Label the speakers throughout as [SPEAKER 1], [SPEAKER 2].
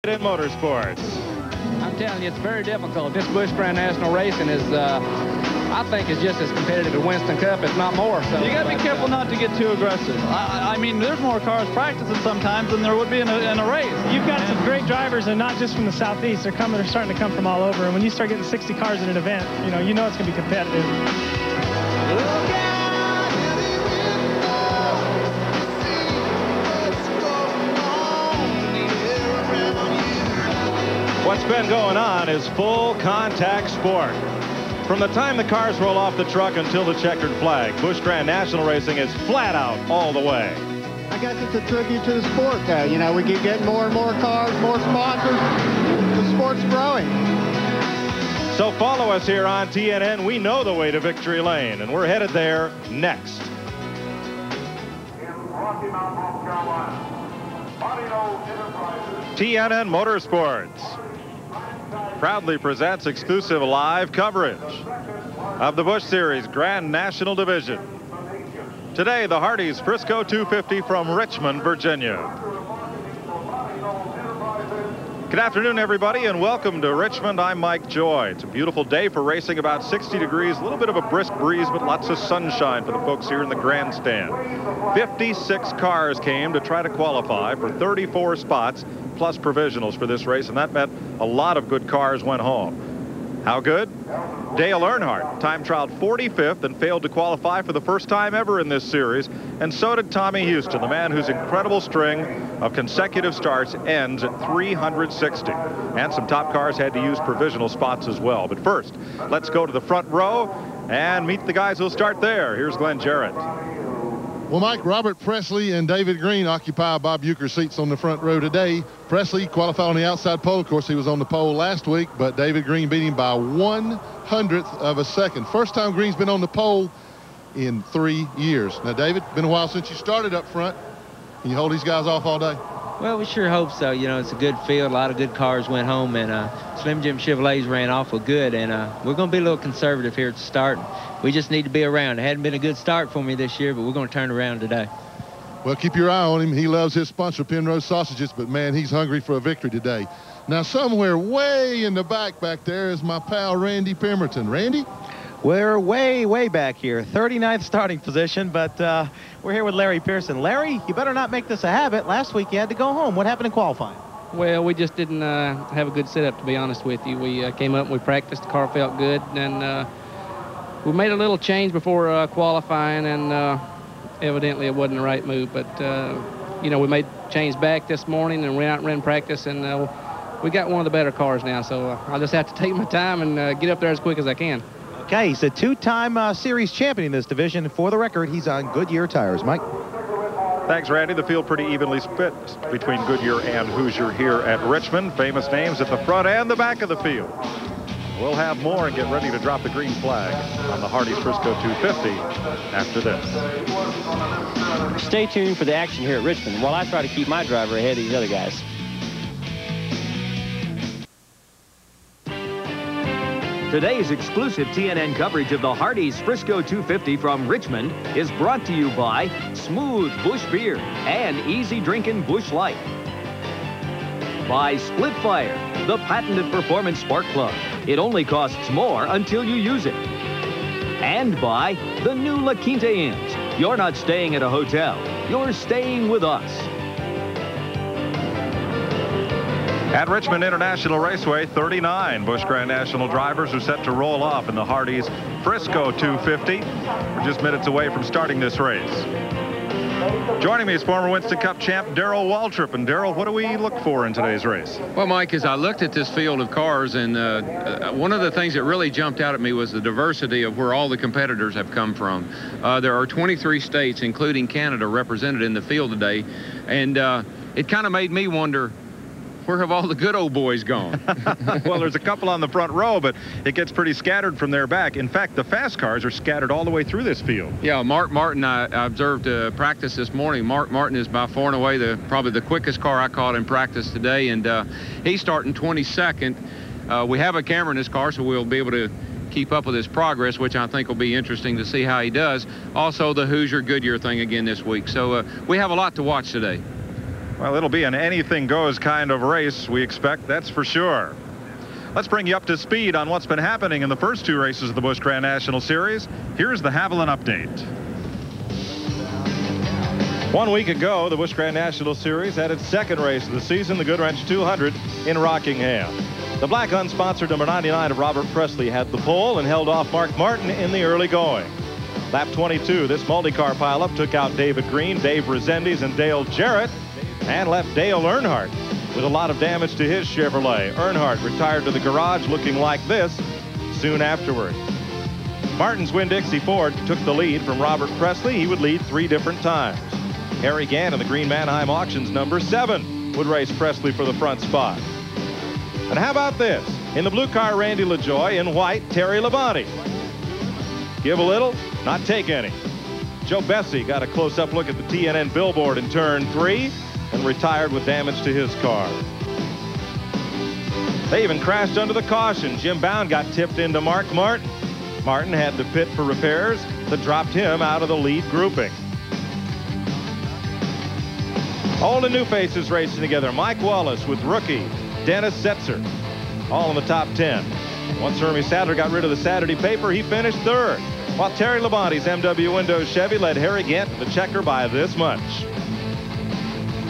[SPEAKER 1] in motorsports.
[SPEAKER 2] I'm telling you, it's very difficult. This Busch Grand National Racing is, I think, is just as competitive as Winston Cup, if not more. So
[SPEAKER 3] you got to be careful not to get too aggressive. I mean, there's more cars practicing sometimes than there would be in a race.
[SPEAKER 4] You've got some great drivers, and not just from the Southeast. They're starting to come from all over. And when you start getting 60 cars in an event, you know it's going to be competitive.
[SPEAKER 1] What's been going on is full contact sport. From the time the cars roll off the truck until the checkered flag, Busch Grand National Racing is flat out all the way.
[SPEAKER 5] I guess it's a tribute to the sport, though. We keep getting more and more cars, more sponsors. The sport's growing.
[SPEAKER 1] So follow us here on TNN. We know the way to victory lane, and we're headed there next. TNN Motorsports proudly presents exclusive live coverage of the Busch Series Grand National Division. Today, the Hardees Frisco 250 from Richmond, Virginia. Good afternoon, everybody, and welcome to Richmond. I'm Mike Joy. It's a beautiful day for racing, about 60 degrees, a little bit of a brisk breeze, but lots of sunshine for the folks here in the grandstand. 56 cars came to try to qualify for 34 spots plus provisionals for this race, and that meant a lot of good cars went home. How good? Dale Earnhardt time trialed 45th and failed to qualify for the first time ever in this series, and so did Tommy Houston, the man whose incredible string of consecutive starts ends at 360. And some top cars had to use provisional spots as well. But first, let's go to the front row and meet the guys who'll start there. Here's Glenn Jarrett.
[SPEAKER 6] Well, Mike, Robert Presley and David Green occupy Bob Uecker seats on the front row today. Presley qualified on the outside pole. Of course, he was on the pole last week, but David Green beat him by 1/100th of a second. First time Green's been on the pole in 3 years. Now, David, been a while since you started up front. Can you hold these guys off all day?
[SPEAKER 7] Well, we sure hope so. It's a good field. A lot of good cars went home, and Slim Jim Chevrolets ran awful good, and we're going to be a little conservative here at the start. We just need to be around. It hadn't been a good start for me this year, but we're going to turn around today.
[SPEAKER 6] Well, keep your eye on him. He loves his sponsor, Penrose Sausages, but, man, he's hungry for a victory today. Now, somewhere way in the back there is my pal Randy Pemberton. Randy?
[SPEAKER 8] We're way back here, 39th starting position, but we're here with Larry Pearson. Larry, you better not make this a habit. Last week you had to go home. What happened in qualifying?
[SPEAKER 2] Well, we just didn't have a good setup, to be honest with you. We came up and we practiced. The car felt good, and we made a little change before qualifying, and evidently it wasn't the right move. But, we made change back this morning and went out and ran practice, and we got one of the better cars now, so I'll just have to take my time and get up there as quick as I can.
[SPEAKER 8] Okay, he's a two-time series champion in this division. For the record, he's on Goodyear tires. Mike?
[SPEAKER 1] Thanks, Randy. The field pretty evenly split between Goodyear and Hoosier here at Richmond. Famous names at the front and the back of the field. We'll have more and get ready to drop the green flag on the Hardees Frisco 250 after this.
[SPEAKER 9] Stay tuned for the action here at Richmond while I try to keep my driver ahead of these other guys.
[SPEAKER 10] Today's exclusive TNN coverage of the Hardees Frisco 250 from Richmond is brought to you by Smooth Busch Beer and Easy Drinking Busch Light. By Split Fire, the patented performance spark plug. It only costs more until you use it. And by the new La Quinta Inns. You're not staying at a hotel. You're staying with us.
[SPEAKER 1] At Richmond International Raceway, 39 Busch Grand National drivers are set to roll off in the Hardees Frisco 250. We're just minutes away from starting this race. Joining me is former Winston Cup champ Darrell Waltrip. And Darrell, what do we look for in today's race?
[SPEAKER 11] Well, Mike, as I looked at this field of cars, and one of the things that really jumped out at me was the diversity of where all the competitors have come from. There are 23 states, including Canada, represented in the field today. And it kind of made me wonder, where have all the good old boys gone?
[SPEAKER 1] Well, there's a couple on the front row, but it gets pretty scattered from there back. In fact, the fast cars are scattered all the way through this field.
[SPEAKER 11] Yeah, Mark Martin, I observed practice this morning. Mark Martin is by far and away probably the quickest car I caught in practice today, and he's starting 22nd. We have a camera in this car, so we'll be able to keep up with his progress, which I think will be interesting to see how he does. Also, the Hoosier Goodyear thing again this week. So we have a lot to watch today.
[SPEAKER 1] Well, it'll be an anything goes kind of race, we expect, that's for sure. Let's bring you up to speed on what's been happening in the first 2 races of the Busch Grand National Series. Here's the Haviland update. 1 week ago, the Busch Grand National Series had its 2nd race of the season, the Goodwrench 200 in Rockingham. The black unsponsored number 99 of Robert Presley had the pole and held off Mark Martin in the early going. Lap 22, this multi-car pileup took out David Green, Dave Rezendes, and Dale Jarrett, and left Dale Earnhardt with a lot of damage to his Chevrolet. Earnhardt retired to the garage looking like this soon afterward. Martin's Winn-Dixie Ford took the lead from Robert Presley. He would lead 3 different times. Harry Gant of the Green Mannheim Auctions number 7 would race Presley for the front spot. And how about this? In the blue car, Randy LaJoie. In white, Terry Labonte. Give a little, not take any. Joe Bessie got a close-up look at the TNN billboard in turn 3 and retired with damage to his car. They even crashed under the caution. Jim Bound got tipped into Mark Martin. Martin had to pit for repairs that dropped him out of the lead grouping. Old and new faces racing together. Mike Wallace with rookie Dennis Setzer, all in the top 10. Once Hermie Sadler got rid of the Saturday paper, he finished 3rd, while Terry Labonte's MW Windows Chevy led Harry Gant to the checker by this much.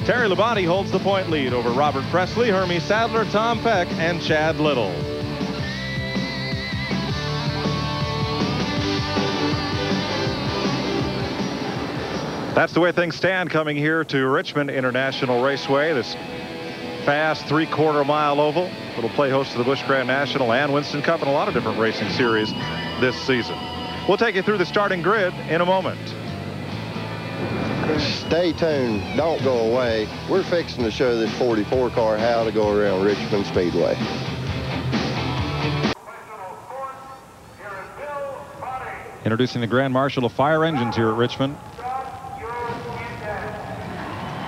[SPEAKER 1] Terry Labonte holds the point lead over Robert Presley, Hermie Sadler, Tom Peck, and Chad Little. That's the way things stand coming here to Richmond International Raceway. This fast 3/4 mile oval. It'll play host to the Busch Grand National and Winston Cup and a lot of different racing series this season. We'll take you through the starting grid in a moment.
[SPEAKER 12] Stay tuned. Don't go away. We're fixing to show this 44 car how to go around Richmond Speedway.
[SPEAKER 1] Introducing the Grand Marshal of Fire Engines here at Richmond.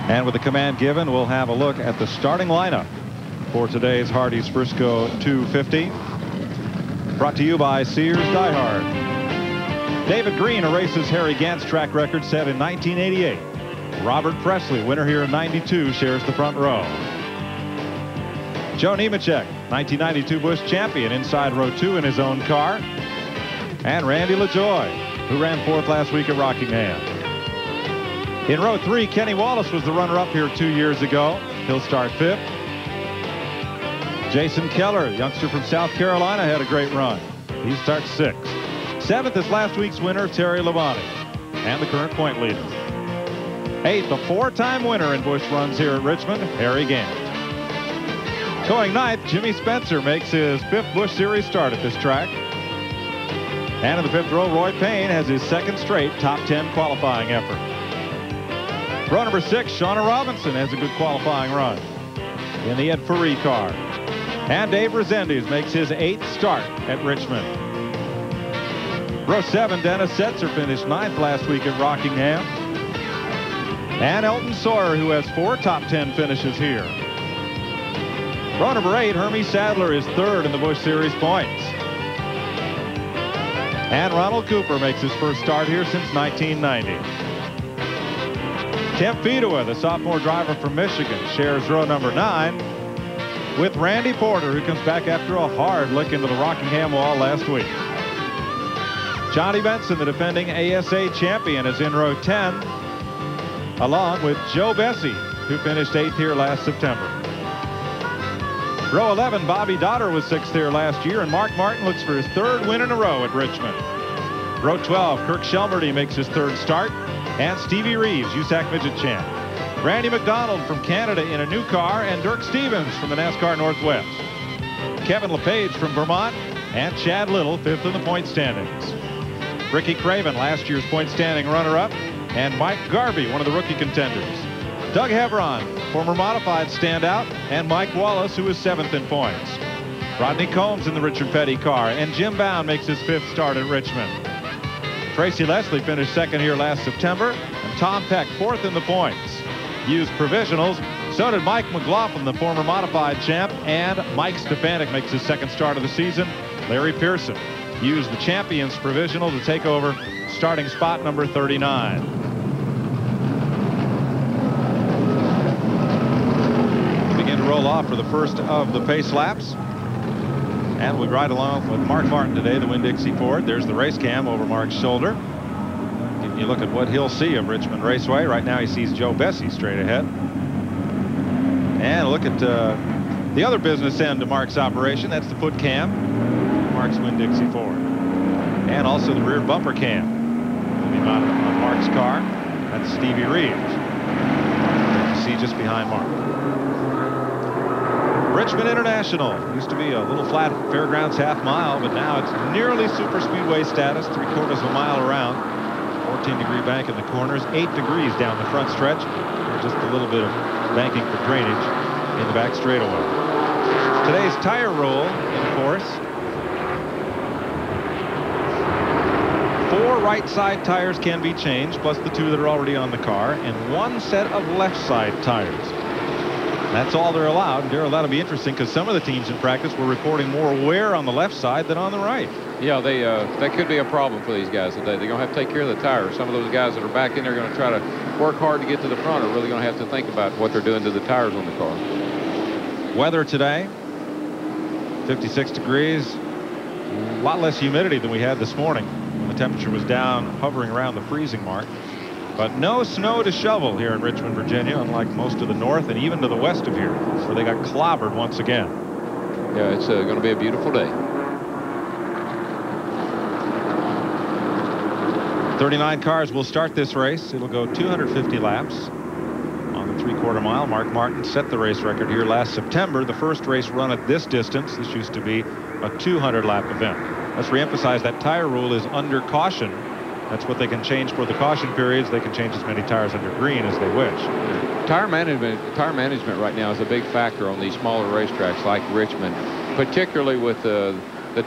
[SPEAKER 1] And with the command given, we'll have a look at the starting lineup for today's Hardees Frisco 250. Brought to you by Sears Die Hard. David Green erases Harry Gant's track record set in 1988. Robert Presley, winner here in 92, shares the front row. Joe Nemechek, 1992 Busch champion, inside row 2 in his own car. And Randy LaJoie, who ran 4th last week at Rockingham. In row 3, Kenny Wallace was the runner-up here 2 years ago. He'll start 5th. Jason Keller, youngster from South Carolina, had a great run. He starts 6th. 7th is last week's winner, Terry Labonte, and the current point leader. 8th, the 4-time winner in Busch runs here at Richmond, Harry Gant. Going 9th, Jimmy Spencer makes his 5th Busch Series start at this track. And in the 5th row, Roy Payne has his 2nd straight top 10 qualifying effort. Row number 6, Shauna Robinson has a good qualifying run in the Ed Ferree car. And Dave Rezendes makes his 8th start at Richmond. Row 7, Dennis Setzer finished 9th last week at Rockingham. And Elton Sawyer, who has 4 top 10 finishes here. Row number 8, Hermie Sadler is 3rd in the Busch Series points. And Ronald Cooper makes his first start here since 1990. Tim Fedewa, the sophomore driver from Michigan, shares row number 9 with Randy Porter, who comes back after a hard look into the Rockingham wall last week. Johnny Benson, the defending ASA champion, is in row 10, along with Joe Bessie, who finished 8th here last September. Row 11, Bobby Dotter was 6th here last year, and Mark Martin looks for his 3rd win in a row at Richmond. Row 12, Kirk Shelmerdie makes his 3rd start, and Stevie Reeves, USAC Midget champ. Randy McDonald from Canada in a new car, and Dirk Stevens from the NASCAR Northwest. Kevin LePage from Vermont, and Chad Little, 5th in the point standings. Ricky Craven, last year's point standing runner-up, and Mike Garvey, one of the rookie contenders. Doug Hebron, former modified standout, and Mike Wallace, who is 7th in points. Rodney Combs in the Richard Petty car, and Jim Bound makes his 5th start at Richmond. Tracy Leslie finished 2nd here last September, and Tom Peck 4th in the points. Used provisionals, so did Mike McLaughlin, the former modified champ, and Mike Stefanik makes his 2nd start of the season. Larry Pearson used the champions provisional to take over starting spot number 39. roll off for the first of the pace laps. And we ride along with Mark Martin today, the Winn-Dixie Ford. There's the race cam over Mark's shoulder. Giving you a look at what he'll see of Richmond Raceway. Right now he sees Joe Bessie straight ahead. And look at the other business end of Mark's operation. That's the foot cam, Mark's Winn-Dixie Ford. And also the rear bumper cam. Moving on Mark's car. That's Stevie Reeves. You see just behind Mark. Richmond International used to be a little flat fairgrounds half mile, but now it's nearly super speedway status, 3/4 of a mile around. 14-degree bank in the corners, 8 degrees down the front stretch. Just a little bit of banking for drainage in the back straightaway. Today's tire roll in force. 4 right side tires can be changed, plus the 2 that are already on the car, and 1 set of left side tires. That's all they're allowed. Darrell, that'll be interesting because some of the teams in practice were reporting more wear on the left side than on the right.
[SPEAKER 11] Yeah, that could be a problem for these guys today. They're going to have to take care of the tires. Some of those guys that are back in there are going to try to work hard to get to the front are really going to have to think about what they're doing to the tires on the car.
[SPEAKER 1] Weather today, 56 degrees. A lot less humidity than we had this morning when the temperature was down, hovering around the freezing mark. But no snow to shovel here in Richmond, Virginia, unlike most of the north and even to the west of here, where they got clobbered once again.
[SPEAKER 11] Yeah, it's going to be a beautiful day.
[SPEAKER 1] 39 cars will start this race. It'll go 250 laps on the 3/4 mile. Mark Martin set the race record here last September. The first race run at this distance. This used to be a 200-lap event. Let's reemphasize that tire rule is under caution. That's what they can change for the caution periods. They can change as many tires under green as they wish.
[SPEAKER 11] Tire management right now is a big factor on these smaller racetracks like Richmond, particularly with the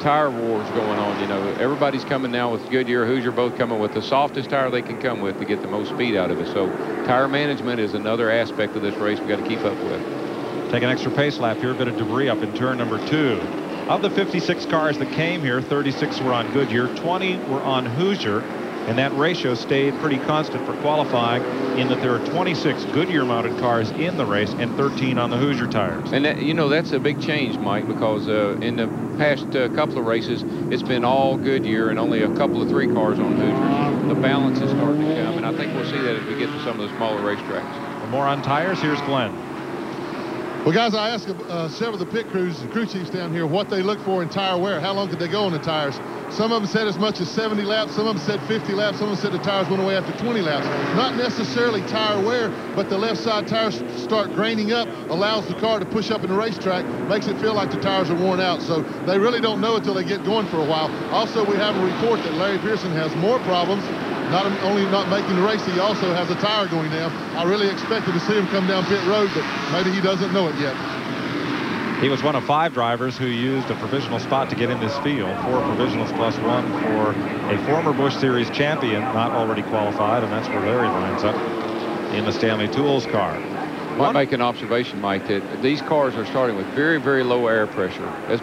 [SPEAKER 11] tire wars going on. You know, everybody's coming now with Goodyear, Hoosier, both coming with the softest tire they can come with to get the most speed out of it. So tire management is another aspect of this race we got to keep up with.
[SPEAKER 1] Take an extra pace lap here. A bit of debris up in turn number 2. Of the 56 cars that came here, 36 were on Goodyear, 20 were on Hoosier. And that ratio stayed pretty constant for qualifying in that there are 26 Goodyear-mounted cars in the race and 13 on the Hoosier tires.
[SPEAKER 11] And that, you know, that's a big change, Mike, because in the past couple of races, it's been all Goodyear and only a couple of 3 cars on Hoosier. The balance is starting to come, and I think we'll see that as we get to some of the smaller racetracks.
[SPEAKER 1] For more on tires, here's Glenn.
[SPEAKER 6] Well, guys, I asked several of the pit crews and crew chiefs down here what they look for in tire wear. How long could they go on the tires? Some of them said as much as 70 laps. Some of them said 50 laps. Some of them said the tires went away after 20 laps. Not necessarily tire wear, but the left side tires start graining up, allows the car to push up in the racetrack, makes it feel like the tires are worn out. So they really don't know until they get going for a while. Also, we have a report that Larry Pearson has more problems. Not only not making the race, he also has a tire going down. I really expected to see him come down pit road, but maybe he doesn't know it yet.
[SPEAKER 1] He was one of 5 drivers who used a provisional spot to get in this field. 4 provisionals plus 1 for a former Busch Series champion, not already qualified, and that's where Larry lines up in the Stanley Tools car.
[SPEAKER 11] I might make an observation, Mike, that these cars are starting with very, very low air pressure. As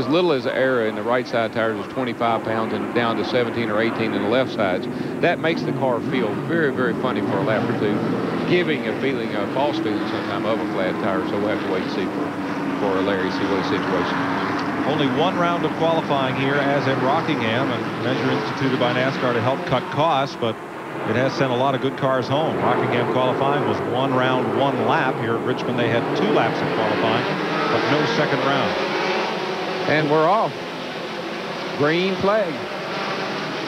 [SPEAKER 11] little as air in the right side tires is 25 pounds and down to 17 or 18 in the left sides. That makes the car feel very, very funny for a lap or 2, giving a feeling, a false feeling sometime of a flat tire. So we'll have to wait and see for Larry, see what the situation is.
[SPEAKER 1] Only 1 round of qualifying here, as at Rockingham, a measure instituted by NASCAR to help cut costs, but it has sent a lot of good cars home. Rockingham qualifying was 1 round, 1 lap. Here at Richmond, they had 2 laps of qualifying, but no second round.
[SPEAKER 11] And we're off. Green flag.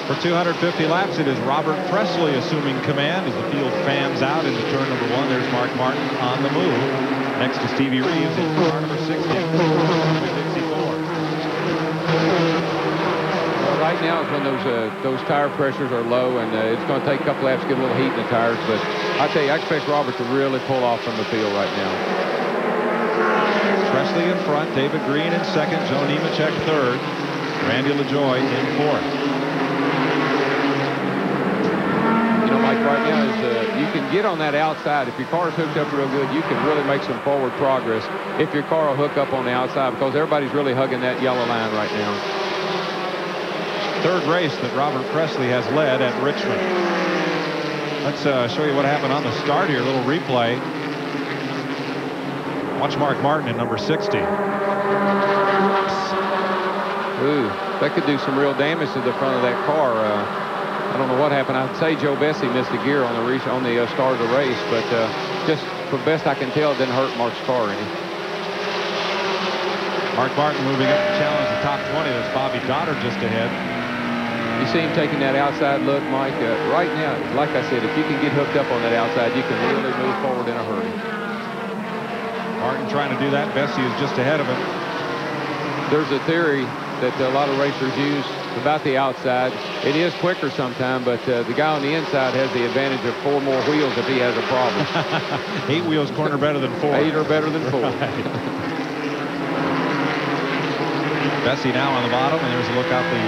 [SPEAKER 1] For 250 laps, it is Robert Presley assuming command as the field fans out into turn number 1. There's Mark Martin on the move. Next to Stevie Reeves in car number 60.
[SPEAKER 11] Right now is when those tire pressures are low, and it's going to take a couple laps to get a little heat in the tires. But I tell you, I expect Robert to really pull off from the field right now.
[SPEAKER 1] Presley in front, David Green in second, Joe Nemechek third, Randy LaJoie in fourth.
[SPEAKER 11] You know, Mike, right now is you can get on that outside. If your car is hooked up real good, you can really make some forward progress if your car will hook up on the outside, because everybody's really hugging that yellow line right now.
[SPEAKER 1] Third race that Robert Presley has led at Richmond. Let's show you what happened on the start here. A little replay. Watch Mark Martin in number 60.
[SPEAKER 13] Ooh, that could do some real damage to the front of that car. I don't know what happened. I'd say Joe Bessie missed a gear on the start of the race, but just for best I can tell, it didn't hurt Mark's car any.
[SPEAKER 1] Mark Martin moving up to challenge the top 20. There's Bobby Dotter just ahead.
[SPEAKER 13] You see him taking that outside look, Mike. Right now, like I said, if you can get hooked up on that outside, you can really move forward in a hurry.
[SPEAKER 1] Martin trying to do that. Bessie is just ahead of him.
[SPEAKER 13] There's a theory that a lot of racers use about the outside. It is quicker sometimes, but the guy on the inside has the advantage of 4 more wheels if he has a problem.
[SPEAKER 1] 8 wheels corner better than 4.
[SPEAKER 13] 8 are better than 4.
[SPEAKER 1] Right. Bessie now on the bottom, and there's a look out the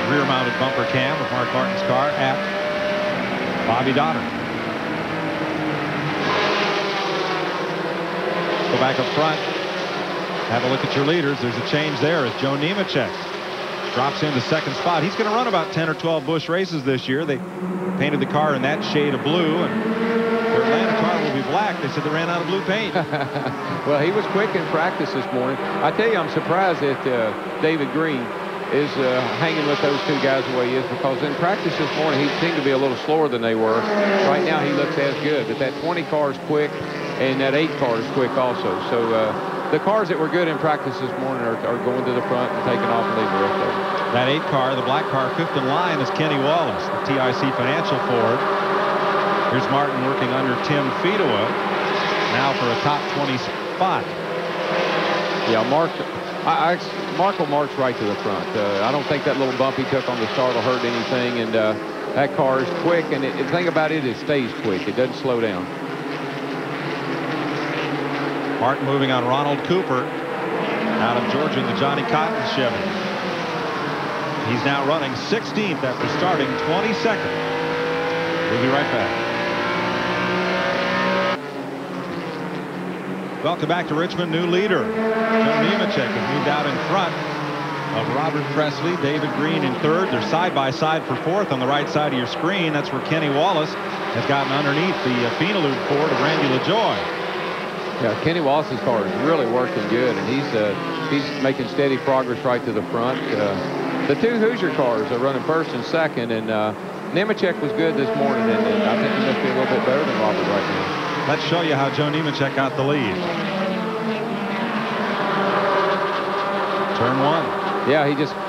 [SPEAKER 1] rear-mounted bumper cam of Mark Martin's car at Bobby Dotter. Go back up front. Have a look at your leaders. There's a change there as Joe Nemechek drops into second spot. He's going to run about 10 or 12 Busch races this year. They painted the car in that shade of blue, and their Atlanta car will be black. They said they ran out of blue paint.
[SPEAKER 13] Well, he was quick in practice this morning. I tell you, I'm surprised that David Green is hanging with those 2 guys the way he is, because in practice this morning he seemed to be a little slower than they were. Right now he looks as good, but that 20 car is quick and that 8 car is quick also. So the cars that were good in practice this morning are going to the front and taking off and leaving the rest of them.
[SPEAKER 1] That 8 car, the black car, 5th in line is Kenny Wallace, the TIC Financial Ford. Here's Martin working under Tim Fedowa now for a top 20 spot.
[SPEAKER 13] Yeah, Mark will march right to the front. I don't think that little bump he took on the start will hurt anything, and that car is quick, and the thing about it, it stays quick. It doesn't slow down.
[SPEAKER 1] Martin moving on Ronald Cooper out of Georgia in the Johnny Cotton Chevy. He's now running 16th after starting 22nd. We'll be right back. Welcome back to Richmond. New leader, Joe Nemechek, has moved out in front of Robert Presley. David Green in 3rd. They're side by side for 4th on the right side of your screen. That's where Kenny Wallace has gotten underneath the Phenolube Ford of Randy LaJoy.
[SPEAKER 13] Yeah, Kenny Wallace's car is really working good, and he's making steady progress right to the front. The 2 Hoosier cars are running 1st and 2nd, and Nemechek was good this morning, and I think he must be a little bit better than Robert right now.
[SPEAKER 1] Let's show you how Joe Nemechek got the lead. Turn 1.
[SPEAKER 13] Yeah,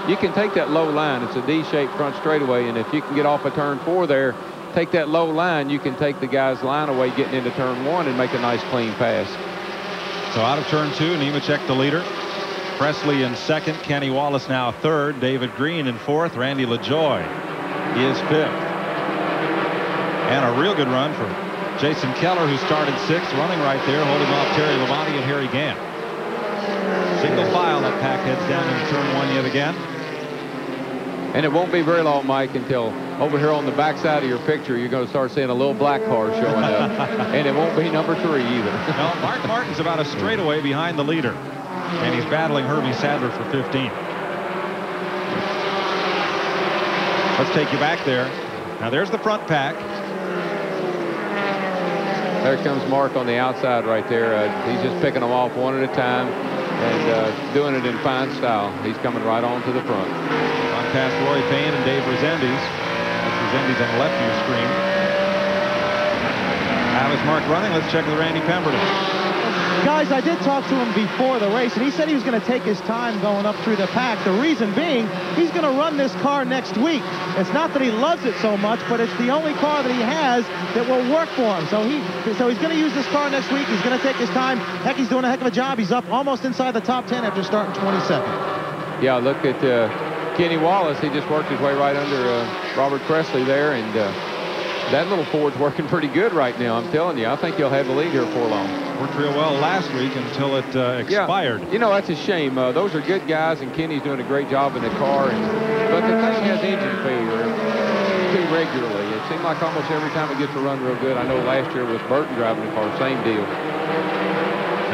[SPEAKER 13] you can take that low line. It's a D-shaped front straightaway, and if you can get off of turn 4 there, take that low line, you can take the guy's line away getting into turn 1 and make a nice clean pass.
[SPEAKER 1] So out of turn 2, Nemechek the leader. Presley in 2nd, Kenny Wallace now 3rd, David Green in 4th, Randy LaJoy is 5th. And a real good run for Jason Keller, who started 6th, running right there, holding off Terry Labonte and Harry Gant. Single file, that pack heads down into turn 1 yet again.
[SPEAKER 13] And it won't be very long, Mike, until over here on the back side of your picture, you're going to start seeing a little black car showing up. And it won't be number 3 either.
[SPEAKER 1] No, Mark Martin's about a straightaway behind the leader. And he's battling Herbie Sadler for 15th. Let's take you back there. Now there's the front pack.
[SPEAKER 13] There comes Mark on the outside right there. He's just picking them off one at a time and doing it in fine style. He's coming right on to the front.
[SPEAKER 1] On past Roy Payne and Dave Resendiz. That's Resendiz on the left of your screen. How is Mark running? Let's check with Randy Pemberton.
[SPEAKER 8] Guys, I did talk to him before the race, and he said he was going to take his time going up through the pack. The reason being, he's going to run this car next week. It's not that he loves it so much, but it's the only car that he has that will work for him. So he's going to use this car next week. He's going to take his time. Heck, he's doing a heck of a job. He's up almost inside the top 10 after starting 22nd.
[SPEAKER 13] Yeah, look at Kenny Wallace. He just worked his way right under Robert Presley there, and that little Ford's working pretty good right now. I'm telling you, I think he'll have the lead here before long.
[SPEAKER 1] Worked real well last week until it expired.
[SPEAKER 13] Yeah. You know, that's a shame. Those are good guys, and Kenny's doing a great job in the car. But the thing has engine failure too regularly. It seemed like almost every time it gets to run real good. I know last year with Burton driving the car, same deal.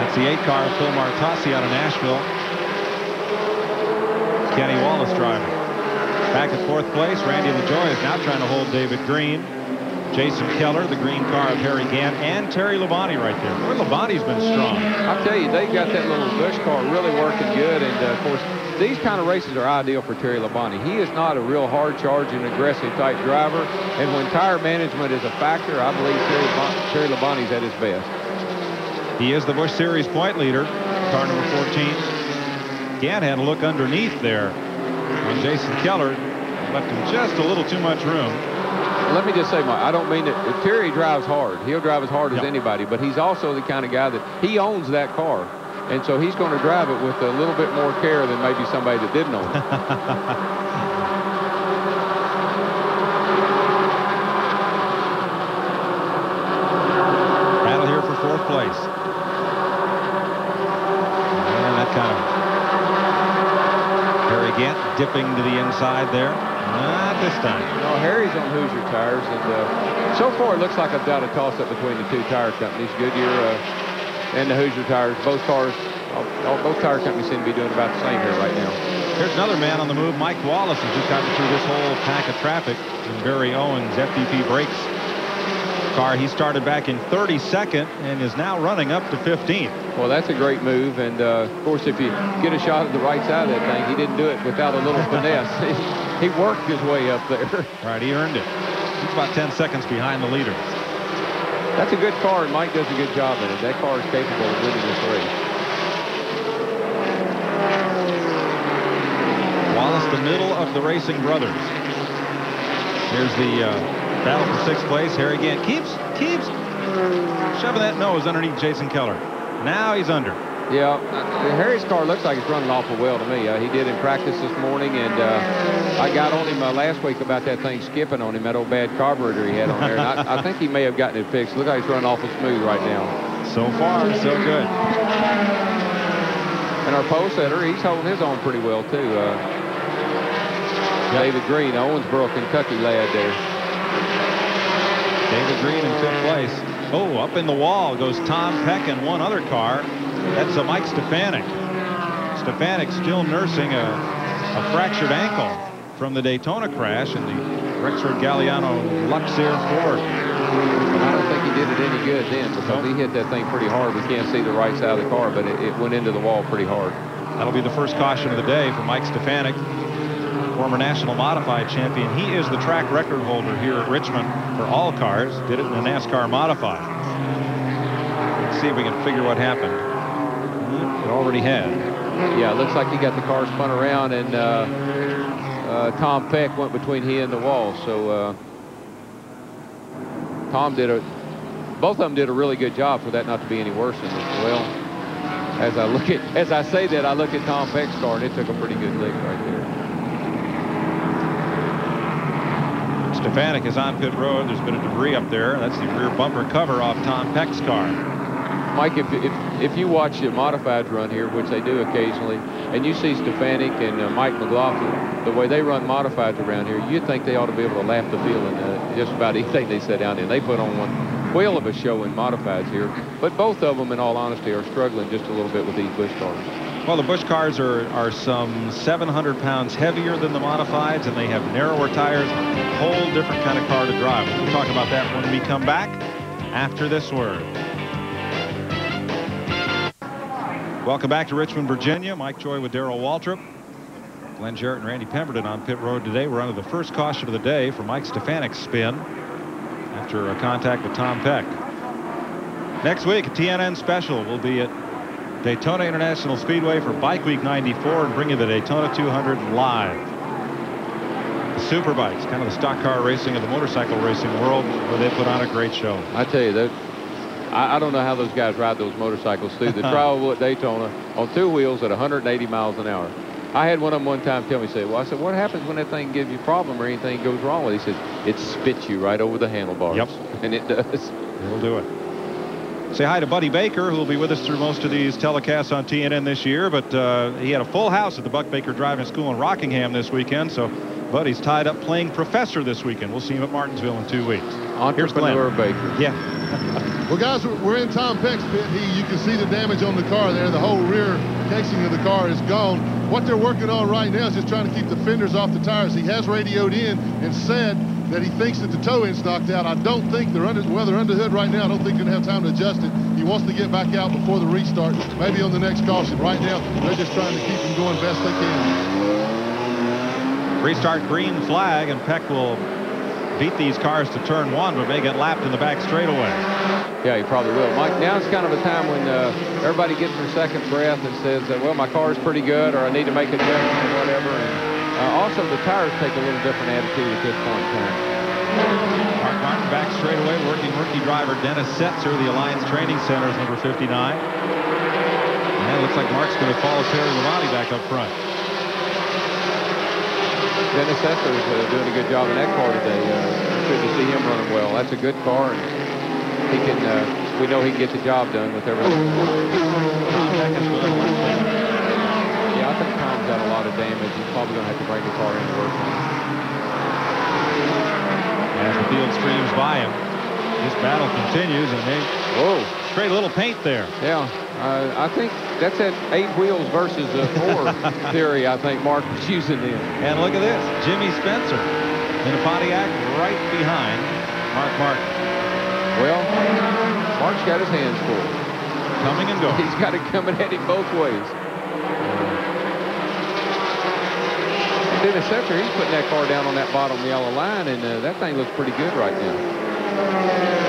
[SPEAKER 1] That's the 8 car, Phil Martossi out of Nashville. Kenny Wallace driving. Back at 4th place, Randy LaJoy is now trying to hold David Green. Jason Keller, the green car of Harry Gant, and Terry Labonte right there. Boy, Labonte's been strong.
[SPEAKER 13] I'll tell you, they got that little Busch car really working good, and of course, these kind of races are ideal for Terry Labonte. He is not a real hard-charging, aggressive type driver, and when tire management is a factor, I believe Terry Labonte's at his best.
[SPEAKER 1] He is the Busch Series point leader, car number 14. Gant had a look underneath there on Jason Keller, left him just a little too much room.
[SPEAKER 13] Let me just say, Mike, I don't mean that Terry drives hard. He'll drive as hard as anybody, but he's also the kind of guy that he owns that car. And so he's going to drive it with a little bit more care than maybe somebody that didn't own it.
[SPEAKER 1] Battle here for 4th place. And that kind of Harry Gant dipping to the inside there. Not this time.
[SPEAKER 13] No, Harry's on Hoosier tires, and so far it looks like I've got a toss-up between the two tire companies, Goodyear and the Hoosier tires. Both tire companies seem to be doing about the same here right now.
[SPEAKER 1] Here's another man on the move. Mike Wallace has just gotten through this whole pack of traffic in Barry Owens' FDP Brakes car. He started back in 32nd and is now running up to 15th.
[SPEAKER 13] Well, that's a great move, and of course, if you get a shot at the right side of that thing, he didn't do it without a little finesse. He worked his way up there.
[SPEAKER 1] Right, he earned it. He's about 10 seconds behind the leader.
[SPEAKER 13] That's a good car, and Mike does a good job in it. That car is capable of winning this race.
[SPEAKER 1] Wallace, the middle of the racing brothers. Here's the battle for 6th place. Harry Gant keeps shoving that nose underneath Jason Keller. Now he's under.
[SPEAKER 13] Yeah, Harry's car looks like it's running awful well to me. He did in practice this morning, and I got on him last week about that thing skipping on him, that old bad carburetor he had on there. And I think he may have gotten it fixed. Look like he's running awful smooth right now.
[SPEAKER 1] So far, so good.
[SPEAKER 13] And our pole setter, he's holding his own pretty well, too. David Green, Owensboro, Kentucky lad there.
[SPEAKER 1] David Green in 5th place. Oh, up in the wall goes Tom Peck and one other car. That's Mike Stefanik. Stefanik still nursing a fractured ankle from the Daytona crash in the Rexford Galliano Luxeer Ford.
[SPEAKER 13] I don't think he did it any good then, because he hit that thing pretty hard. We can't see the right side of the car, but it went into the wall pretty hard.
[SPEAKER 1] That'll be the first caution of the day for Mike Stefanik, former national modified champion. He is the track record holder here at Richmond for all cars. Did it in the NASCAR modified. Let's see if we can figure what happened. It already had.
[SPEAKER 13] Yeah, it looks like he got the car spun around, and Tom Peck went between he and the wall. So both of them did a really good job for that not to be any worse than this. Well, as I say that, I look at Tom Peck's car, and it took a pretty good lick right there.
[SPEAKER 1] Stefanik is on pit road. There's been a debris up there. That's the rear bumper cover off Tom Peck's car.
[SPEAKER 13] Mike, if you watch the modifieds run here, which they do occasionally, and you see Stefanik and Mike McLaughlin, the way they run modifieds around here, you'd think they ought to be able to lap the field in just about anything they set down in. They put on one whale of a show in modifieds here, but both of them, in all honesty, are struggling just a little bit with these Busch cars.
[SPEAKER 1] Well, the Busch cars are some 700 pounds heavier than the modifieds, and they have narrower tires, a whole different kind of car to drive. We'll talk about that when we come back after this word. Welcome back to Richmond, Virginia. Mike Joy with Darrell Waltrip. Glenn Jarrett and Randy Pemberton on pit road today. We're under the first caution of the day for Mike Stefanik's spin after a contact with Tom Peck. Next week, a TNN special will be at Daytona International Speedway for Bike Week 94 and bring you the Daytona 200 live. The Superbikes, kind of the stock car racing of the motorcycle racing world, where they put on a great show.
[SPEAKER 13] I tell you, that I don't know how those guys ride those motorcycles through the trial at Daytona on 2 wheels at 180 miles an hour. I had one of them one time tell me, I said, what happens when that thing gives you a problem or anything goes wrong with it? He says, it spits you right over the handlebars.
[SPEAKER 1] Yep.
[SPEAKER 13] And it does.
[SPEAKER 1] It'll do it. Say hi to Buddy Baker, who will be with us through most of these telecasts on TNN this year, but he had a full house at the Buck Baker Driving School in Rockingham this weekend, so Buddy's tied up playing professor this weekend. We'll see him at Martinsville in 2 weeks.
[SPEAKER 13] Entrepreneur Baker.
[SPEAKER 1] Yeah.
[SPEAKER 6] Well, guys, we're in Tom Peck's pit. You can see the damage on the car there. The whole rear casing of the car is gone. What they're working on right now is just trying to keep the fenders off the tires. He has radioed in and said that he thinks that the toe end's knocked out. I don't think they're under the hood right now. I don't think they're going to have time to adjust it. He wants to get back out before the restart, maybe on the next caution. Right now, they're just trying to keep him going best they can.
[SPEAKER 1] Restart green flag, and Peck will beat these cars to turn 1, but may get lapped in the back straightaway.
[SPEAKER 13] Yeah, he probably will. Mike, now it's kind of a time when everybody gets their second breath and says, well, my car's pretty good, or I need to make a adjustment or whatever. And also, the tires take a little different attitude at this point in time.
[SPEAKER 1] Mark Martin back straightaway, working rookie driver Dennis Setzer, the Alliance Training Center's number 59. And it looks like Mark's going to follow Terry Labonte back up front.
[SPEAKER 13] Dennis Setzer is doing a good job in that car today. Good to see him running well. That's a good car, and he can. We know he can get the job done with everything. Yeah, I think Tom's got a lot of damage. He's probably going to have to bring the car in to work on it.
[SPEAKER 1] As the field streams by him, this battle continues, and they straight a little paint there.
[SPEAKER 13] Yeah, I think that's that 8 wheels versus 4 theory. I think Mark was using then.
[SPEAKER 1] And look at this, Jimmy Spencer in a Pontiac right behind Mark Martin.
[SPEAKER 13] Well, Mark's got his hands full.
[SPEAKER 1] Coming and going.
[SPEAKER 13] He's got it coming at him both ways. Dennis Setzer, he's putting that car down on that bottom yellow line, and that thing looks pretty good right now.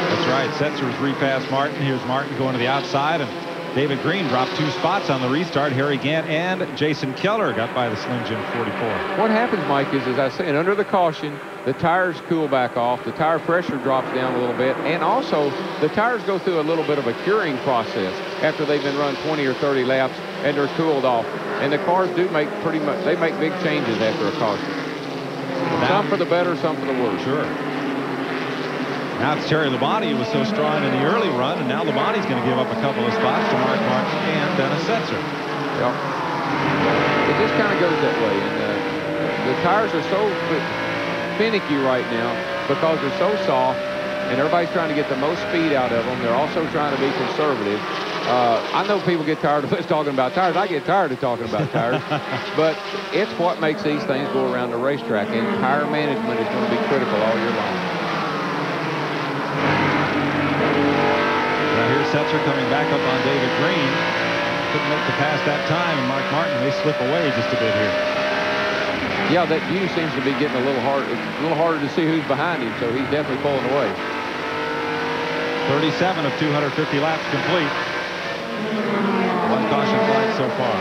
[SPEAKER 1] That's right. Setzer's repassed Martin. Here's Martin going to the outside, and David Green dropped 2 spots on the restart. Harry Gant and Jason Keller got by the Slim Jim 44.
[SPEAKER 13] What happens, Mike, is, as I said, under the caution, the tires cool back off, the tire pressure drops down a little bit, and also the tires go through a little bit of a curing process after they've been run 20 or 30 laps and they're cooled off. And the cars do make they make big changes after a caution. Some for the better, some for the worse.
[SPEAKER 1] Sure. Now it's Terry Labonte, who was so strong in the early run, and now Labonte's going to give up a couple of spots to Mark Martin and Dennis Setzer.
[SPEAKER 13] Yep. It just kind of goes that way. And the tires are so finicky right now because they're so soft, and everybody's trying to get the most speed out of them. They're also trying to be conservative. I know people get tired of us talking about tires. I get tired of talking about tires, but it's what makes these things go around the racetrack, and tire management is going to be critical all year long.
[SPEAKER 1] Now here's Setzer coming back up on David Green. Couldn't make the pass that time, and Mark Martin, they slip away just a bit here.
[SPEAKER 13] Yeah, that view seems to be getting a little hard. It's a little harder to see who's behind him, so he's definitely pulling away.
[SPEAKER 1] 37 of 250 laps complete. 1 caution flag so far.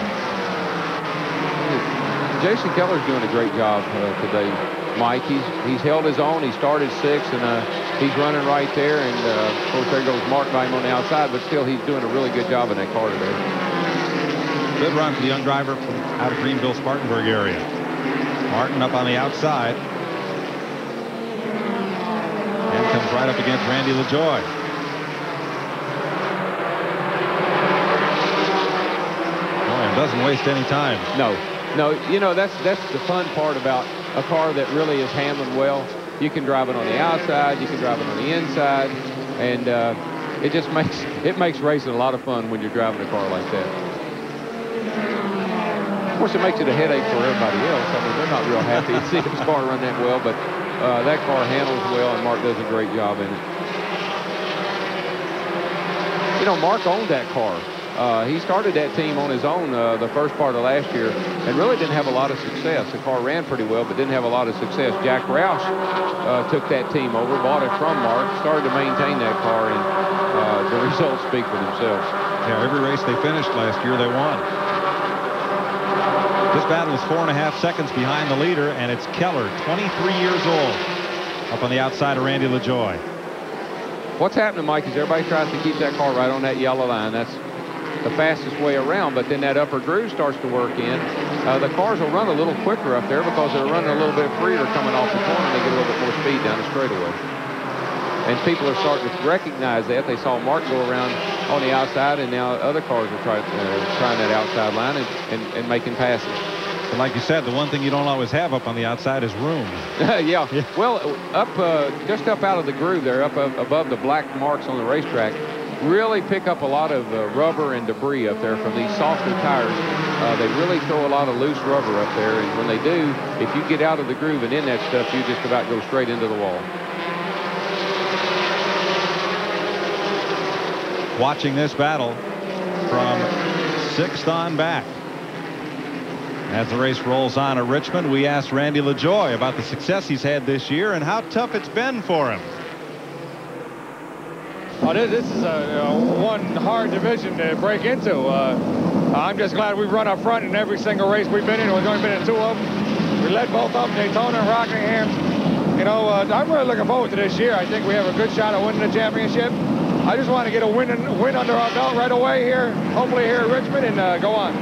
[SPEAKER 13] Jason Keller's doing a great job today, Mike. He's held his own. He started 6th, and he's running right there. And of course, there goes Mark by him on the outside, but still, he's doing a really good job in that car today.
[SPEAKER 1] Good run for the young driver from out of Greenville, Spartanburg area. Martin up on the outside, and comes right up against Randy LaJoie. Doesn't waste any time.
[SPEAKER 13] No, you know, that's the fun part about a car that really is handling well. You can drive it on the outside, you can drive it on the inside, and it just makes racing a lot of fun when you're driving a car like that. Of course, it makes it a headache for everybody else. I mean, they're not real happy to see his car run that well, but that car handles well, and Mark does a great job in it. You know, Mark owned that car. He started that team on his own the first part of last year and really didn't have a lot of success. The car ran pretty well, but didn't have a lot of success. Jack Roush took that team over, bought it from Mark, started to maintain that car, and the results speak for themselves.
[SPEAKER 1] Yeah, every race they finished last year, they won. This battle is 4.5 seconds behind the leader, and it's Keller, 23 years old, up on the outside of Randy LaJoie.
[SPEAKER 13] What's happening, Mike, is everybody tries to keep that car right on that yellow line. That's the fastest way around, but then that upper groove starts to work in. The cars will run a little quicker up there because they're running a little bit freer coming off the corner, and they get a little bit more speed down the straightaway. And people are starting to recognize that. They saw Mark go around on the outside, and now other cars are trying that outside line and making passes.
[SPEAKER 1] And like you said, the one thing you don't always have up on the outside is room.
[SPEAKER 13] Yeah. Well, just up out of the groove there, up above the black marks on the racetrack, really pick up a lot of rubber and debris up there from these softer tires. They really throw a lot of loose rubber up there, and when they do, if you get out of the groove and in that stuff, you just about go straight into the wall.
[SPEAKER 1] Watching this battle from 6th on back. As the race rolls on at Richmond, we asked Randy LaJoie about the success he's had this year and how tough it's been for him.
[SPEAKER 14] Oh, this is one hard division to break into. I'm just glad we've run up front in every single race we've been in. We've only been in 2 of them. We led both of them, Daytona and Rockingham. You know, I'm really looking forward to this year. I think we have a good shot at winning the championship. I just want to get a win under our belt right away here, hopefully here at Richmond, and go on.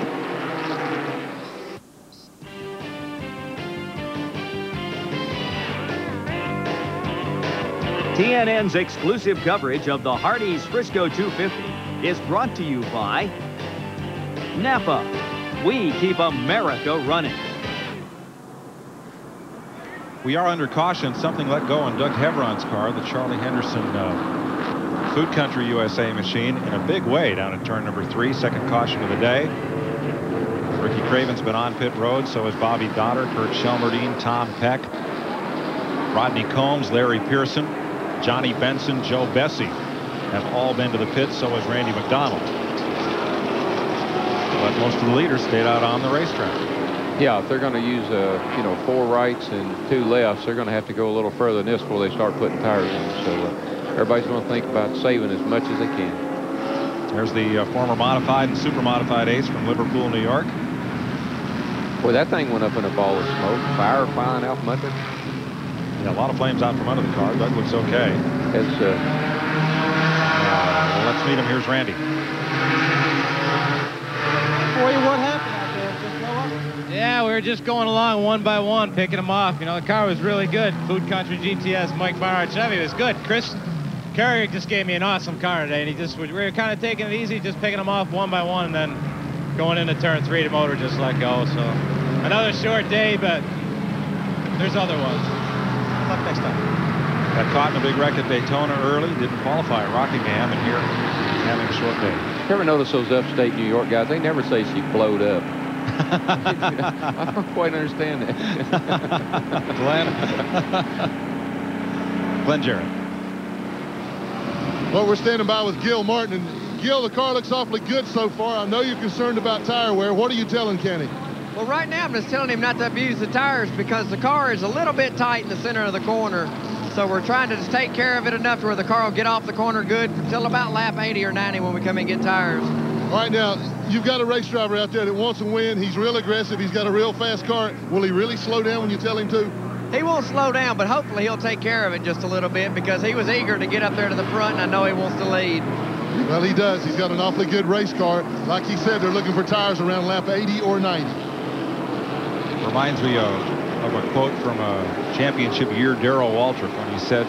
[SPEAKER 10] TNN's exclusive coverage of the Hardees Frisco 250 is brought to you by Napa. We keep America running.
[SPEAKER 1] We are under caution. Something let go on Doug Hevron's car, the Charlie Henderson Food Country USA machine, in a big way down at turn number 3, second caution of the day. Ricky Craven's been on pit road, so has Bobby Dotter, Kurt Shelmerdine, Tom Peck, Rodney Combs, Larry Pearson, Johnny Benson, Joe Bessie have all been to the pit, so has Randy McDonald. But most of the leaders stayed out on the racetrack.
[SPEAKER 13] Yeah, if they're going to use, 4 rights and 2 lefts, they're going to have to go a little further than this before they start putting tires in. So everybody's going to think about saving as much as they can.
[SPEAKER 1] There's the former modified and super modified ace from Liverpool, New York.
[SPEAKER 13] Boy, that thing went up in a ball of smoke. Fire flying out from under.
[SPEAKER 1] Yeah, a lot of flames out from under the car. Doug looks okay.
[SPEAKER 13] It's,
[SPEAKER 1] well, let's meet him. Here's Randy.
[SPEAKER 8] Boy, what happened out there? Just blow up?
[SPEAKER 15] Yeah, we were just going along one by one, picking them off. You know, the car was really good. Food Country GTS, Mike Barrett Chevy was good. Chris Carrier just gave me an awesome car today, and we were kind of taking it easy, just picking them off one by one, and then going into turn 3, the motor just let go. So another short day, but there's other ones. Good luck next time.
[SPEAKER 1] Got caught in a big wreck at Daytona early, didn't qualify at Rockingham, and here having a short day.
[SPEAKER 13] You ever notice those upstate New York guys? They never say she blowed up. I don't quite understand that.
[SPEAKER 1] Glenn Jarrett.
[SPEAKER 6] Well, we're standing by with Gil Martin. And Gil, the car looks awfully good so far. I know you're concerned about tire wear. What are you telling Kenny?
[SPEAKER 16] Well, right now I'm just telling him not to abuse the tires because the car is a little bit tight in the center of the corner. So we're trying to just take care of it enough to where the car will get off the corner good until about lap 80 or 90 when we come and get tires.
[SPEAKER 6] All right, now, you've got a race driver out there that wants to win. He's real aggressive. He's got a real fast car. Will he really slow down when you tell him to?
[SPEAKER 16] He won't slow down, but hopefully he'll take care of it just a little bit because he was eager to get up there to the front, and I know he wants to lead.
[SPEAKER 6] Well, he does. He's got an awfully good race car. Like he said, they're looking for tires around lap 80 or 90.
[SPEAKER 1] Reminds me of a quote from a championship year Darrell Waltrip when he said,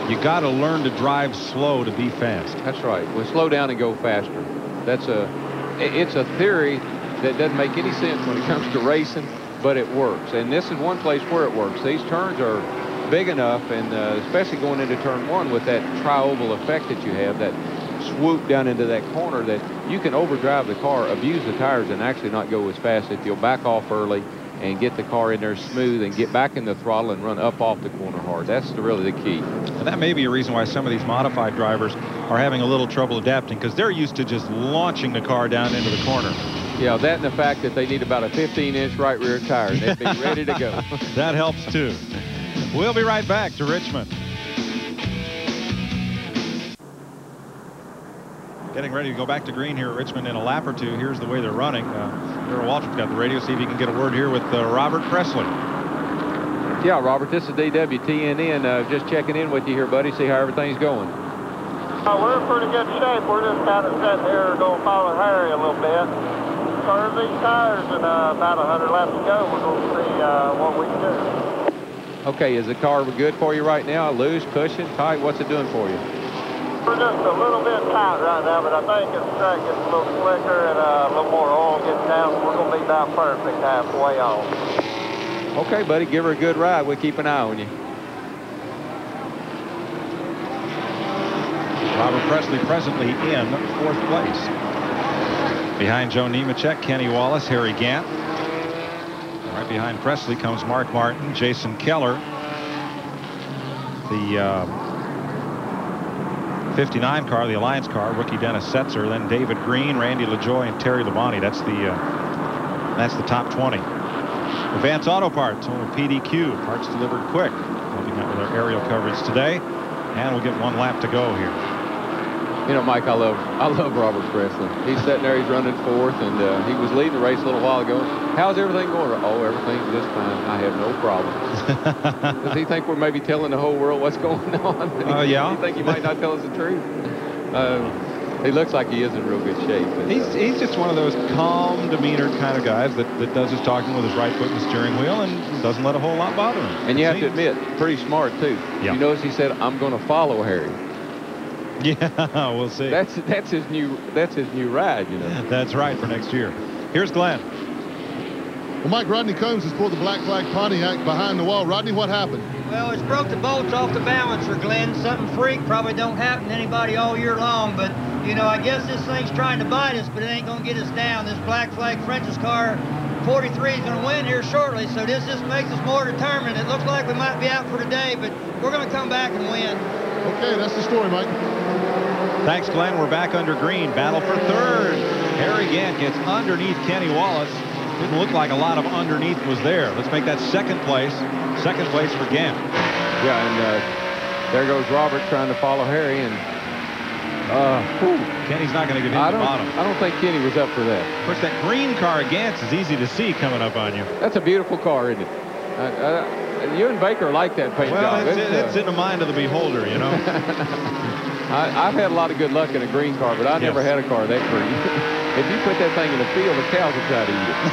[SPEAKER 1] you got to learn to drive slow to be fast.
[SPEAKER 13] That's right. We'll slow down and go faster. It's a theory that doesn't make any sense when it comes to racing, but it works. And this is one place where it works. These turns are big enough, and especially going into turn 1 with that tri-oval effect that you have, that swoop down into that corner, that you can overdrive the car, abuse the tires, and actually not go as fast if you'll back off early and get the car in there smooth and get back in the throttle and run up off the corner hard. That's really the key.
[SPEAKER 1] And that may be a reason why some of these modified drivers are having a little trouble adapting, because they're used to just launching the car down into the corner.
[SPEAKER 13] Yeah, that and the fact that they need about a 15-inch right rear tire. They'd be ready to go.
[SPEAKER 1] That helps too. We'll be right back to Richmond. Getting ready to go back to green here at Richmond in a lap or two. Here's the way they're running. Darrell Waltrip's got the radio. See if you can get a word here with Robert Presley.
[SPEAKER 13] Yeah, Robert, this is DWTNN. Just checking in with you here, buddy. See how everything's going.
[SPEAKER 17] We're in pretty good shape. We're just kind of sitting here going to follow Harry a little bit. Serve these tires and about 100 laps to go. We're going to see what we can do.
[SPEAKER 13] Okay, is the car good for you right now? Loose, pushing, tight? What's it doing for you?
[SPEAKER 17] We're just a little bit tight right now, but I think as the track gets a little slicker and a little more oil gets down, we're going to be about perfect halfway on.
[SPEAKER 13] Okay, buddy, give her a good ride. We'll keep an eye on you.
[SPEAKER 1] Robert Presley presently in 4th place. Behind Joe Nemechek, Kenny Wallace, Harry Gant. Right behind Presley comes Mark Martin, Jason Keller. The 59 car, the Alliance car, rookie Dennis Setzer, then David Green, Randy LaJoie, and Terry Labonte. That's the top 20. Advance Auto Parts, home of PDQ. Parts delivered quick. Helping out with our aerial coverage today. And we'll get one lap to go here.
[SPEAKER 13] You know, Mike, I love Robert Presley. He's sitting there, he's running fourth, and he was leading the race a little while ago. How's everything going? Oh, everything's just fine. I have no problems. Does he think we're maybe telling the whole world what's going on?
[SPEAKER 1] Yeah.
[SPEAKER 13] You think he might not tell us the truth? He looks like he is in real good shape.
[SPEAKER 1] He's just one of those calm demeanor kind of guys that does his talking with his right foot in the steering wheel and doesn't let a whole lot bother him.
[SPEAKER 13] And you have to admit, pretty smart too.
[SPEAKER 1] Yeah.
[SPEAKER 13] You notice he said, "I'm going to follow Harry."
[SPEAKER 1] Yeah, we'll see.
[SPEAKER 13] That's his new ride, you know.
[SPEAKER 1] That's right, for next year. Here's Glenn.
[SPEAKER 6] Well, Mike, Rodney Combs has pulled the black flag Pontiac behind the wall. Rodney, what happened?
[SPEAKER 18] Well, it's broke the bolts off the balancer, Glenn. Something freak, probably don't happen to anybody all year long, but, you know, I guess this thing's trying to bite us, but it ain't going to get us down. This black flag French's car, 43, is going to win here shortly, so this just makes us more determined. It looks like we might be out for today, but we're going to come back and win.
[SPEAKER 6] Okay, that's the story, Mike.
[SPEAKER 1] Thanks, Glenn. We're back under green. Battle for third. Harry Gant gets underneath Kenny Wallace. Didn't look like a lot of underneath was there. Let's make that second place. Second place for Gant.
[SPEAKER 13] Yeah, and there goes Robert trying to follow Harry, and
[SPEAKER 1] Kenny's not going to get hit at the bottom.
[SPEAKER 13] I don't think Kenny was up for that.
[SPEAKER 1] Of course, that green car at Gant's is easy to see coming up on you.
[SPEAKER 13] That's a beautiful car, isn't it? You and Baker like that paint job.
[SPEAKER 1] It's in the mind of the beholder, you know.
[SPEAKER 13] I've had a lot of good luck in a green car, but I never had a car that green. If you put that thing in the field, the cows will try to eat it.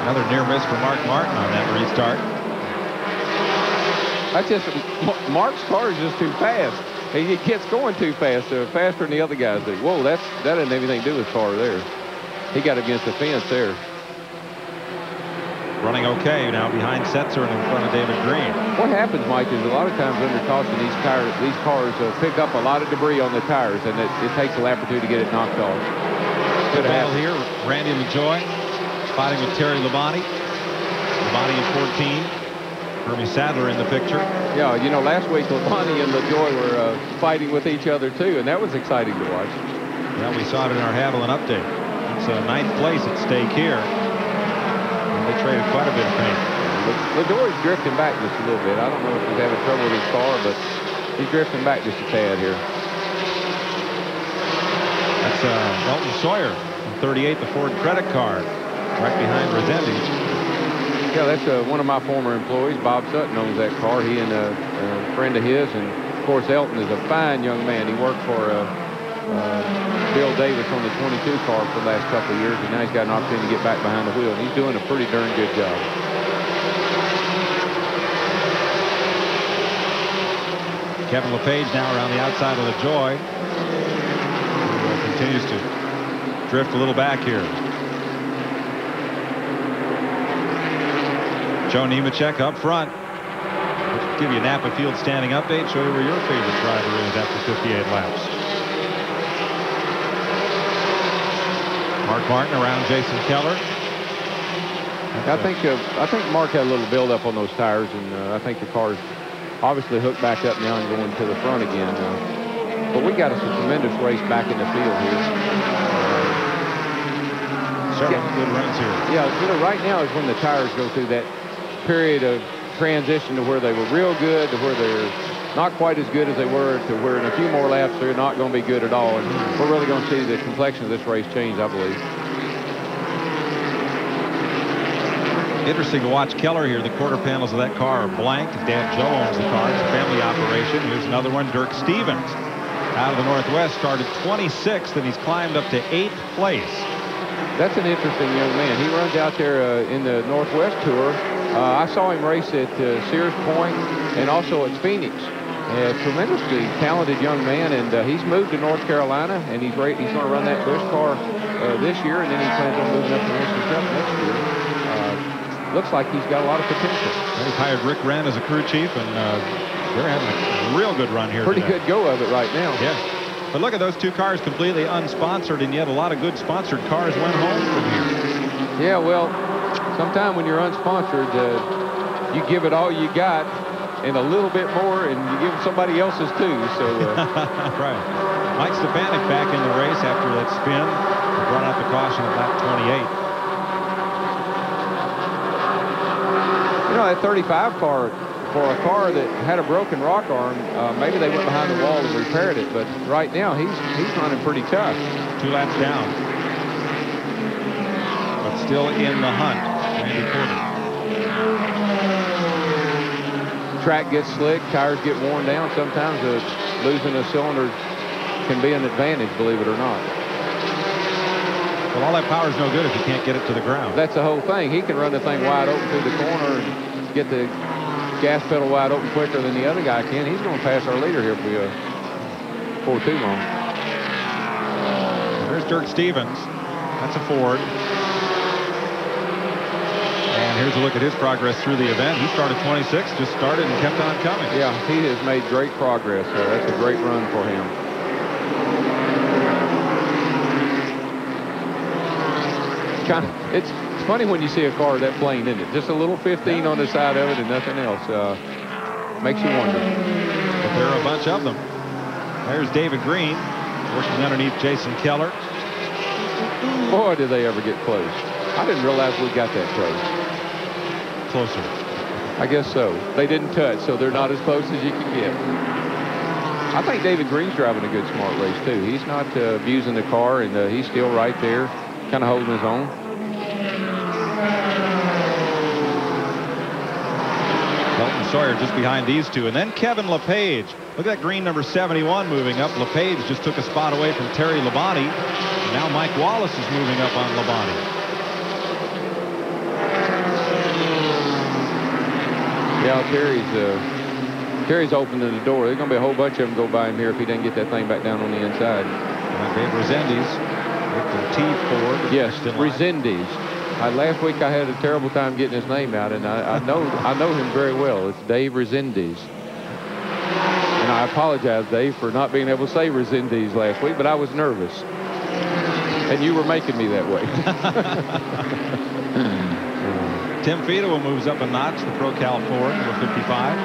[SPEAKER 1] Another near miss for Mark Martin on that restart.
[SPEAKER 13] That's just Mark's car is just too fast. He gets going too fast, faster than the other guys do. Whoa, that didn't have anything to do with his car there. He got against the fence there.
[SPEAKER 1] Running okay now behind Setzer and in front of David Green.
[SPEAKER 13] What happens, Mike, is a lot of times under caution, these cars pick up a lot of debris on the tires, and it takes a lap or two to get it knocked off.
[SPEAKER 1] Good battle here. Randy LaJoie spotting with Terry Labonte. Labonte in 14. Hermie Sadler in the picture.
[SPEAKER 13] Yeah, you know, last week Labonte and LaJoie were fighting with each other too, and that was exciting to watch.
[SPEAKER 1] Yeah, we saw it in our Haviland update. It's 9th place at stake here. They traded quite a bit of paint.
[SPEAKER 13] LaJoie's drifting back just a little bit. I don't know if he's having trouble with his car, but he's drifting back just a tad here.
[SPEAKER 1] That's Elton Sawyer from 38, the Ford credit card, right behind Resendiz.
[SPEAKER 13] Yeah, that's one of my former employees. Bob Sutton owns that car. He and a friend of his, and of course Elton is a fine young man. He worked for Bill Davis on the 22 car for the last couple of years, and now he's got an opportunity to get back behind the wheel, and he's doing a pretty darn good job.
[SPEAKER 1] Kevin LePage now around the outside of LaJoie, who continues to drift a little back here. Joe Nemechek up front. We'll give you a Napa Field standing update, show you where your favorite driver is after 58 laps. Mark Martin around Jason Keller.
[SPEAKER 13] I think Mark had a little build-up on those tires, and I think the car's obviously hooked back up now and going to the front again. But we got us a tremendous race back in the field here.
[SPEAKER 1] Several good runs here.
[SPEAKER 13] Yeah, you know, right now is when the tires go through that period of transition to where they were real good, to where they're not quite as good as they were, to where in a few more laps they're not going to be good at all. And we're really going to see the complexion of this race change, I believe.
[SPEAKER 1] Interesting to watch Keller here. The quarter panels of that car are blank. His dad Joe owns the car. It's a family operation. Here's another one. Dirk Stevens out of the Northwest started 26th, and he's climbed up to 8th place.
[SPEAKER 13] That's an interesting young man. He runs out there in the Northwest Tour. I saw him race at Sears Point and also at Phoenix. A tremendously talented young man, and he's moved to North Carolina, and he's going to run that Busch car this year, and then he plans on moving up to Racing Cup next year. Looks like he's got a lot of potential.
[SPEAKER 1] He's hired Rick Wren as a crew chief, and They're having a real good run here
[SPEAKER 13] Pretty
[SPEAKER 1] today.
[SPEAKER 13] good go of it right now.
[SPEAKER 1] Yeah. But look at those two cars completely unsponsored, and yet a lot of good sponsored cars went home from here.
[SPEAKER 13] Yeah, well, sometime when you're unsponsored, you give it all you got and a little bit more, and you give somebody else's too. So
[SPEAKER 1] right. Mike Stefanik back in the race after that spin. He brought out the caution at lap 28.
[SPEAKER 13] You know, that 35 car, for a car that had a broken rock arm, maybe they went behind the wall and repaired it, but right now he's running pretty tough.
[SPEAKER 1] 2 laps down. But still in the hunt, Randy Porter.
[SPEAKER 13] Track gets slick, tires get worn down. Sometimes losing a cylinder can be an advantage, believe it or not.
[SPEAKER 1] Well, all that power's no good if you can't get it to the ground.
[SPEAKER 13] That's the whole thing. He can run the thing wide open through the corner and get the gas pedal wide open quicker than the other guy can. He's going to pass our leader here before too long.
[SPEAKER 1] There's Dirk Stevens. That's a Ford. And here's a look at his progress through the event. He started 26, just started and kept on coming.
[SPEAKER 13] Yeah, he has made great progress. That's a great run for him. It's funny when you see a car that plain, isn't it? Just a little 15 on the side of it and nothing else. Makes you wonder.
[SPEAKER 1] But there are a bunch of them. There's David Green working underneath Jason Keller.
[SPEAKER 13] Boy, did they ever get close. I didn't realize we got that close.
[SPEAKER 1] Closer.
[SPEAKER 13] I guess so. They didn't touch, so they're not as close as you can get. I think David Green's driving a good, smart race, too. He's not abusing the car, and he's still right there, kind of holding his own.
[SPEAKER 1] Elton Sawyer just behind these two. And then Kevin LePage. Look at that green number 71 moving up. LePage just took a spot away from Terry Labonte. And now Mike Wallace is moving up on Labonte.
[SPEAKER 13] Yeah, Terry's opening the door. There's going to be a whole bunch of them go by him here if he doesn't get that thing back down on the inside.
[SPEAKER 1] And Dave Resendiz with the T Ford.
[SPEAKER 13] Yes, Resendiz. Last week I had a terrible time getting his name out, and I know him very well. It's Dave Resendiz. And I apologize, Dave, for not being able to say Resendiz last week, but I was nervous. And you were making me that way.
[SPEAKER 1] Tim Fido moves up a notch, the Pro Cal Ford, number 55.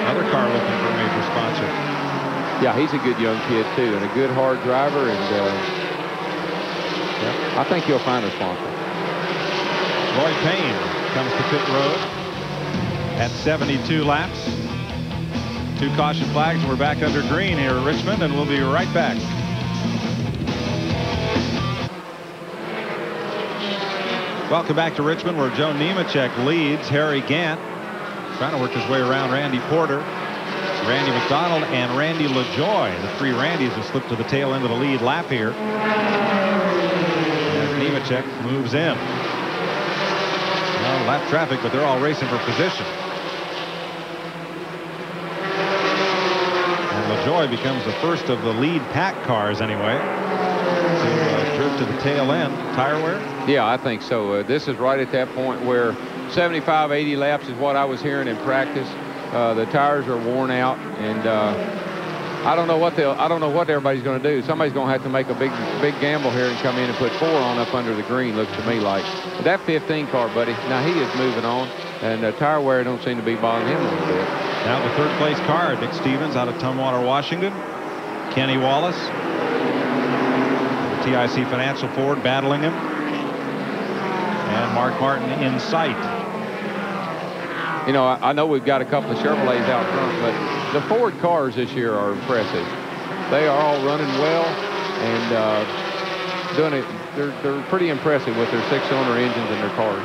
[SPEAKER 1] Another car looking for a major sponsor.
[SPEAKER 13] Yeah, he's a good young kid, too, and a good, hard driver, and I think he'll find a sponsor.
[SPEAKER 1] Roy Payne comes to pit road at 72 laps. 2 caution flags, and we're back under green here at Richmond, and we'll be right back. Welcome back to Richmond, where Joe Nemechek leads. Harry Gant trying to work his way around Randy Porter, Randy McDonald, and Randy LaJoy. The 3 Randys have slipped to the tail end of the lead lap here. As Nemechek moves in. Well, lap traffic, but they're all racing for position. And LaJoy becomes the first of the lead pack cars anyway to drift to the tail end. Tire wear?
[SPEAKER 13] Yeah, I think so. This is right at that point where 75, 80 laps is what I was hearing in practice. The tires are worn out, and I don't know what everybody's going to do. Somebody's going to have to make a big gamble here and come in and put 4 on up under the green. Looks to me like. But that 15 car, buddy. Now he is moving on, and tire wear don't seem to be bothering him a little bit.
[SPEAKER 1] Now the 3rd place car, Dick Stevens out of Tumwater, Washington. Kenny Wallace, the TIC Financial Ford battling him, and Mark Martin in sight.
[SPEAKER 13] You know, I know we've got a couple of Chevrolets out front, but the Ford cars this year are impressive. They are all running well and doing it. They're pretty impressive with their 6-cylinder engines in their cars.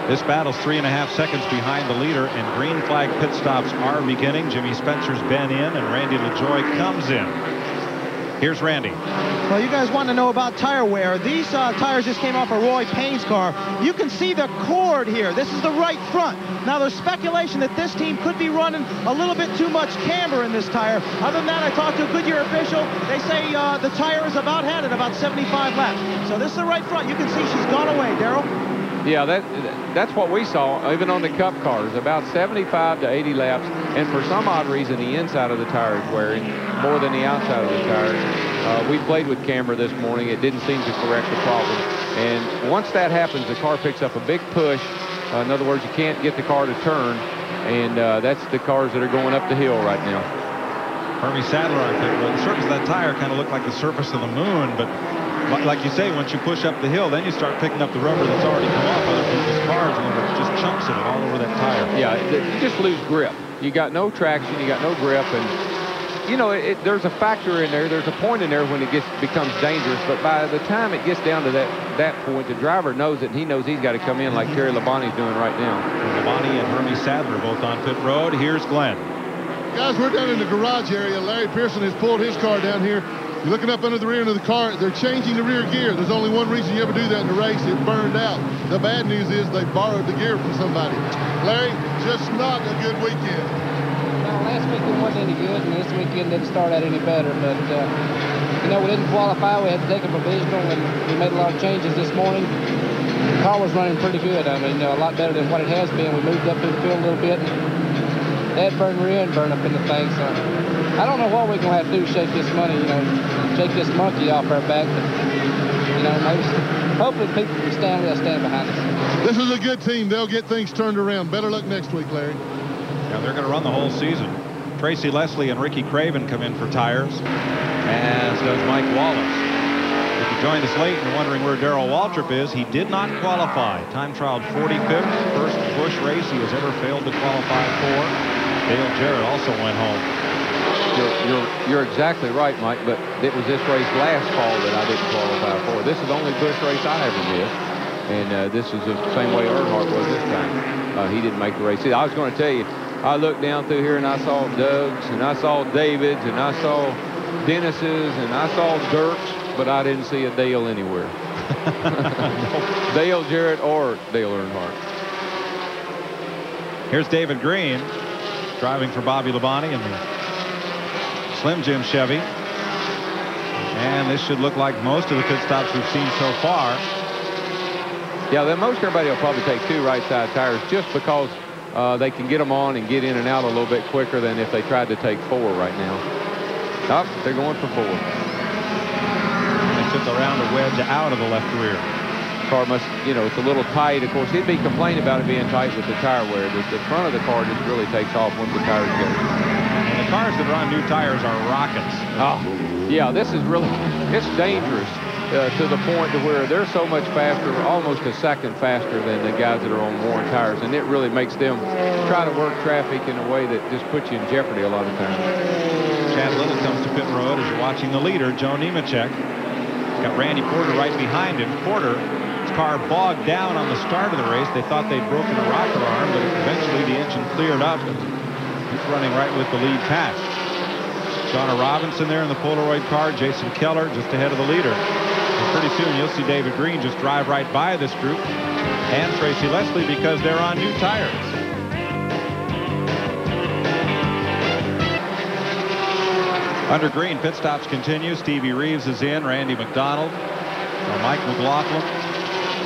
[SPEAKER 1] This battle's 3.5 seconds behind the leader, and green flag pit stops are beginning. Jimmy Spencer's been in, and Randy LaJoy comes in. Here's Randy.
[SPEAKER 8] Well, you guys want to know about tire wear. These tires just came off of Roy Payne's car. You can see the cord here. This is the right front. Now, there's speculation that this team could be running a little bit too much camber in this tire. Other than that, I talked to a Goodyear official. They say the tire is about had at about 75 laps. So this is the right front. You can see she's gone away, Darrell.
[SPEAKER 13] Yeah, that's what we saw, even on the Cup cars, about 75 to 80 laps. And for some odd reason, the inside of the tire is wearing more than the outside of the tire. We played with camera this morning. It didn't seem to correct the problem. And once that happens, the car picks up a big push. In other words, you can't get the car to turn. And that's the cars that are going up the hill right now.
[SPEAKER 1] Hermie Sadler on pit road. The surface of that tire kind of looked like the surface of the moon, but like you say, once you push up the hill, then you start picking up the rubber that's already come off other people's cars, and there's just chunks of it all over that tire.
[SPEAKER 13] Yeah, you just lose grip. You got no traction, you got no grip, and you know, there's a factor in there. There's a point in there when it becomes dangerous, but by the time it gets down to that point, the driver knows it, and he knows he's got to come in like Terry Labonte's doing right now.
[SPEAKER 1] Labonte and Hermie Sadler both on pit road. Here's Glenn.
[SPEAKER 6] Guys, we're down in the garage area. Larry Pearson has pulled his car down here. You're looking up under the rear end of the car. They're changing the rear gear. There's only one reason you ever do that in a race. It burned out. The bad news is they borrowed the gear from somebody. Larry, just not a good weekend.
[SPEAKER 2] Well, last weekend wasn't any good, and this weekend didn't start out any better. But, you know, we didn't qualify. We had to take a provisional, and we made a lot of changes this morning. The car was running pretty good. I mean, a lot better than what it has been. We moved up through the field a little bit. That burned rear and burned up in the thing, so I don't know what we're going to have to do to shake this money, you know, shake this monkey off our back. But, you know, maybe, hopefully people can stand, they'll stand behind us.
[SPEAKER 6] This is a good team. They'll get things turned around. Better luck next week, Larry.
[SPEAKER 1] Yeah, they're going to run the whole season. Tracy Leslie and Ricky Craven come in for tires, as does Mike Wallace. If you joined us late and you're wondering where Darrell Waltrip is, he did not qualify. Time trialed 45th, first Busch race he has ever failed to qualify for. Dale Jarrett also went home.
[SPEAKER 13] You're exactly right, Mike, but it was this race last fall that I didn't qualify for. This is the only Busch race I ever missed, and this is the same way Earnhardt was this time. He didn't make the race. See, I was going to tell you, I looked down through here and I saw Doug's, and I saw David's, and I saw Dennis's, and I saw Dirk's, but I didn't see a Dale anywhere. Dale Jarrett or Dale Earnhardt.
[SPEAKER 1] Here's David Green driving for Bobby Labonte in the Slim Jim Chevy. And this should look like most of the pit stops we've seen so far.
[SPEAKER 13] Yeah, then most everybody will probably take two right side tires just because they can get them on and get in and out a little bit quicker than if they tried to take four right now. Oh, they're going for four.
[SPEAKER 1] They took around a wedge out of the left rear.
[SPEAKER 13] Car must, you know, it's a little tight. Of course, he'd be complaining about it being tight with the tire wear. The front of the car just really takes off once the tires go.
[SPEAKER 1] And the cars that are on new tires are rockets.
[SPEAKER 13] Oh, yeah, this is really, it's dangerous to the point to where they're so much faster, almost a second faster than the guys that are on worn tires. And it really makes them try to work traffic in a way that just puts you in jeopardy a lot of times.
[SPEAKER 1] Chad Little comes to pit road as you're watching the leader, Joe Nemechek. He's got Randy Porter right behind him. Porter, his car bogged down on the start of the race. They thought they'd broken a rocker arm, but eventually the engine cleared up, and he's running right with the lead pack. Shauna Robinson there in the Polaroid car. Jason Keller just ahead of the leader. And pretty soon you'll see David Green just drive right by this group and Tracy Leslie because they're on new tires. Under Green, pit stops continue. Stevie Reeves is in. Randy McDonald. Mike McLaughlin.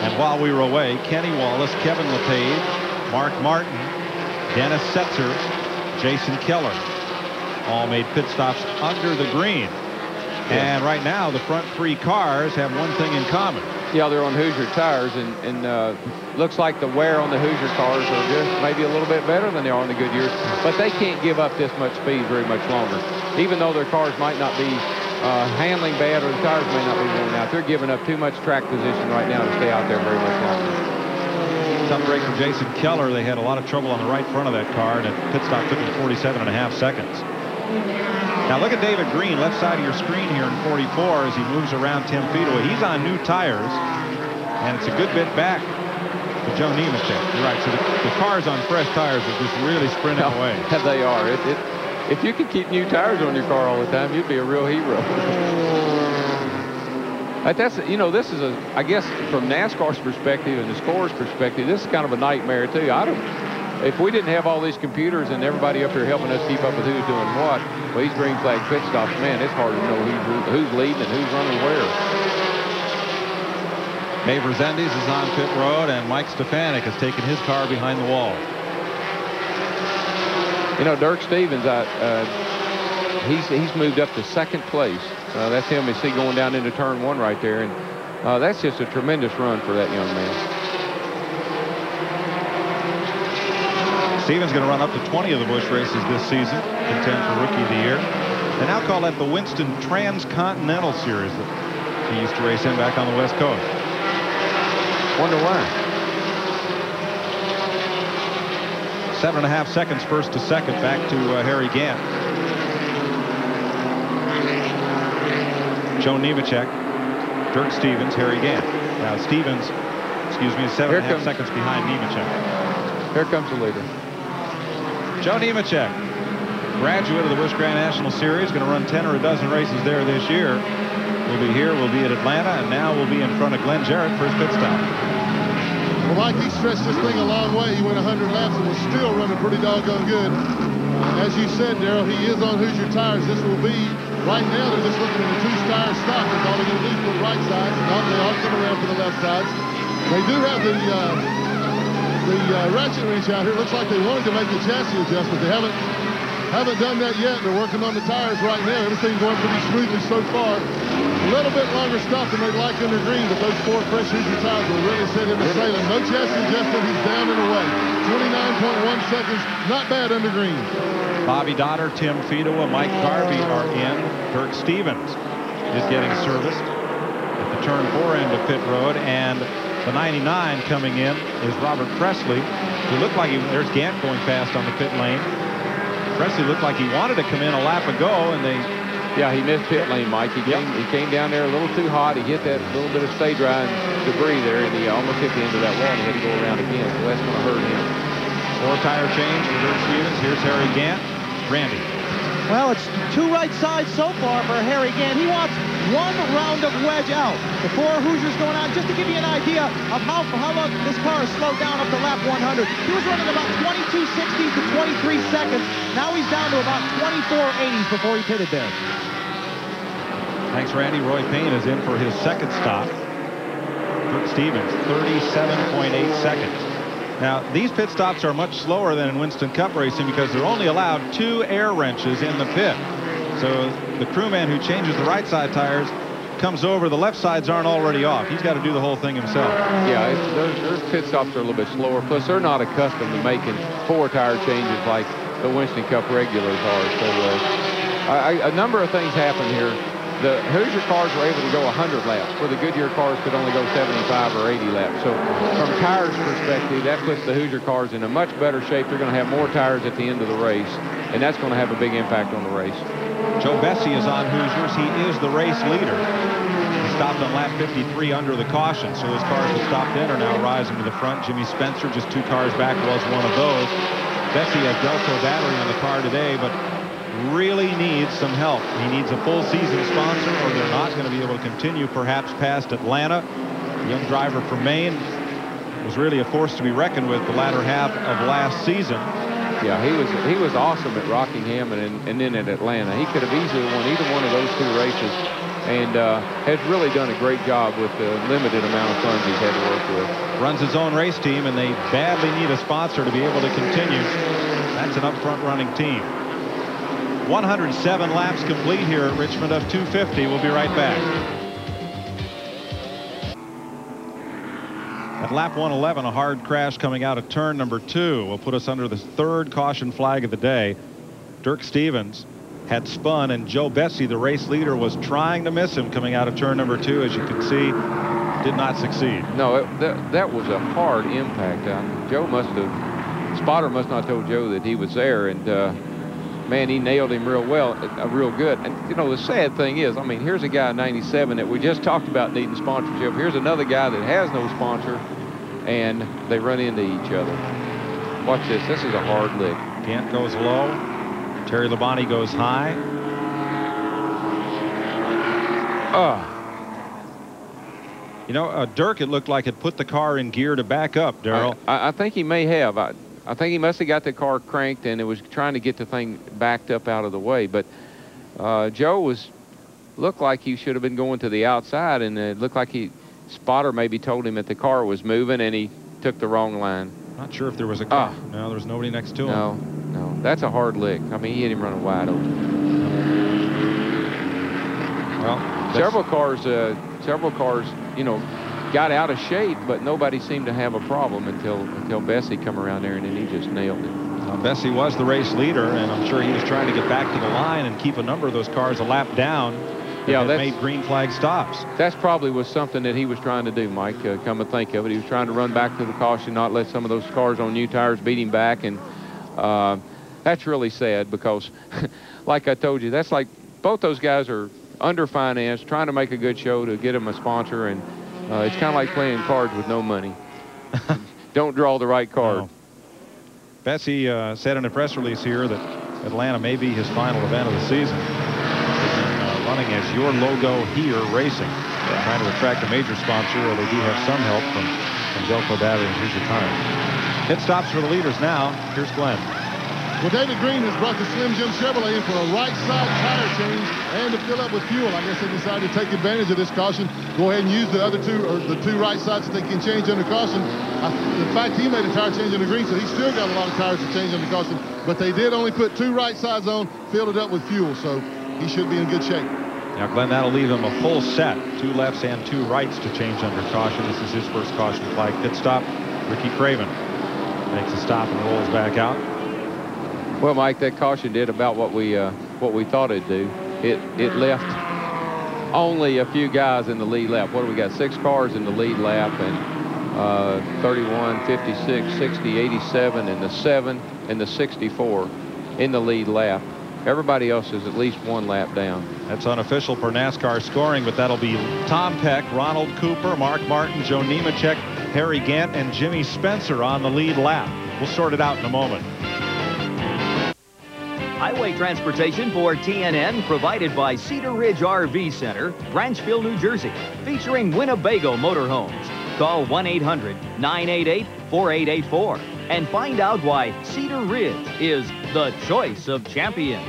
[SPEAKER 1] And while we were away, Kenny Wallace, Kevin LePage, Mark Martin, Dennis Setzer, Jason Keller all made pit stops under the green. And right now, the front three cars have one thing in common.
[SPEAKER 13] Yeah, they're on Hoosier tires, and looks like the wear on the Hoosier cars are just maybe a little bit better than they are on the Goodyears, but they can't give up this much speed very much longer. Even though their cars might not be handling bad or the tires may not be worn out, they're giving up too much track position right now to stay out there very much longer.
[SPEAKER 1] Tough break for Jason Keller. They had a lot of trouble on the right front of that car, and the pit stop took him 47.5 seconds. Now look at David Green, left side of your screen here in 44 as he moves around Tim Feedaway. He's on new tires, and it's a good bit back to Joe Nemechek. You're right, so the cars on fresh tires are just really sprinting away.
[SPEAKER 13] They are. If you could keep new tires on your car all the time, you'd be a real hero. That's, you know, this is I guess from NASCAR's perspective and the scorer's perspective, this is kind of a nightmare too. If we didn't have all these computers and everybody up here helping us keep up with who's doing what, well, these green flag pit stops, man, it's hard to know who's leading and who's running where.
[SPEAKER 1] Dave Resendiz is on pit road, and Mike Stefanik has taken his car behind the wall.
[SPEAKER 13] You know, Dirk Stevens, he's moved up to second place. That's him. You see going down into turn 1 right there, and that's just a tremendous run for that young man.
[SPEAKER 1] Stevens going to run up to 20 of the Busch races this season, contend for Rookie of the Year. They now call that the Winston Transcontinental Series that he used to race in back on the West Coast.
[SPEAKER 13] Wonder why.
[SPEAKER 1] 7.5 seconds first to second, back to Harry Gant. Joe Nemechek, Dirk Stevens, Harry Gant. Now Stevens, excuse me, is 7.5 seconds behind Nemechek.
[SPEAKER 13] Here comes the leader.
[SPEAKER 1] Joe Nemechek, graduate of the Busch Grand National Series, going to run 10 or a dozen races there this year. We'll be here, we'll be at Atlanta, and now we'll be in front of Glenn Jarrett for his pit stop.
[SPEAKER 6] Well, Mike, he stretched this thing a long way. He went 100 laps and was still running pretty doggone good. As you said, Darrell, he is on Hoosier tires. This will be, right now, they're just looking at a 2-tire stock. That's all they're going to do for the right sides. They are coming around for the left sides. They do have the ratchet wrench out here. Looks like they wanted to make a chassis adjustment. They haven't done that yet. They're working on the tires right now. Everything's going pretty smoothly so far. A little bit longer stop than they'd like under green, but those 4 fresh Hoosier tires will really set him to sailing. No chassis adjustment. He's down and away. 29.1 seconds. Not bad under green.
[SPEAKER 1] Bobby Dotter, Tim Fedowa, Mike Garvey are in. Dirk Stevens is getting serviced at the turn 4 end of pit road, and the 99 coming in is Robert Presley. He looked like there's Gant going fast on the pit lane. Presley looked like he wanted to come in a lap ago, and they...
[SPEAKER 13] Yeah, he missed pit lane, Mike. He came down there a little too hot. He hit that little bit of stay dry and debris there, and he almost hit the end of that wall, and he had to go around again, so that's going to hurt him.
[SPEAKER 1] 4-tire change for Dirk Stevens. Here's Harry Gant. Randy.
[SPEAKER 8] Well, it's 2 right sides so far for Harry Gant. He wants 1 round of wedge out. The 4 Hoosiers going on. Just to give you an idea of how long this car has slowed down up to lap 100. He was running about 22.60 to 23 seconds. Now he's down to about 24.80s before he pitted there.
[SPEAKER 1] Thanks, Randy. Roy Payne is in for his second stop. Dirk Stevens, 37.8 seconds. Now, these pit stops are much slower than in Winston Cup racing because they're only allowed 2 air wrenches in the pit. So the crewman who changes the right side tires comes over. The left sides aren't already off. He's got to do the whole thing himself.
[SPEAKER 13] Yeah, their pit stops are a little bit slower. Plus, they're not accustomed to making 4-tire changes like the Winston Cup regulars are. So a number of things happened here. The Hoosier cars were able to go 100 laps, where the Goodyear cars could only go 75 or 80 laps. So from tires perspective, that puts the Hoosier cars in a much better shape. They're going to have more tires at the end of the race, and that's going to have a big impact on the race.
[SPEAKER 1] Joe Bessie is on Hoosiers. He is the race leader. He stopped on lap 53 under the caution, so his cars that stopped in are now rising to the front. Jimmy Spencer, just 2 cars back, was one of those. Bessie has Delco battery on the car today, but really needs some help. He needs a full season sponsor, or they're not going to be able to continue perhaps past Atlanta. The young driver from Maine was really a force to be reckoned with the latter half of last season.
[SPEAKER 13] Yeah, he was awesome at Rockingham and then at Atlanta. He could have easily won either one of those 2 races, and has really done a great job with the limited amount of funds he's had to work with.
[SPEAKER 1] Runs his own race team, and they badly need a sponsor to be able to continue. That's an up-front running team. 107 laps complete here at Richmond of 250. We'll be right back. At lap 111, a hard crash coming out of turn number 2 will put us under the 3rd caution flag of the day. Dirk Stevens had spun, and Joe Bessie, the race leader, was trying to miss him coming out of turn number 2. As you can see, did not succeed.
[SPEAKER 13] No, that was a hard impact. Spotter must not have told Joe that he was there, and man, he nailed him real well, real good. And, you know, the sad thing is, I mean, here's a guy in 97 that we just talked about needing sponsorship. Here's another guy that has no sponsor, and they run into each other. Watch this. This is a hard lick.
[SPEAKER 1] Gant goes low. Terry Labonte goes high. You know, Dirk, it looked like had put the car in gear to back up, Darrell.
[SPEAKER 13] I think he may have. I think he must have got the car cranked, and it was trying to get the thing backed up out of the way. But Joe looked like he should have been going to the outside, and it looked like he spotter maybe told him that the car was moving and he took the wrong line.
[SPEAKER 1] Not sure if there was a car. No, there was nobody next to him.
[SPEAKER 13] No, that's a hard lick. I mean, he hit him running wide open.
[SPEAKER 1] Well,
[SPEAKER 13] several cars, you know, got out of shape, but nobody seemed to have a problem until Bessie come around there, and then he just nailed it.
[SPEAKER 1] Bessie was the race leader, and I'm sure he was trying to get back to the line and keep a number of those cars a lap down. Yeah, that made green flag stops.
[SPEAKER 13] That's probably was something that he was trying to do, Mike. Come to think of it, he was trying to run back to the caution, not let some of those cars on new tires beat him back, and that's really sad because, like I told you, that's like both those guys are underfinanced, trying to make a good show to get them a sponsor, and it's kind of like playing cards with no money. Don't draw the right card.
[SPEAKER 1] No. Bessie said in a press release here that Atlanta may be his final event of the season. Running as Your Logo Here Racing. Trying to attract a major sponsor. They do have some help from Delco Battery, and he's retired. Pit stops for the leaders now. Here's Glenn.
[SPEAKER 6] Well, David Green has brought the Slim Jim Chevrolet in for a right side tire change and to fill up with fuel. I guess they decided to take advantage of this caution. Go ahead and use the other two, or the two right sides that they can change under caution. In fact, he made a tire change under green, so he's still got a lot of tires to change under caution. But they did only put two right sides on, filled it up with fuel, so he should be in good shape.
[SPEAKER 1] Now, Glenn, that'll leave him a full set, two lefts and two rights to change under caution. This is his first caution flag pit stop. Ricky Craven makes a stop and rolls back out.
[SPEAKER 13] Well, Mike, that caution did about what we thought it'd do. It left only a few guys in the lead lap. What do we got? 6 cars in the lead lap, and 31, 56, 60, 87, and the 7 and the 64 in the lead lap. Everybody else is at least 1 lap down.
[SPEAKER 1] That's unofficial for NASCAR scoring, but that'll be Tom Peck, Ronald Cooper, Mark Martin, Joe Nemechek, Harry Gant, and Jimmy Spencer on the lead lap. We'll sort it out in a moment.
[SPEAKER 10] Highway transportation for TNN provided by Cedar Ridge RV Center, Branchville, New Jersey, featuring Winnebago Motorhomes. Call 1-800-988-4884 and find out why Cedar Ridge is the choice of champions.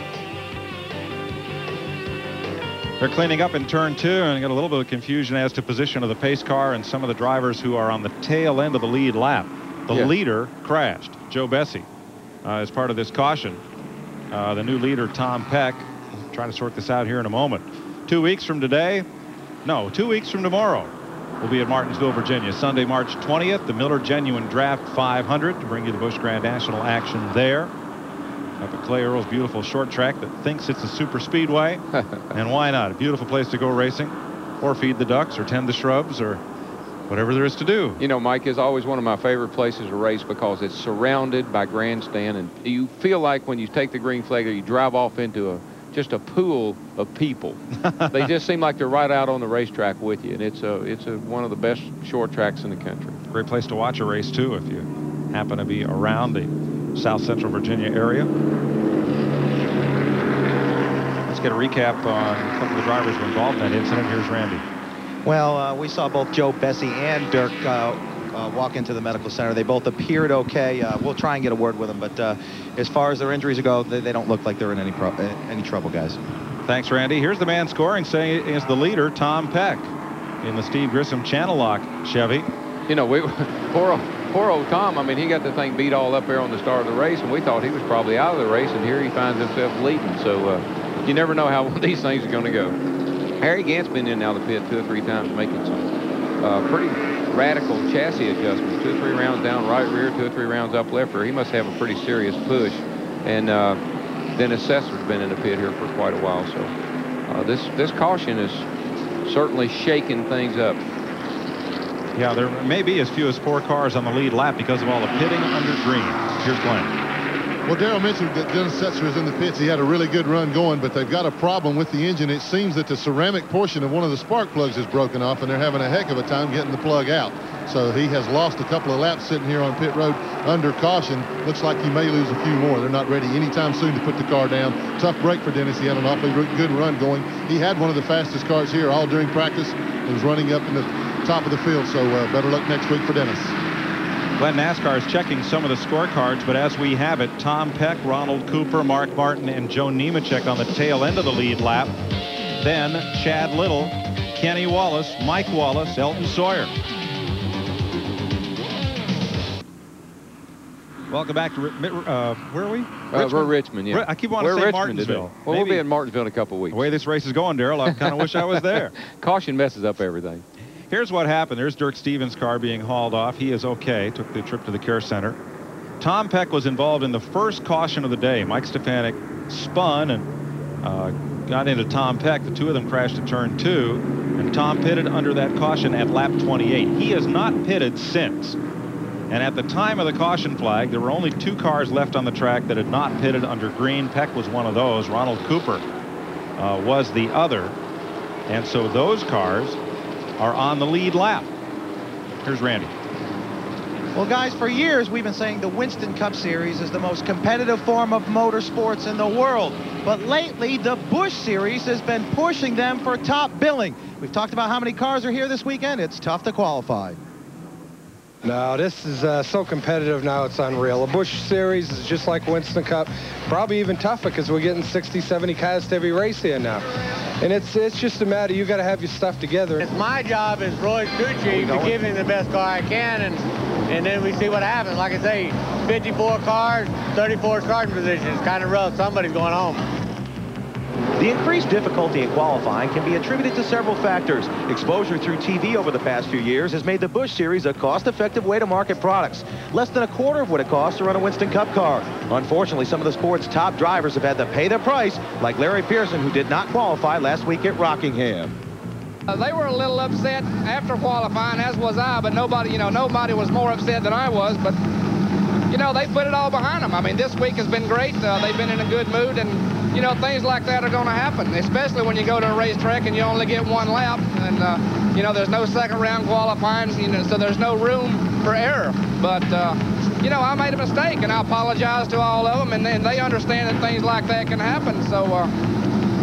[SPEAKER 1] They're cleaning up in turn 2 and got a little bit of confusion as to position of the pace car and some of the drivers who are on the tail end of the lead lap. The leader crashed, Joe Bessie, as part of this caution. The new leader, Tom Peck, we'll try to sort this out here in a moment. 2 weeks from today, no, 2 weeks from tomorrow, we'll be at Martinsville, Virginia. Sunday, March 20th, the Miller Genuine Draft 500 to bring you the Busch Grand National action there. Up at Clay Earl's beautiful short track that thinks it's a super speedway. And why not? A beautiful place to go racing, or feed the ducks, or tend the shrubs, or whatever there is to do.
[SPEAKER 13] You know, Mike, is always one of my favorite places to race because it's surrounded by grandstand, and you feel like when you take the green flag or you drive off into just a pool of people. They just seem like they're right out on the racetrack with you, and it's one of the best short tracks in the country.
[SPEAKER 1] Great place to watch a race too if you happen to be around the South Central Virginia area. Let's get a recap on a couple of the drivers who were involved in that incident. Here's Randy.
[SPEAKER 8] Well, we saw both Joe Bessie and Dirk walk into the medical center. They both appeared okay. We'll try and get a word with them, but as far as their injuries go, they don't look like they're in any trouble, guys.
[SPEAKER 1] Thanks, Randy. Here's the man scoring, saying is the leader, Tom Peck, in the Steve Grissom Channel Lock Chevy.
[SPEAKER 13] You know, poor old Tom, I mean, he got the thing beat all up there on the start of the race, and we thought he was probably out of the race, and here he finds himself leading. So you never know how these things are going to go. Harry Gant's been in and out of the pit 2 or 3 times, making some pretty radical chassis adjustments. 2 or 3 rounds down right rear, 2 or 3 rounds up left rear. He must have a pretty serious push. And Dennis Sesser's been in the pit here for quite a while. So this caution is certainly shaking things up.
[SPEAKER 1] Yeah, there may be as few as 4 cars on the lead lap because of all the pitting under green. Here's Glenn.
[SPEAKER 6] Well, Darrell mentioned that Dennis Setzer is in the pits. He had a really good run going, but they've got a problem with the engine. It seems that the ceramic portion of one of the spark plugs is broken off, and they're having a heck of a time getting the plug out. So he has lost a couple of laps sitting here on pit road under caution. Looks like he may lose a few more. They're not ready anytime soon to put the car down. Tough break for Dennis. He had an awfully good run going. He had one of the fastest cars here all during practice. It was running up in the top of the field, so better luck next week for Dennis.
[SPEAKER 1] Glenn, NASCAR is checking some of the scorecards, but as we have it, Tom Peck, Ronald Cooper, Mark Martin, and Joe Nemechek on the tail end of the lead lap. Then Chad Little, Kenny Wallace, Mike Wallace, Elton Sawyer. Welcome back to, where are we?
[SPEAKER 13] We're Richmond, yeah.
[SPEAKER 1] I keep wanting to say
[SPEAKER 13] Richmond
[SPEAKER 1] Martinsville.
[SPEAKER 13] Well, we'll be in Martinsville in a couple of weeks.
[SPEAKER 1] The way this race is going, Darrell, I kind of wish I was there.
[SPEAKER 13] Caution messes up everything.
[SPEAKER 1] Here's what happened. There's Dirk Stevens' car being hauled off. He is okay. Took the trip to the care center. Tom Peck was involved in the first caution of the day. Mike Stefanik spun and got into Tom Peck. The two of them crashed at turn 2, and Tom pitted under that caution at lap 28. He has not pitted since. And at the time of the caution flag, there were only 2 cars left on the track that had not pitted under green. Peck was one of those. Ronald Cooper was the other. And so those cars are on the lead lap. Here's Randy.
[SPEAKER 8] Well, guys, for years we've been saying the Winston Cup Series is the most competitive form of motorsports in the world. But lately, the Busch Series has been pushing them for top billing. We've talked about how many cars are here this weekend. It's tough to qualify.
[SPEAKER 19] No, this is so competitive now, it's unreal. The Busch Series is just like Winston Cup, probably even tougher because we're getting 60, 70 cars to every race here now. And it's just a matter, you got to have your stuff together.
[SPEAKER 20] It's my job as Roy's crew chief to give him the best car I can, and then we see what happens. Like I say, 54 cars, 34 starting positions. It's kind of rough. Somebody's going home.
[SPEAKER 21] The increased difficulty in qualifying can be attributed to several factors. Exposure through TV over the past few years has made the Busch Series a cost-effective way to market products. Less than a quarter of what it costs to run a Winston Cup car. Unfortunately, some of the sport's top drivers have had to pay their price, like Larry Pearson, who did not qualify last week at Rockingham.
[SPEAKER 2] They were a little upset after qualifying, as was I, but nobody was more upset than I was. But, they put it all behind them. I mean, this week has been great. They've been in a good mood, and, things like that are going to happen, especially when you go to a racetrack and you only get 1 lap. And, there's no second round qualifying, so there's no room for error. But, I made a mistake, and I apologize to all of them, and they understand that things like that can happen. So,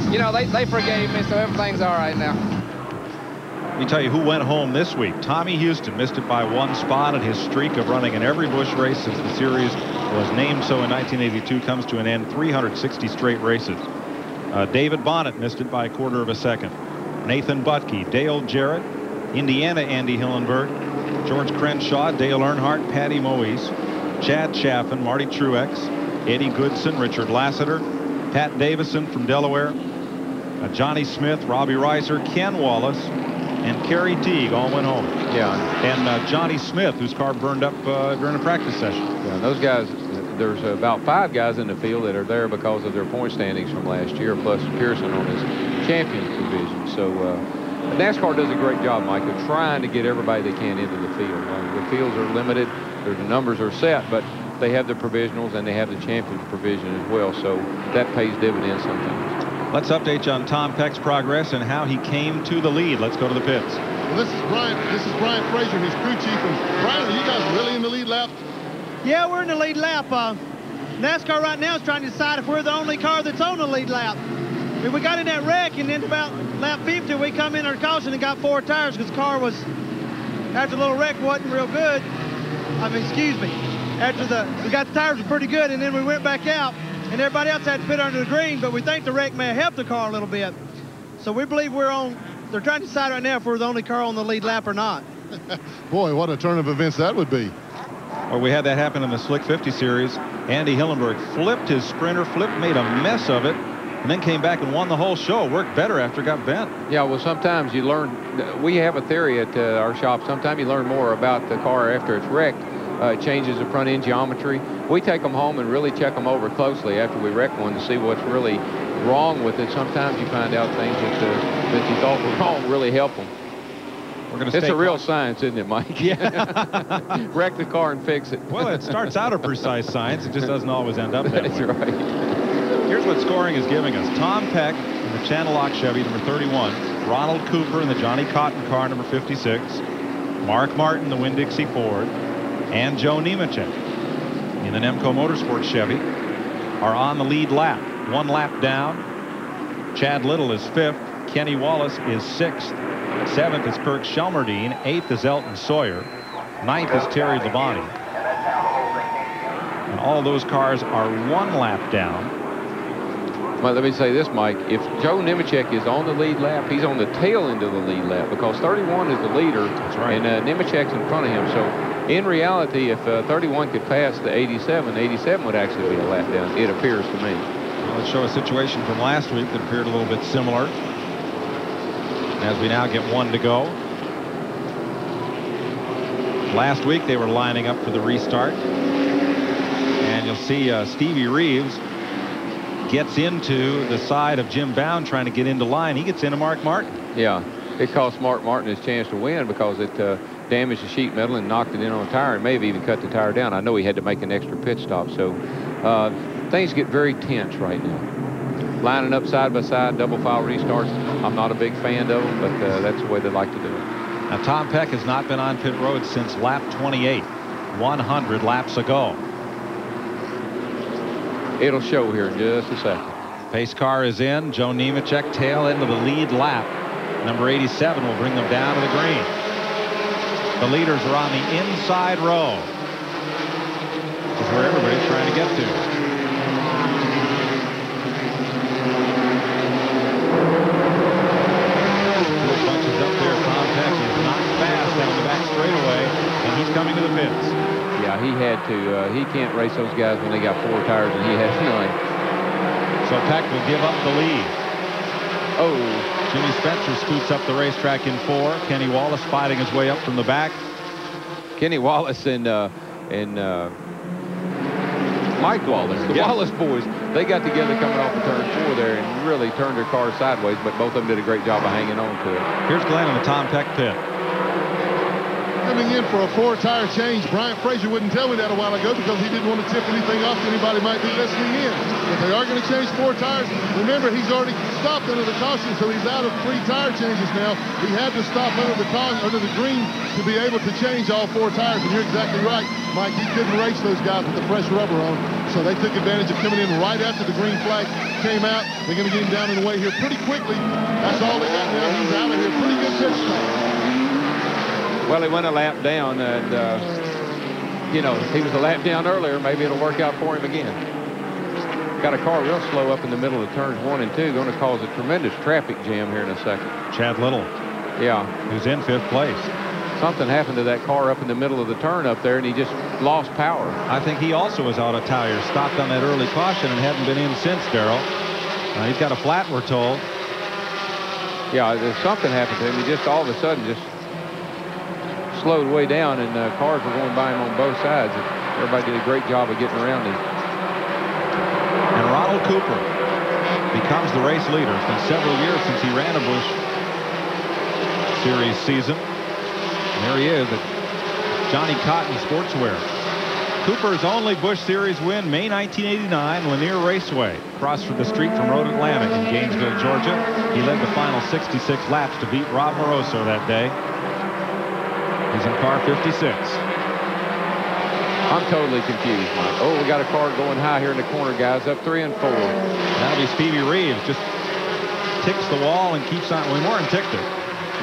[SPEAKER 2] they forgave me, so everything's all right now.
[SPEAKER 1] Let me tell you who went home this week. Tommy Houston missed it by 1 spot, and his streak of running in every Busch race since the series was named so in 1982 comes to an end. 360 straight races. David Bonnet missed it by 1/4 of a second. Nathan Butke, Dale Jarrett, Indiana Andy Hillenberg, George Crenshaw, Dale Earnhardt, Patty Moise, Chad Chaffin, Marty Truex, Eddie Goodson, Richard Lassiter, Pat Davison from Delaware, Johnny Smith, Robbie Reiser, Ken Wallace, and Kerry Teague all went home.
[SPEAKER 13] Yeah.
[SPEAKER 1] And Johnny Smith, whose car burned up during a practice session.
[SPEAKER 13] Yeah, those guys, there's about 5 guys in the field that are there because of their point standings from last year, plus Pearson on his champions division. So NASCAR does a great job, Mike, of trying to get everybody they can into the field. The fields are limited, the numbers are set, but they have the provisionals and they have the champions provision as well. So that pays dividends sometimes.
[SPEAKER 1] Let's update you on Tom Peck's progress and how he came to the lead. Let's go to the pits.
[SPEAKER 6] Well, this is Brian Frazier, his crew chief. And Brian, are you guys really in the lead lap?
[SPEAKER 8] Yeah, we're in the lead lap. NASCAR right now is trying to decide if we're the only car that's on the lead lap. I mean, we got in that wreck, and then about lap 50, we come in our caution and got 4 tires because the car was, after the little wreck, wasn't real good. I mean, excuse me. We got the tires were pretty good, and then we went back out. And everybody else had to pit under the green, but we think the wreck may have helped the car a little bit. So we believe we're on. They're trying to decide right now if we're the only car on the lead lap or not.
[SPEAKER 6] Boy, what a turn of events that would be.
[SPEAKER 1] Well, we had that happen in the Slick 50 series. Andy Hillenberg flipped his Sprinter, made a mess of it, and then came back and won the whole show. Worked better after it got bent.
[SPEAKER 13] Yeah, well, sometimes you learn. We have a theory at our shop. Sometimes you learn more about the car after it's wrecked. It changes the front end geometry. We take them home and really check them over closely after we wreck one to see what's really wrong with it. Sometimes you find out things that you thought were wrong really help them. It's a real science, isn't it, Mike?
[SPEAKER 1] Yeah.
[SPEAKER 13] Wreck the car and fix it.
[SPEAKER 1] Well, it starts out a precise science. It just doesn't always end up that way.
[SPEAKER 13] That's right.
[SPEAKER 1] Here's what scoring is giving us. Tom Peck in the Channel Lock Chevy, number 31. Ronald Cooper in the Johnny Cotton car, number 56. Mark Martin, the Winn-Dixie Ford, and Joe Nemechek in the Nemco Motorsports Chevy are on the lead lap. 1 lap down. Chad Little is 5th. Kenny Wallace is 6th. 7th is Kirk Shelmerdine. 8th is Elton Sawyer. 9th is Terry Labonte. And all those cars are 1 lap down.
[SPEAKER 13] Well, let me say this, Mike. If Joe Nemechek is on the lead lap, he's on the tail end of the lead lap because 31 is the leader. That's right. And Nemechek's in front of him. So in reality, if 31 could pass the 87, 87 would actually be a lap down, it appears to me.
[SPEAKER 3] Well, let's show a situation from last week that appeared a little bit similar. As we now get 1 to go. Last week they were lining up for the restart. And you'll see Stevie Reeves gets into the side of Jim Bound trying to get into line. He gets into Mark Martin.
[SPEAKER 13] Yeah, it cost Mark Martin his chance to win because it damaged the sheet metal and knocked it in on the tire and maybe even cut the tire down. I know he had to make an extra pit stop. So things get very tense right now. Lining up side by side, double file restarts. I'm not a big fan of them, but that's the way they like to do it.
[SPEAKER 3] Now, Tom Peck has not been on pit road since lap 28, 100 laps ago.
[SPEAKER 13] It'll show here in just a second.
[SPEAKER 3] Pace car is in. Joe Nemechek, tail end of the lead lap. Number 87 will bring them down to the green. The leaders are on the inside row. This is where everybody's trying to get to. Bunches up there. Tom Peck is not fast down the back straightaway, and he's coming to the pits.
[SPEAKER 13] Yeah, he had to. He can't race those guys when they got 4 tires and he has 9.
[SPEAKER 3] So Peck will give up the lead.
[SPEAKER 13] Oh.
[SPEAKER 3] Jimmy Spencer scoots up the racetrack in 4. Kenny Wallace fighting his way up from the back.
[SPEAKER 13] Kenny Wallace and Mike Wallace, the Wallace boys, they got together coming off of turn 4 there and really turned their car sideways, but both of them did a great job of hanging on to it.
[SPEAKER 3] Here's Glenn in the Tom Peck pit.
[SPEAKER 6] Coming in for a 4-tire change. Brian Frazier wouldn't tell me that a while ago because he didn't want to tip anything off to anybody might be listening in. But they are going to change 4 tires. Remember, he's already stopped under the caution, so he's out of 3 tire changes now. He had to stop under the green to be able to change all 4 tires. And you're exactly right, Mike. He couldn't race those guys with the fresh rubber on. So they took advantage of coming in right after the green flag came out. They're going to get him down in the way here pretty quickly. That's all they got now. He's out of here. Pretty good pit stop.
[SPEAKER 13] Well, he went a lap down, and, you know, if he was a lap down earlier, maybe it'll work out for him again. Got a car real slow up in the middle of turns 1 and 2, going to cause a tremendous traffic jam here in a second.
[SPEAKER 3] Chad Little.
[SPEAKER 13] Yeah.
[SPEAKER 3] Who's in 5th place.
[SPEAKER 13] Something happened to that car up in the middle of the turn up there, and he just lost power.
[SPEAKER 3] I think he also was out of tires, stopped on that early caution and hadn't been in since, Darrell. He's got a flat, we're told.
[SPEAKER 13] Yeah, something happened to him. He just all of a sudden just slowed way down, and cars were going by him on both sides. Everybody did a great job of getting around him.
[SPEAKER 3] And Ronald Cooper becomes the race leader. It's been several years since he ran a Busch Series season. And there he is at Johnny Cotton Sportswear. Cooper's only Busch Series win, May 1989, Lanier Raceway, across from the street from Road Atlanta in Gainesville, Georgia. He led the final 66 laps to beat Rob Moroso that day. He's in car 56.
[SPEAKER 13] I'm totally confused, Mike. Oh, we got a car going high here in the corner, guys. Up 3 and 4.
[SPEAKER 3] That'll be Stevie Reeves. Just ticks the wall and keeps on. Well, more than ticked it.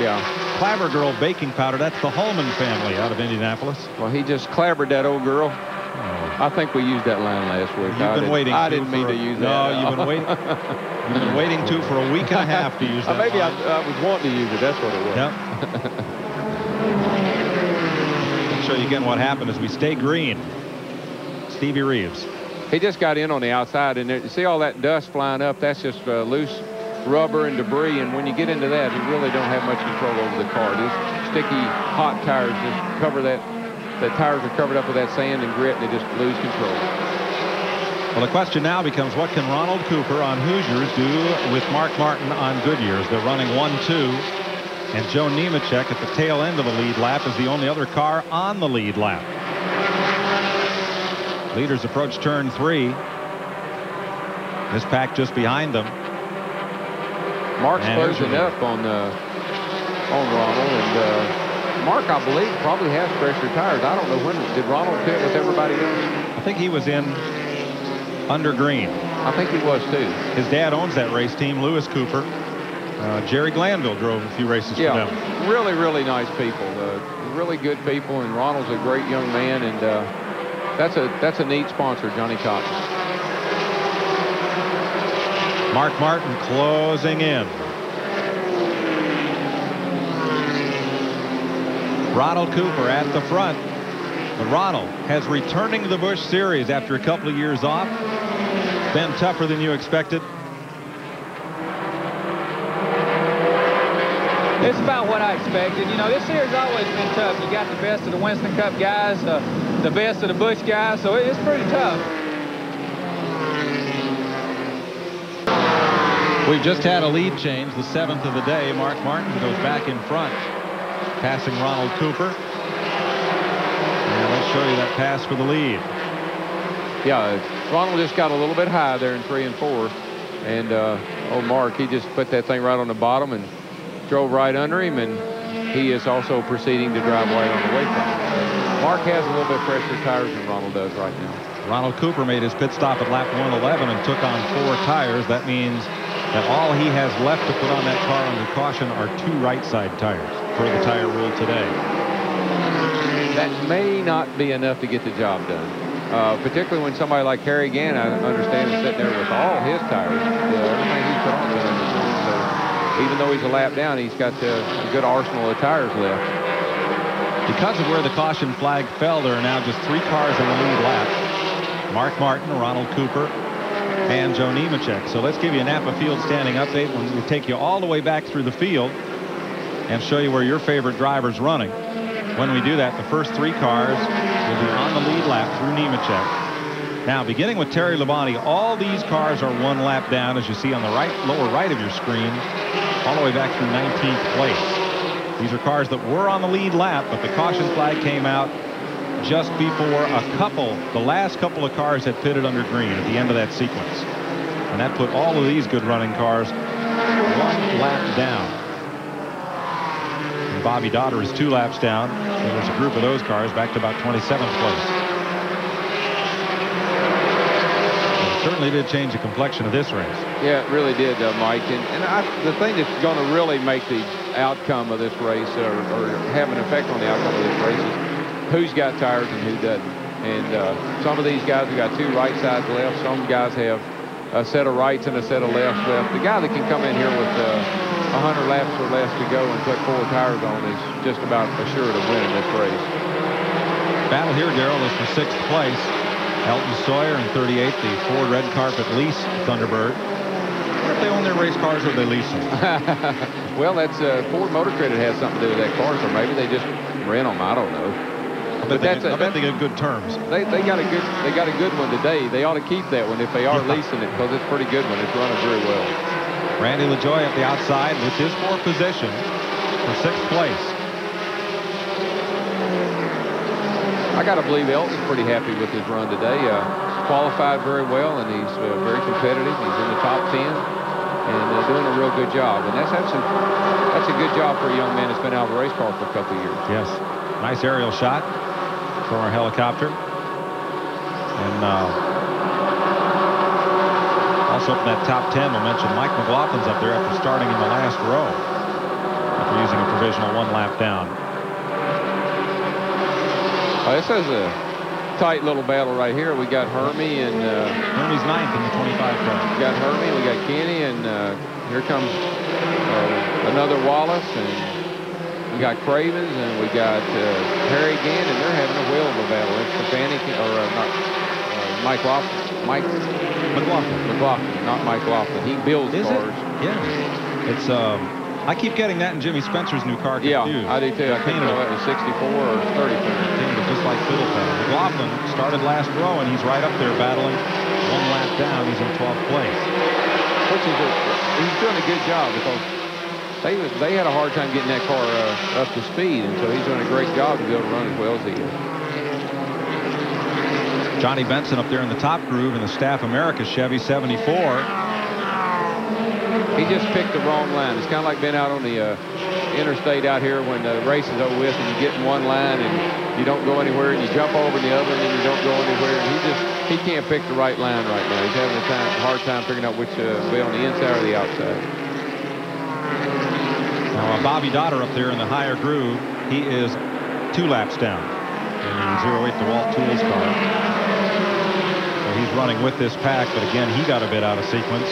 [SPEAKER 13] Yeah.
[SPEAKER 3] Clabber Girl baking powder. That's the Holman family out of Indianapolis.
[SPEAKER 13] Well, he just clabbered that old girl. Oh. I think we used that line last week.
[SPEAKER 3] You've been waiting.
[SPEAKER 13] I didn't mean to use that.
[SPEAKER 3] No, you've been waiting. You've been waiting for a week and a half to use that.
[SPEAKER 13] Maybe I was wanting to use it. That's what it was.
[SPEAKER 3] Yep. Show you again what happened as we stay green. Stevie Reeves.
[SPEAKER 13] He just got in on the outside, and there, see all that dust flying up? That's just loose rubber and debris, and when you get into that, you really don't have much control over the car. These sticky, hot tires just cover that. The tires are covered up with that sand and grit, and they just lose control.
[SPEAKER 3] Well, the question now becomes, what can Ronald Cooper on Hoosiers do with Mark Martin on Goodyears? They're running 1-2. And Joe Nemechek at the tail end of the lead lap is the only other car on the lead lap. Leaders approach turn 3. This pack just behind them.
[SPEAKER 13] Mark's closing up on Ronald, and Mark, I believe, probably has fresher tires. I don't know when. Did Ronald pit with everybody else?
[SPEAKER 3] I think he was in under green.
[SPEAKER 13] I think he was too.
[SPEAKER 3] His dad owns that race team, Lewis Cooper. Jerry Glanville drove a few races for them.
[SPEAKER 13] Really, really nice people. Really good people, and Ronald's a great young man, and that's a neat sponsor, Johnny Cotton.
[SPEAKER 3] Mark Martin closing in. Ronald Cooper at the front. But Ronald has returning to the Busch Series after a couple of years off. Been tougher than you expected.
[SPEAKER 4] It's about what I expected. You know, this series always been tough. You got the best of the Winston Cup guys, the best of the Busch guys, so it's pretty tough.
[SPEAKER 3] We've just had a lead change, the 7th of the day. Mark Martin goes back in front, passing Ronald Cooper. And let's show you that pass for the lead.
[SPEAKER 13] Yeah, Ronald just got a little bit high there in 3 and 4. And old Mark, he just put that thing right on the bottom and drove right under him. And he is also proceeding to drive right on the way from him. Mark has a little bit fresher tires than Ronald does right now.
[SPEAKER 3] Ronald Cooper made his pit stop at lap 111 and took on 4 tires. That means that all he has left to put on that car under caution are 2 right side tires per the tire rule today.
[SPEAKER 13] That may not be enough to get the job done. Particularly when somebody like Harry Gann, I understand, is sitting there with all his tires. Everything he's put on to him. So even though he's a lap down, he's got a good arsenal of tires left.
[SPEAKER 3] Because of where the caution flag fell, there are now just 3 cars in the lead lap. Mark Martin, Ronald Cooper, and Joe Nemechek. So let's give you a Napa Field standing update when we take you all the way back through the field and show you where your favorite driver's running. When we do that, the first 3 cars will be on the lead lap through Nemechek. Now, beginning with Terry Labonte, all these cars are 1 lap down, as you see on the lower right of your screen, all the way back through 19th place. These are cars that were on the lead lap, but the caution flag came out just before the last couple of cars had pitted under green at the end of that sequence. And that put all of these good running cars 1 lap down. And Bobby Dotter is 2 laps down. So there's a group of those cars back to about 27th place. And it certainly did change the complexion of this race.
[SPEAKER 13] Yeah, it really did, Mike. And the thing that's going to really make the outcome of this race or have an effect on the outcome of this race is who's got tires and who doesn't. And some of these guys have got 2 right sides left. Some guys have a set of rights and a set of lefts left. The guy that can come in here with 100 laps or less to go and put 4 tires on is just about assured of winning this race.
[SPEAKER 3] Battle here, Darrell, is for 6th place. Elton Sawyer in 38th, the Ford Red Carpet lease Thunderbird. I wonder if they own their race cars or they lease them.
[SPEAKER 13] Well, that's Ford Motor Credit has something to do with that car, so maybe they just rent them. I don't know.
[SPEAKER 3] I bet they get good terms.
[SPEAKER 13] They got a good one today. They ought to keep that one if they are leasing it, because it's a pretty good one. It's running very well.
[SPEAKER 3] Randy LaJoie at the outside with his 4th position for 6th place.
[SPEAKER 13] I got to believe Elton's pretty happy with his run today. Qualified very well, and he's very competitive. He's in the top 10 and doing a real good job. And that's a good job for a young man that's been out of the race car for a couple of years.
[SPEAKER 3] Yes. Nice aerial shot from our helicopter. And also in that top 10, we'll mention Mike McLaughlin's up there after starting in the last row after using a provisional 1 lap down.
[SPEAKER 13] This is a tight little battle right here. We got Hermie and
[SPEAKER 3] Hermie's 9th in the 25 car.
[SPEAKER 13] We got Hermie, we got Kenny, and here comes another Wallace, and we got Cravens, and we got Harry Gann, and they're having a whale of a battle. It's Stefani, Mike McLaughlin, not Mike Laughlin. He builds cars.
[SPEAKER 3] Yeah. It's I keep getting that in Jimmy Spencer's new car confused.
[SPEAKER 13] Yeah, I do too. I couldn't know it was 64 or 34.
[SPEAKER 3] Painted just like Fiddleton. McLaughlin started last row, and he's right up there battling. 1 lap down, he's in 12th place.
[SPEAKER 13] Which is he's doing a good job, because they had a hard time getting that car up to speed, and so he's doing a great job to be able to run as well as he is.
[SPEAKER 3] Johnny Benson up there in the top groove in the Staff America Chevy 74.
[SPEAKER 13] He just picked the wrong line. It's kind of like being out on the interstate out here when the race is over with and you get in one line and you don't go anywhere, and you jump over in the other and then you don't go anywhere. And he can't pick the right line right now. He's having a hard time figuring out which to be on the inside or the outside.
[SPEAKER 3] Now Bobby Dotter up there in the higher groove, he is 2 laps down in the 08 DeWalt Tools car. So he's running with this pack, but again, he got a bit out of sequence.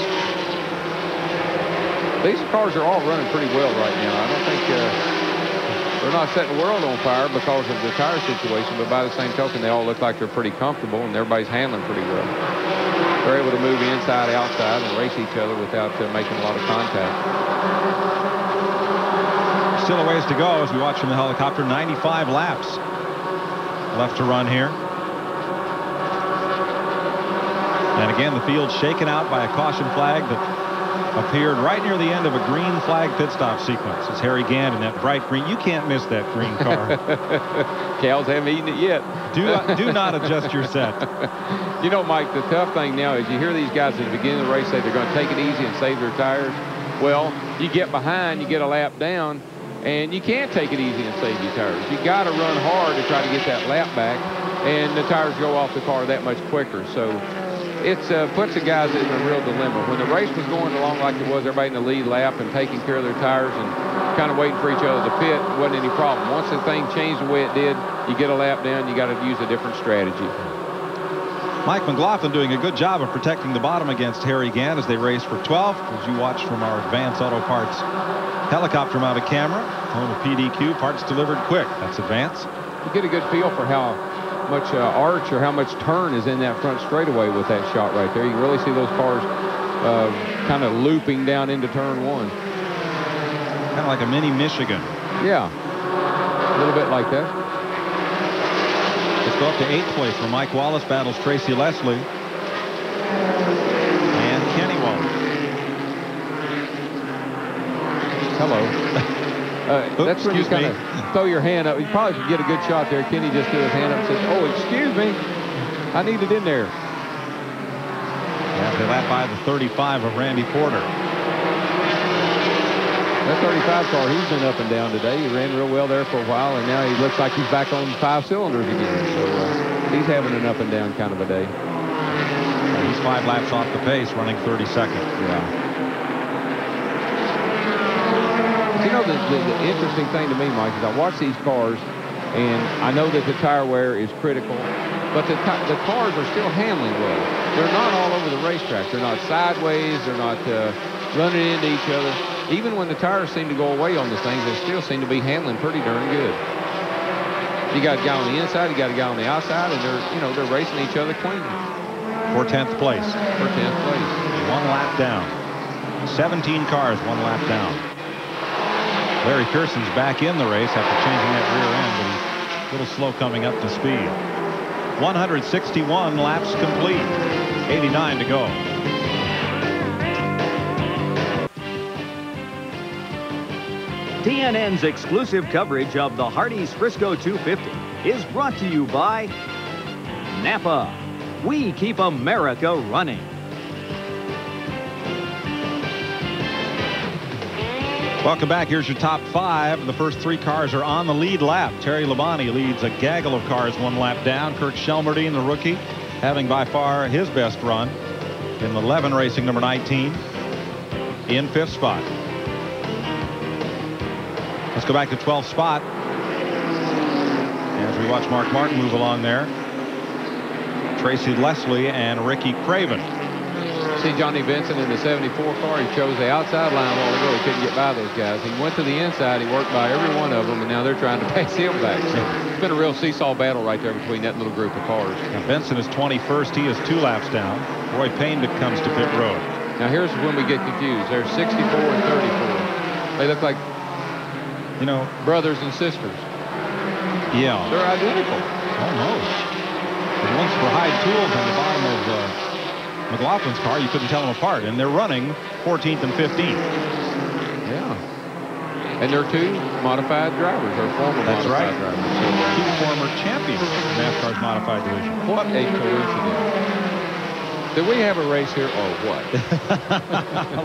[SPEAKER 13] These cars are all running pretty well right now. I don't think they're not setting the world on fire because of the tire situation, but by the same token, they all look like they're pretty comfortable and everybody's handling pretty well. They're able to move inside, outside, and race each other without making a lot of contact.
[SPEAKER 3] Still a ways to go as we watch from the helicopter. 95 laps left to run here. And again, the field shaken out by a caution flag that appeared right near the end of a green flag pit stop sequence. It's Harry Gant in that bright green. You can't miss that green car.
[SPEAKER 13] Cows haven't eaten it yet.
[SPEAKER 3] Do not adjust your set.
[SPEAKER 13] You know, Mike, the tough thing now is you hear these guys at the beginning of the race say they're going to take it easy and save their tires. Well, you get behind, you get a lap down, and you can't take it easy and save your tires. You got to run hard to try to get that lap back, and the tires go off the car that much quicker. So it puts the guys in a real dilemma. When the race was going along like it was, everybody in the lead lap and taking care of their tires and kind of waiting for each other to pit, wasn't any problem. Once the thing changed the way it did, you get a lap down, you got to use a different strategy.
[SPEAKER 3] Mike McLaughlin doing a good job of protecting the bottom against Harry Gant as they race for 12th. As you watch from our Advance Auto Parts helicopter mounted camera, home of PDQ, parts delivered quick. That's Advance.
[SPEAKER 13] You get a good feel for how much arch or how much turn is in that front straightaway with that shot right there. You can really see those cars kind of looping down into turn one.
[SPEAKER 3] Kind of like a mini Michigan.
[SPEAKER 13] Yeah, a little bit like that.
[SPEAKER 3] Let's go up to 8th place where Mike Wallace battles Tracy Leslie and Kenny Wallace.
[SPEAKER 13] Hello. That's when you kind of throw your hand up. You probably could get a good shot there. Kenny just threw his hand up and said, "Oh, excuse me, I need it in there."
[SPEAKER 3] Yeah, they lap by the 35 of Randy Porter.
[SPEAKER 13] That 35 car, he's been up and down today. He ran real well there for a while, and now he looks like he's back on 5 cylinders again. So he's having an up and down kind of a day.
[SPEAKER 3] He's 5 laps off the pace, running 32nd.
[SPEAKER 13] Yeah. You know, the interesting thing to me, Mike, is I watch these cars, and I know that the tire wear is critical, but the cars are still handling well. They're not all over the racetrack. They're not sideways. They're not running into each other. Even when the tires seem to go away on the things, they still seem to be handling pretty darn good. You got a guy on the inside, you got a guy on the outside, and they're racing each other clean.
[SPEAKER 3] For 10th place.
[SPEAKER 13] For 10th place.
[SPEAKER 3] 1 lap down. 17 cars, 1 lap down. Larry Pearson's back in the race after changing that rear end, but he's a little slow coming up to speed. 161 laps complete. 89 to go.
[SPEAKER 10] TNN's exclusive coverage of the Hardees Frisco 250 is brought to you by Napa. We keep America running.
[SPEAKER 3] Welcome back. Here's your top 5. The first 3 cars are on the lead lap. Terry Labonte leads a gaggle of cars 1 lap down. Kirk Shelmerdine, the rookie, having by far his best run in 11 racing number 19 in 5th spot. Let's go back to 12th spot as we watch Mark Martin move along there. Tracy Leslie and Ricky Craven.
[SPEAKER 13] See Johnny Benson in the 74 car. He chose the outside line a while ago. He couldn't get by those guys. He went to the inside. He worked by every one of them, and now they're trying to pass him back. So it's been a real seesaw battle right there between that little group of cars.
[SPEAKER 3] Now Benson is 21st. He is 2 laps down. Roy Payne comes to pit road.
[SPEAKER 13] Now here's when we get confused. There's 64 and 34. They look like, brothers and sisters.
[SPEAKER 3] Yeah.
[SPEAKER 13] They're identical.
[SPEAKER 3] Almost. The ones for Hyde Tools on the bottom of McLaughlin's car, you couldn't tell them apart, and they're running 14th and 15th.
[SPEAKER 13] Yeah. And they're 2 modified drivers, or former modified drivers.
[SPEAKER 3] 2 former champions of NASCAR's modified division.
[SPEAKER 13] What a coincidence. Did we have a race here, or what?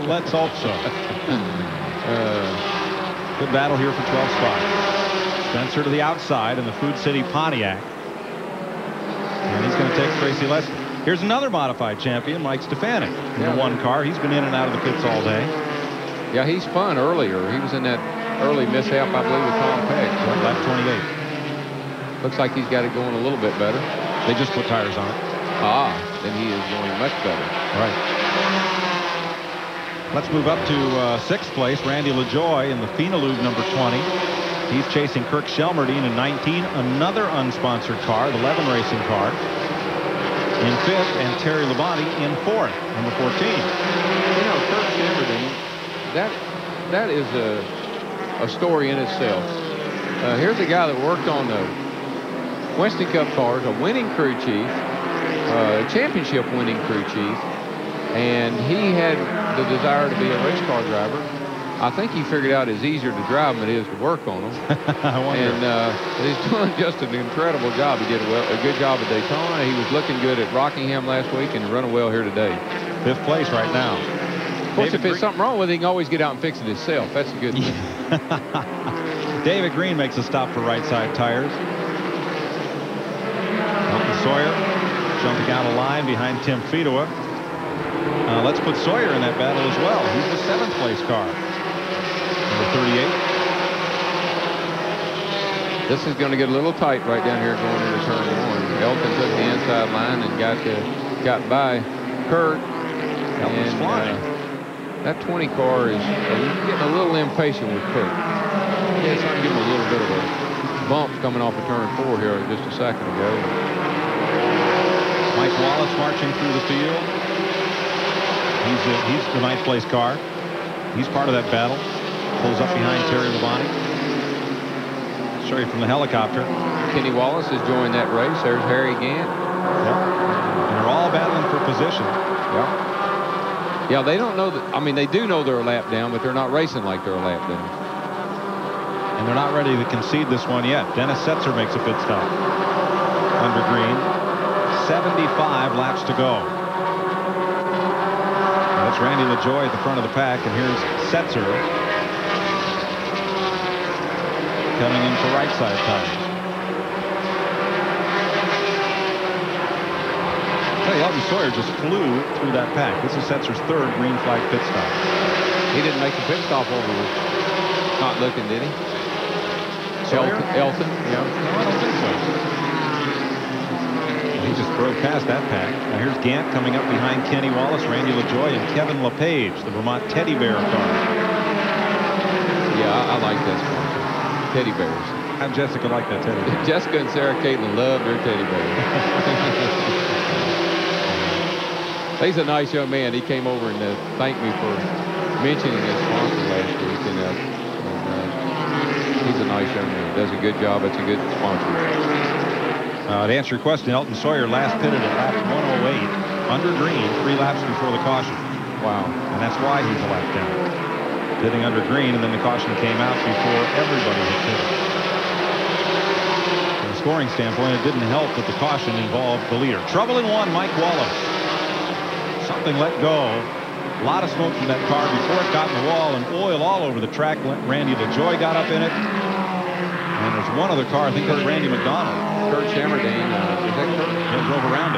[SPEAKER 3] Let's hope so. Good battle here for 12th spot. Spencer to the outside in the Food City Pontiac. And he's going to take Tracy Leslie. Here's another modified champion, Mike Stefanik, in the 1 car. He's been in and out of the pits all day.
[SPEAKER 13] Yeah, he spun earlier. He was in that early mishap, I believe, with Tom Peck.
[SPEAKER 3] Lap 28.
[SPEAKER 13] Looks like he's got it going a little bit better.
[SPEAKER 3] They just put tires on it.
[SPEAKER 13] Then he is going much better.
[SPEAKER 3] Right. Let's move up to sixth place. Randy LaJoy in the Phenolube number 20. He's chasing Kirk Shelmerdine in 19. Another unsponsored car, the 11 racing car, in fifth, and Terry Labonte in fourth, number 14.
[SPEAKER 13] You know, Kirk Shelmerdine, that is a story in itself. Here's a guy that worked on the Winston Cup cars, a winning crew chief, championship winning crew chief, and he had the desire to be a race car driver. I think he figured out it's easier to drive than it is to work on them.
[SPEAKER 3] I wonder.
[SPEAKER 13] And he's doing just an incredible job. He did a good job at Daytona. He was looking good at Rockingham last week and running well here today.
[SPEAKER 3] Fifth place right now.
[SPEAKER 13] Of course, if there's something wrong with it, he can always get out and fix it himself. That's a good thing.
[SPEAKER 3] David Green makes a stop for right side tires. Elton Sawyer jumping out of line behind Tim Fedowa. Let's put Sawyer in that battle as well. He's the seventh place car. Number 38.
[SPEAKER 13] This is going to get a little tight right down here going into turn one. Elton took the inside line and got by Kurt.
[SPEAKER 3] Elton's flying.
[SPEAKER 13] That 20 car is getting a little impatient with Kurt. Yeah, trying to give him a little bit of a bump coming off of turn 4 here just a second ago.
[SPEAKER 3] Mike Wallace marching through the field. He's the ninth place car. He's part of that battle. Pulls up behind Terry Labonte. Show you from the helicopter.
[SPEAKER 13] Kenny Wallace has joined that race. There's Harry Gant.
[SPEAKER 3] Yep. And they're all battling for position.
[SPEAKER 13] Yep. Yeah, they don't know that. I mean, they do know they're a lap down, but they're not racing like they're a lap down.
[SPEAKER 3] And they're not ready to concede this one yet. Dennis Setzer makes a pit stop. Under green. 75 laps to go. That's Randy LaJoy at the front of the pack, and here's Setzer coming in for right side tires. Hey, Elton Sawyer just flew through that pack. This is Setzer's third green flag pit stop.
[SPEAKER 13] He didn't make a pit stop over with not looking, did he?
[SPEAKER 3] Sawyer?
[SPEAKER 13] Elton, yeah.
[SPEAKER 3] No, I don't think so. He just drove past that pack. Now here's Gant coming up behind Kenny Wallace, Randy LaJoy, and Kevin LePage, the Vermont Teddy Bear car.
[SPEAKER 13] Yeah, I like this one. Teddy bears.
[SPEAKER 3] How'd Jessica like that teddy bear?
[SPEAKER 13] Jessica and Sarah Caitlin love their teddy bears. He's a nice young man. He came over and thanked me for mentioning his sponsor last week. And he's a nice young man. Does a good job. It's a good sponsor.
[SPEAKER 3] To answer your question, Elton Sawyer last pitted at lap 108 under green, 3 laps before the caution.
[SPEAKER 13] Wow.
[SPEAKER 3] And that's why he's a lap down. Pitting under green, and then the caution came out before everybody had pitted. From a scoring standpoint, it didn't help that the caution involved the leader. Trouble in one, Mike Wallace. Something let go. A lot of smoke from that car before it got in the wall, and oil all over the track. Randy LaJoy got up in it. And there's one other car, I think that's Randy McDonald.
[SPEAKER 13] Kurt Shelmerdine, is that Kurt?
[SPEAKER 3] Yeah, drove around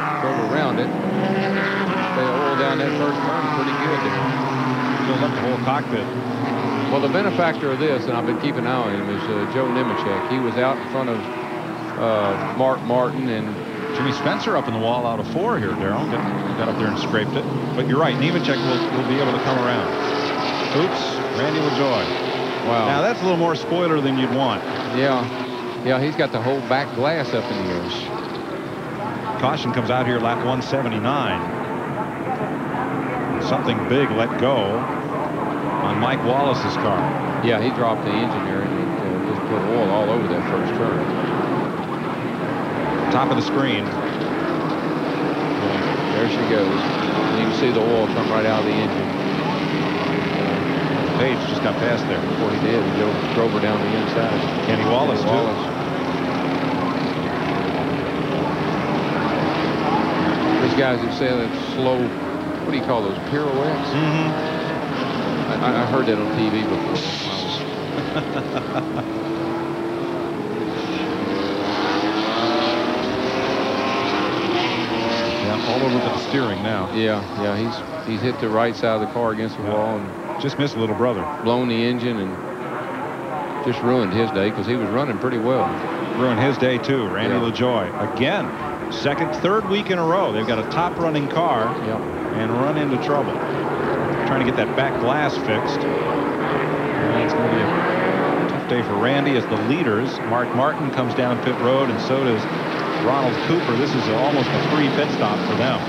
[SPEAKER 3] it.
[SPEAKER 13] They oil down that first turn pretty good.
[SPEAKER 3] Filled up the whole cockpit.
[SPEAKER 13] Well, the benefactor of this, and I've been keeping an eye on him, is Joe Nemechek. He was out in front of Mark Martin and
[SPEAKER 3] Jimmy Spencer up in the wall out of 4 here, Darrell. Got up there and scraped it. But you're right, Nemechek will be able to come around. Oops, Randy LaJoy.
[SPEAKER 13] Wow.
[SPEAKER 3] Now that's a little more spoiler than you'd want.
[SPEAKER 13] Yeah. Yeah, he's got the whole back glass up in the air.
[SPEAKER 3] Caution comes out here lap 179. Something big let go on Mike Wallace's car.
[SPEAKER 13] Yeah, he dropped the engine there and just put oil all over that first turn.
[SPEAKER 3] Top of the screen.
[SPEAKER 13] There she goes. And you can see the oil come right out of the engine.
[SPEAKER 3] Page just got past there.
[SPEAKER 13] Before he did, he drove her down the inside.
[SPEAKER 3] Kenny Wallace, too.
[SPEAKER 13] These guys that say that slow, what do you call those, pirouettes?
[SPEAKER 3] Mm-hmm.
[SPEAKER 13] I heard that on TV before.
[SPEAKER 3] Yeah, all over the steering now.
[SPEAKER 13] Yeah, he's hit the right side of the car against the wall and
[SPEAKER 3] just missed little brother.
[SPEAKER 13] Blown the engine and just ruined his day because he was running pretty well.
[SPEAKER 3] Ruined his day too. Randy LaJoy again, third week in a row. They've got a top running car and run into trouble. trying to get that back glass fixed. And it's going to be a tough day for Randy as the leaders. Mark Martin comes down pit road, and so does Ronald Cooper. This is almost a free pit stop for them.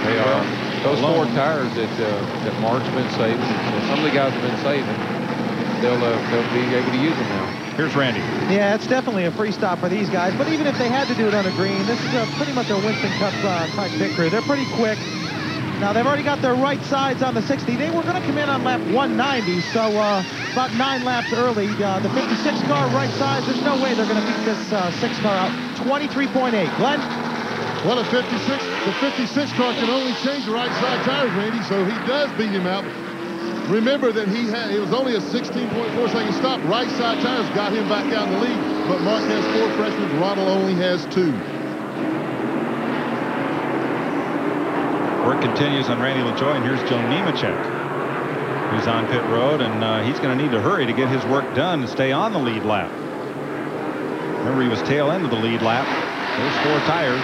[SPEAKER 13] They are. Those 4 tires that Mark's been saving, and some of the guys have been saving, they'll be able to use them now.
[SPEAKER 3] Here's Randy.
[SPEAKER 8] Yeah, it's definitely a free stop for these guys. But even if they had to do it on a green, this is pretty much a Winston Cup type pit crew. They're pretty quick. Now, they've already got their right sides on the 60. They were going to come in on lap 190, so about 9 laps early. The 56 car right side, there's no way they're going to beat this 6 car out. 23.8. Glenn?
[SPEAKER 6] Well, the 56 car can only change the right side tires, Randy, so he does beat him out. Remember that it was only a 16.4 second stop. Right side tires got him back out in the lead, but Mark has 4 freshmen. Ronald only has 2.
[SPEAKER 3] Work continues on Randy LaJoie, and here's Joe Nemechek, who's on pit road, and he's going to need to hurry to get his work done to stay on the lead lap. Remember, he was tail end of the lead lap. There's 4 tires.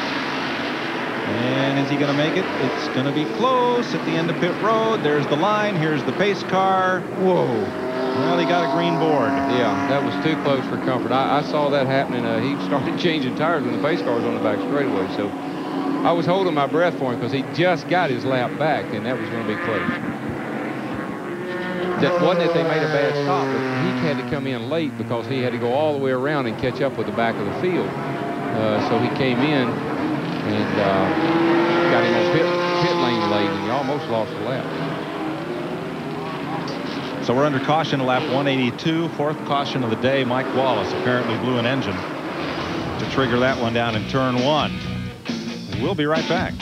[SPEAKER 3] And is he going to make it? It's going to be close at the end of pit road. There's the line. Here's the pace car. Whoa. Well, he got a green board.
[SPEAKER 13] Yeah, that was too close for comfort. I saw that happening. He started changing tires when the pace car was on the back straightaway. So I was holding my breath for him because he just got his lap back, and that was going to be close. That wasn't that they made a bad stop, but he had to come in late because he had to go all the way around and catch up with the back of the field. So he came in and got him on pit lane late, and he almost lost the lap.
[SPEAKER 3] So we're under caution, lap 182, 4th caution of the day. Mike Wallace apparently blew an engine to trigger that one down in turn 1. We'll be right back.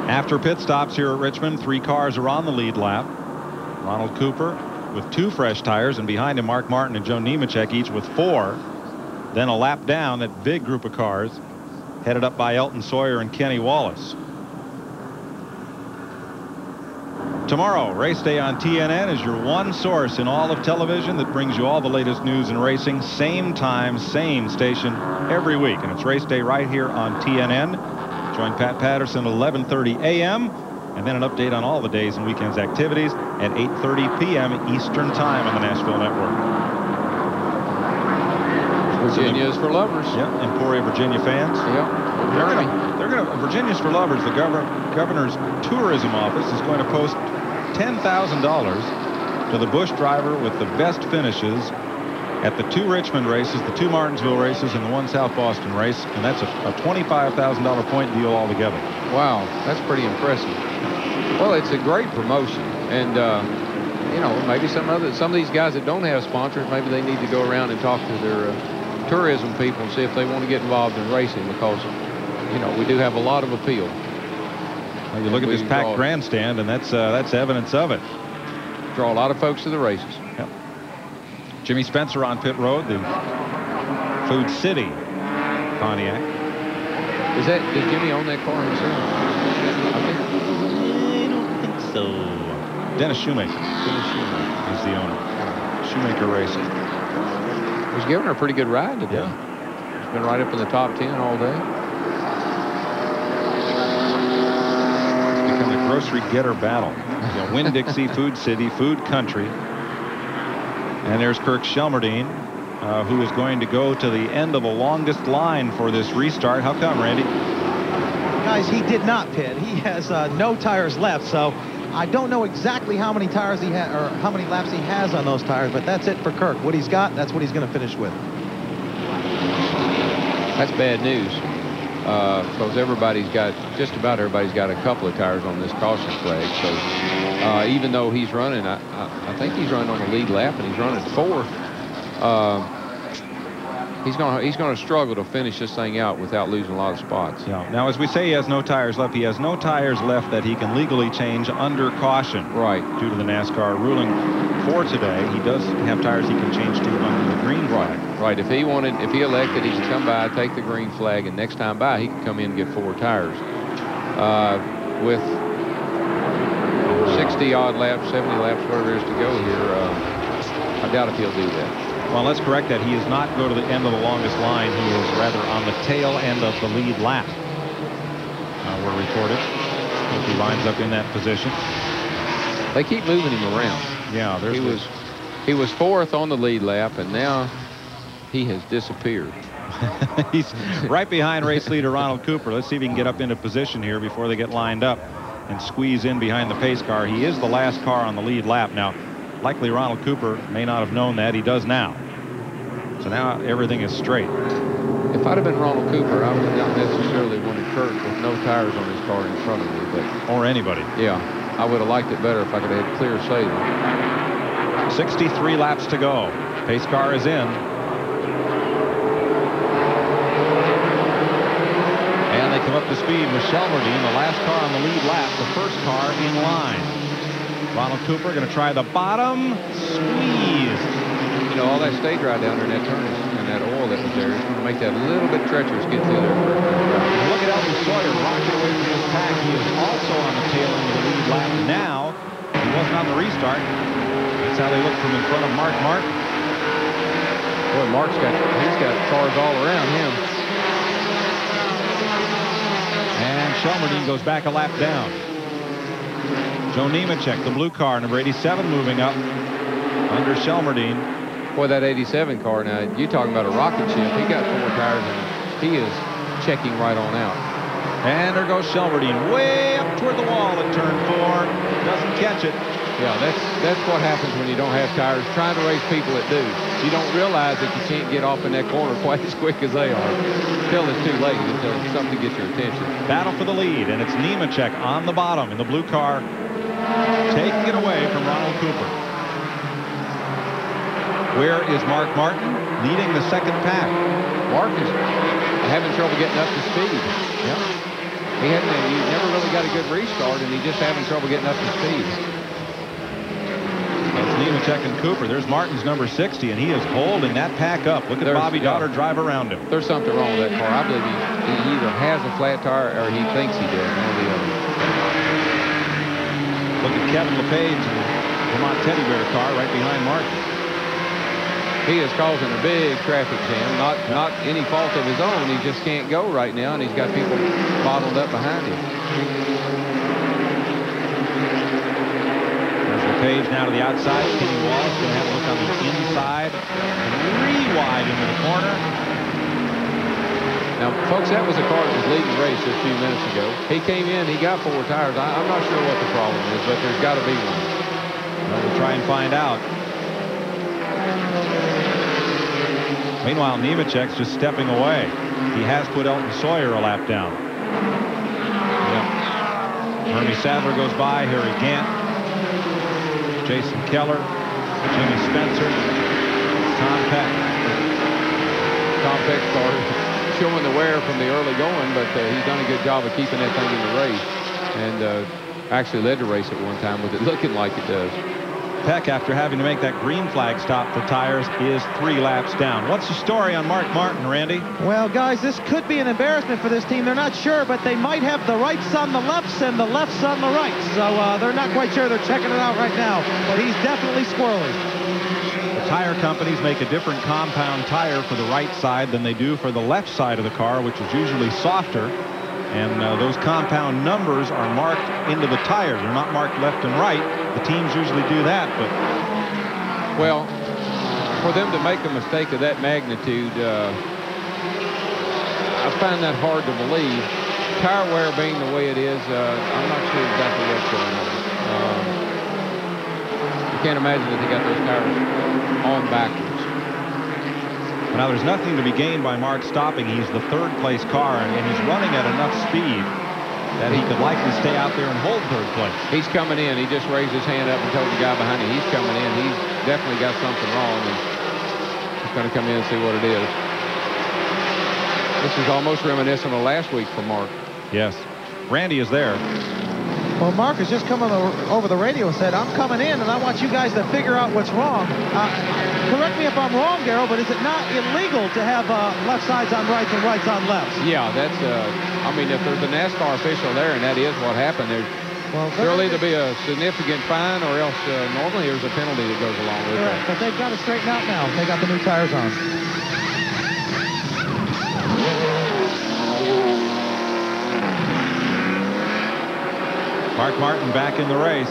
[SPEAKER 3] After pit stops here at Richmond, 3 cars are on the lead lap. Ronald Cooper with 2 fresh tires, and behind him Mark Martin and Joe Nemechek each with 4. Then a lap down, that big group of cars headed up by Elton Sawyer and Kenny Wallace. Tomorrow, race day on TNN is your one source in all of television that brings you all the latest news in racing. Same time, same station every week, and it's race day right here on TNN. Join Pat Patterson at 11:30 a.m. and then an update on all the days and weekends activities at 8:30 p.m. Eastern Time on the Nashville Network.
[SPEAKER 13] Virginia is for lovers.
[SPEAKER 3] Yeah, Emporia, Virginia fans.
[SPEAKER 13] Yeah.
[SPEAKER 3] They're gonna Virginia's for lovers. The governor's tourism office is going to post $10,000 to the Busch driver with the best finishes at the 2 Richmond races, the 2 Martinsville races, and the 1 South Boston race, and that's a $25,000 point deal altogether.
[SPEAKER 13] Wow, that's pretty impressive. Well, it's a great promotion, and you know, maybe some of these guys that don't have sponsors, maybe they need to go around and talk to their tourism people and see if they want to get involved in racing, because you know, we do have a lot of appeal.
[SPEAKER 3] Well, you look at this packed grandstand, and that's evidence of it.
[SPEAKER 13] Draw a lot of folks to the races.
[SPEAKER 3] Yep. Jimmy Spencer on pit road, the Food City Pontiac.
[SPEAKER 13] Is Jimmy own that car himself?
[SPEAKER 3] I don't think so. Dennis Shoemaker. Is the owner. Shoemaker Racing.
[SPEAKER 13] He's given her a pretty good ride today.
[SPEAKER 3] Yeah.
[SPEAKER 13] He's been right up in the top 10 all day.
[SPEAKER 3] It's become a grocery getter battle. You know, Winn-Dixie, Food City, Food Country. And there's Kirk Shelmerdine, who is going to go to the end of the longest line for this restart. How come, Randy?
[SPEAKER 8] Guys, he did not pit. He has no tires left, so I don't know exactly how many tires he has or how many laps he has on those tires, but that's it for Kirk. What he's got, that's what he's going to finish with.
[SPEAKER 13] That's bad news, because just about everybody's got a couple of tires on this caution flag. So even though he's running, I think he's running on the lead lap, and he's running 4th. He's going to struggle to finish this thing out without losing a lot of spots.
[SPEAKER 3] Yeah. Now, as we say, he has no tires left. He has no tires left that he can legally change under caution.
[SPEAKER 13] Right.
[SPEAKER 3] Due to the NASCAR ruling for today, he does have tires he can change to under the green flag.
[SPEAKER 13] Right. If he elected, he could come by, take the green flag, and next time by, he could come in and get 4 tires. With 60-odd laps, 70 laps, whatever there is to go here, I doubt if he'll do that.
[SPEAKER 3] Well, let's correct that. He does not go to the end of the longest line. He is rather on the tail end of the lead lap. reported. If he winds up in that position.
[SPEAKER 13] They keep moving him around.
[SPEAKER 3] Yeah,
[SPEAKER 13] he was 4th on the lead lap, and now he has disappeared.
[SPEAKER 3] He's right behind race leader Ronald Cooper. Let's see if he can get up into position here before they get lined up and squeeze in behind the pace car. He is the last car on the lead lap. Now, likely Ronald Cooper may not have known that. He does now. So now everything is straight.
[SPEAKER 13] If I'd have been Ronald Cooper, I would not necessarily wanted Kurt with no tires on his car in front of me. But
[SPEAKER 3] or anybody.
[SPEAKER 13] Yeah, I would have liked it better if I could have had clear sailing.
[SPEAKER 3] 63 laps to go. Pace car is in. And they come up to speed with Shelmerdine, the last car on the lead lap, the first car in line. Ronald Cooper going to try the bottom squeeze.
[SPEAKER 13] You know, all that stage ride down there in that turn and that oil that was there is going to make that a little bit treacherous get through there.
[SPEAKER 3] Look at Elton Sawyer rocking away from his pack. He is also on the tail end of the lead lap. Now, he wasn't on the restart. That's how they look from in front of Mark Martin.
[SPEAKER 13] Boy, he's got cars all around him.
[SPEAKER 3] And Shelmerdine goes back a lap down. Joe Nemechek, the blue car, number 87, moving up under Shelmerdine.
[SPEAKER 13] Boy, that 87 car, now, you're talking about a rocket ship. He got 4 tires, and he is checking right on out.
[SPEAKER 3] And there goes Shelmerdine, way up toward the wall at turn 4. Doesn't catch it.
[SPEAKER 13] Yeah, that's what happens when you don't have tires. Trying to race people that do. You don't realize that you can't get off in that corner quite as quick as they are. Until it's too late, until something gets your attention.
[SPEAKER 3] Battle for the lead, and it's Nemechek on the bottom in the blue car, taking it away from Ronald Cooper. Where is Mark Martin? Leading the second pack.
[SPEAKER 13] Mark is having trouble getting up to speed.
[SPEAKER 3] Yep.
[SPEAKER 13] He never really got a good restart, and he's just having trouble getting up to speed.
[SPEAKER 3] That's Nemechek and Cooper. There's Martin's number 60, and he is holding that pack up. Look at Bobby Daughter drive around him.
[SPEAKER 13] There's something wrong with that car. I believe he either has a flat tire or he thinks he does, one or the other.
[SPEAKER 3] Look at Kevin LePage and the Vermont Teddy Bear car right behind Martin.
[SPEAKER 13] He is causing a big traffic jam. Not any fault of his own. He just can't go right now, and he's got people bottled up behind him.
[SPEAKER 3] There's LePage now to the outside. Kenny Wallace going to have a look on the inside. Wide into the corner.
[SPEAKER 13] Now, folks, that was a car that was leading the race just a few minutes ago. He came in, he got 4 tires. I'm not sure what the problem is, but there's got to be one.
[SPEAKER 3] Well, we'll try and find out. Meanwhile, Nemechek's just stepping away. He has put Elton Sawyer a lap down. Yep. Ernie Sadler goes by. Harry Gant. Jason Keller. Jimmy Spencer. Tom Peck.
[SPEAKER 13] Tom Peck's car showing the wear from the early going, but he's done a good job of keeping that thing in the race. And actually led the race at one time with it looking like it does.
[SPEAKER 3] Peck, after having to make that green flag stop for tires, is 3 laps down. What's the story on Mark Martin, Randy?
[SPEAKER 8] Well, guys, this could be an embarrassment for this team. They're not sure, but they might have the rights on the lefts and the lefts on the rights. So they're not quite sure. They're checking it out right now, but he's definitely squirrely.
[SPEAKER 3] The tire companies make a different compound tire for the right side than they do for the left side of the car, which is usually softer. And those compound numbers are marked into the tires. They're not marked left and right. The teams usually do that, but...
[SPEAKER 13] Well, for them to make a mistake of that magnitude, I find that hard to believe. Tire wear being the way it is, I'm not sure exactly what's going on. You can't imagine that they got those tires on backwards.
[SPEAKER 3] Now, there's nothing to be gained by Mark stopping. He's the 3rd place car, and he's running at enough speed that he could likely stay out there and hold 3rd place.
[SPEAKER 13] He's coming in. He just raised his hand up and told the guy behind him he's coming in. He's definitely got something wrong, and he's going to come in and see what it is. This is almost reminiscent of last week for Mark.
[SPEAKER 3] Yes. Randy is there.
[SPEAKER 8] Well, Mark has just come over the radio and said, I'm coming in, and I want you guys to figure out what's wrong. Correct me if I'm wrong, Darrell, but is it not illegal to have left sides on rights and rights on lefts?
[SPEAKER 13] Yeah, that's, I mean, if there's a NASCAR official there and that is what happened, there'll either be a significant fine or else normally there's a penalty that goes along with it.
[SPEAKER 8] But they've got to straighten out now. They got the new tires on.
[SPEAKER 3] Mark Martin back in the race.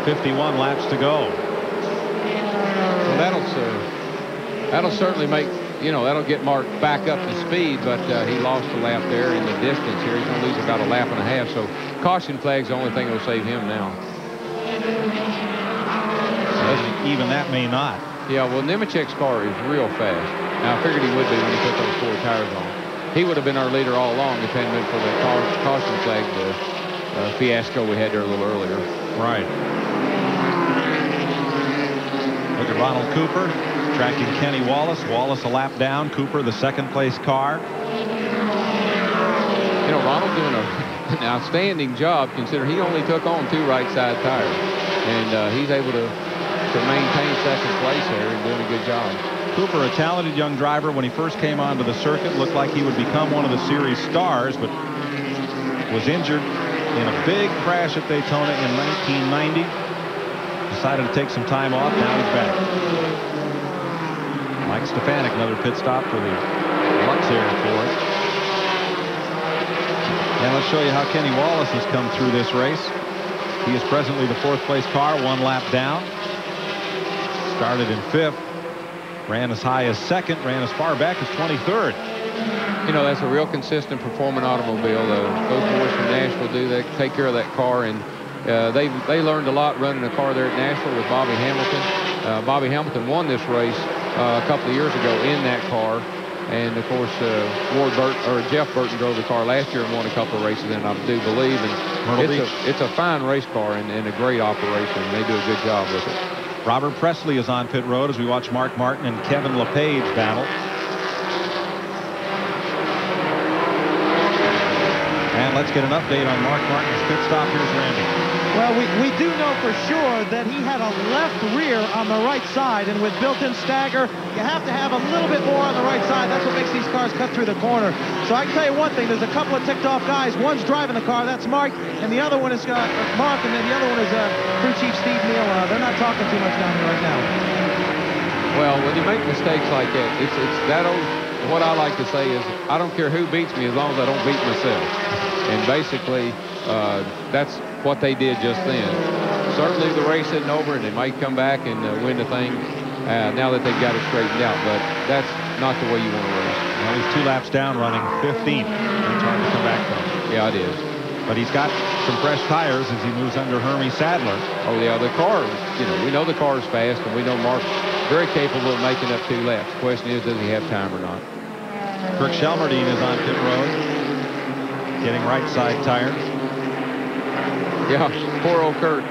[SPEAKER 3] 51 laps to go.
[SPEAKER 13] Well, that'll certainly make, that'll get Mark back up to speed, but he lost a lap there in the distance here. He's going to lose about a lap and a half, so caution flag's the only thing that will save him now.
[SPEAKER 3] Even that may not.
[SPEAKER 13] Yeah, well, Nemechek's car is real fast. Now, I figured he would be when he put those 4 tires on. He would have been our leader all along if it hadn't been for the caution flag, the fiasco we had there a little earlier.
[SPEAKER 3] Right. Look at Ronald Cooper tracking Kenny Wallace. Wallace a lap down. Cooper the second-place car.
[SPEAKER 13] Ronald doing an outstanding job considering he only took on 2 right-side tires. And he's able to maintain second place there and doing a good job.
[SPEAKER 3] Cooper, a talented young driver, when he first came onto the circuit, looked like he would become one of the series stars, but was injured in a big crash at Daytona in 1990. Decided to take some time off. Now he's back. Mike Stefanik, another pit stop for the Lux Air Ford. And let's show you how Kenny Wallace has come through this race. He is presently the 4th-place car, 1 lap down. Started in 5th. Ran as high as 2nd. Ran as far back as 23rd.
[SPEAKER 13] That's a real consistent performing automobile. Those boys from Nashville take care of that car, and they learned a lot running a car there at Nashville with Bobby Hamilton. Bobby Hamilton won this race a couple of years ago in that car. And of course, Jeff Burton drove the car last year and won a couple of races, and I do believe. And it's a fine race car and a great operation. And they do a good job with it.
[SPEAKER 3] Robert Presley is on pit road as we watch Mark Martin and Kevin LePage battle. And let's get an update on Mark Martin's pit stop. Here's Randy.
[SPEAKER 8] Well, we do know for sure that he had a left rear on the right side, and with built-in stagger, you have to have a little bit more on the right side. That's what makes these cars cut through the corner. So I can tell you one thing, there's a couple of ticked-off guys. One's driving the car, that's Mark, and the other one is Mark, and then the other one is crew chief Steve Neal. They're not talking too much down here right now.
[SPEAKER 13] Well, when you make mistakes like that, it's that old, what I like to say is, I don't care who beats me as long as I don't beat myself. And basically, that's what they did just then. Certainly the race isn't over, and they might come back and win the thing now that they've got it straightened out, but that's not the way you want to race.
[SPEAKER 3] Well, he's 2 laps down running 15th. It's hard to come back from.
[SPEAKER 13] Yeah, it is.
[SPEAKER 3] But he's got some fresh tires as he moves under Hermie Sadler.
[SPEAKER 13] Oh, yeah, the car, we know the car is fast, and we know Mark's very capable of making up 2 laps. The question is, does he have time or not?
[SPEAKER 3] Kirk Shelmerdine is on pit road, getting right side tires.
[SPEAKER 13] Yeah, poor old Kurt.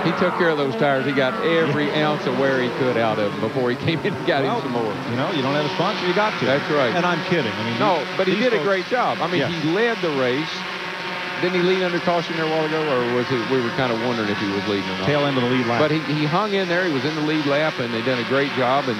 [SPEAKER 13] He took care of those tires. He got every ounce of wear he could out of them before he came in and got him some more.
[SPEAKER 3] You don't have a sponsor, you got to.
[SPEAKER 13] That's right.
[SPEAKER 3] And I'm kidding.
[SPEAKER 13] No, but he did a great job. He led the race. Didn't he lead under caution there a while ago, or was it? We were kind of wondering if he was leading or not.
[SPEAKER 3] Tail end of the lead lap.
[SPEAKER 13] But he hung in there. He was in the lead lap, and they done a great job. And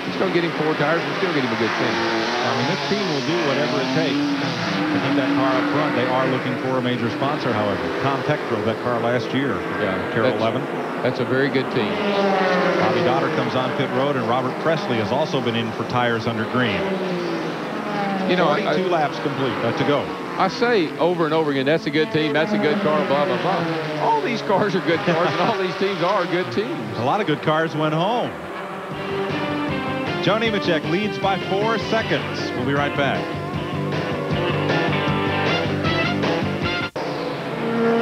[SPEAKER 13] it's going to get him 4 tires and still get him a good finish.
[SPEAKER 3] This team will do whatever it takes to keep that car up front. They are looking for a major sponsor, however. Tom Peck drove that car last year.
[SPEAKER 13] Yeah,
[SPEAKER 3] Carroll 11.
[SPEAKER 13] That's a very good team.
[SPEAKER 3] Bobby Dotter comes on pit road, and Robert Presley has also been in for tires under green. 42 laps complete to go.
[SPEAKER 13] I say over and over again, that's a good team, that's a good car, blah, blah, blah. All these cars are good cars, and all these teams are good teams.
[SPEAKER 3] A lot of good cars went home. Joe Nemechek leads by 4 seconds. We'll be right back.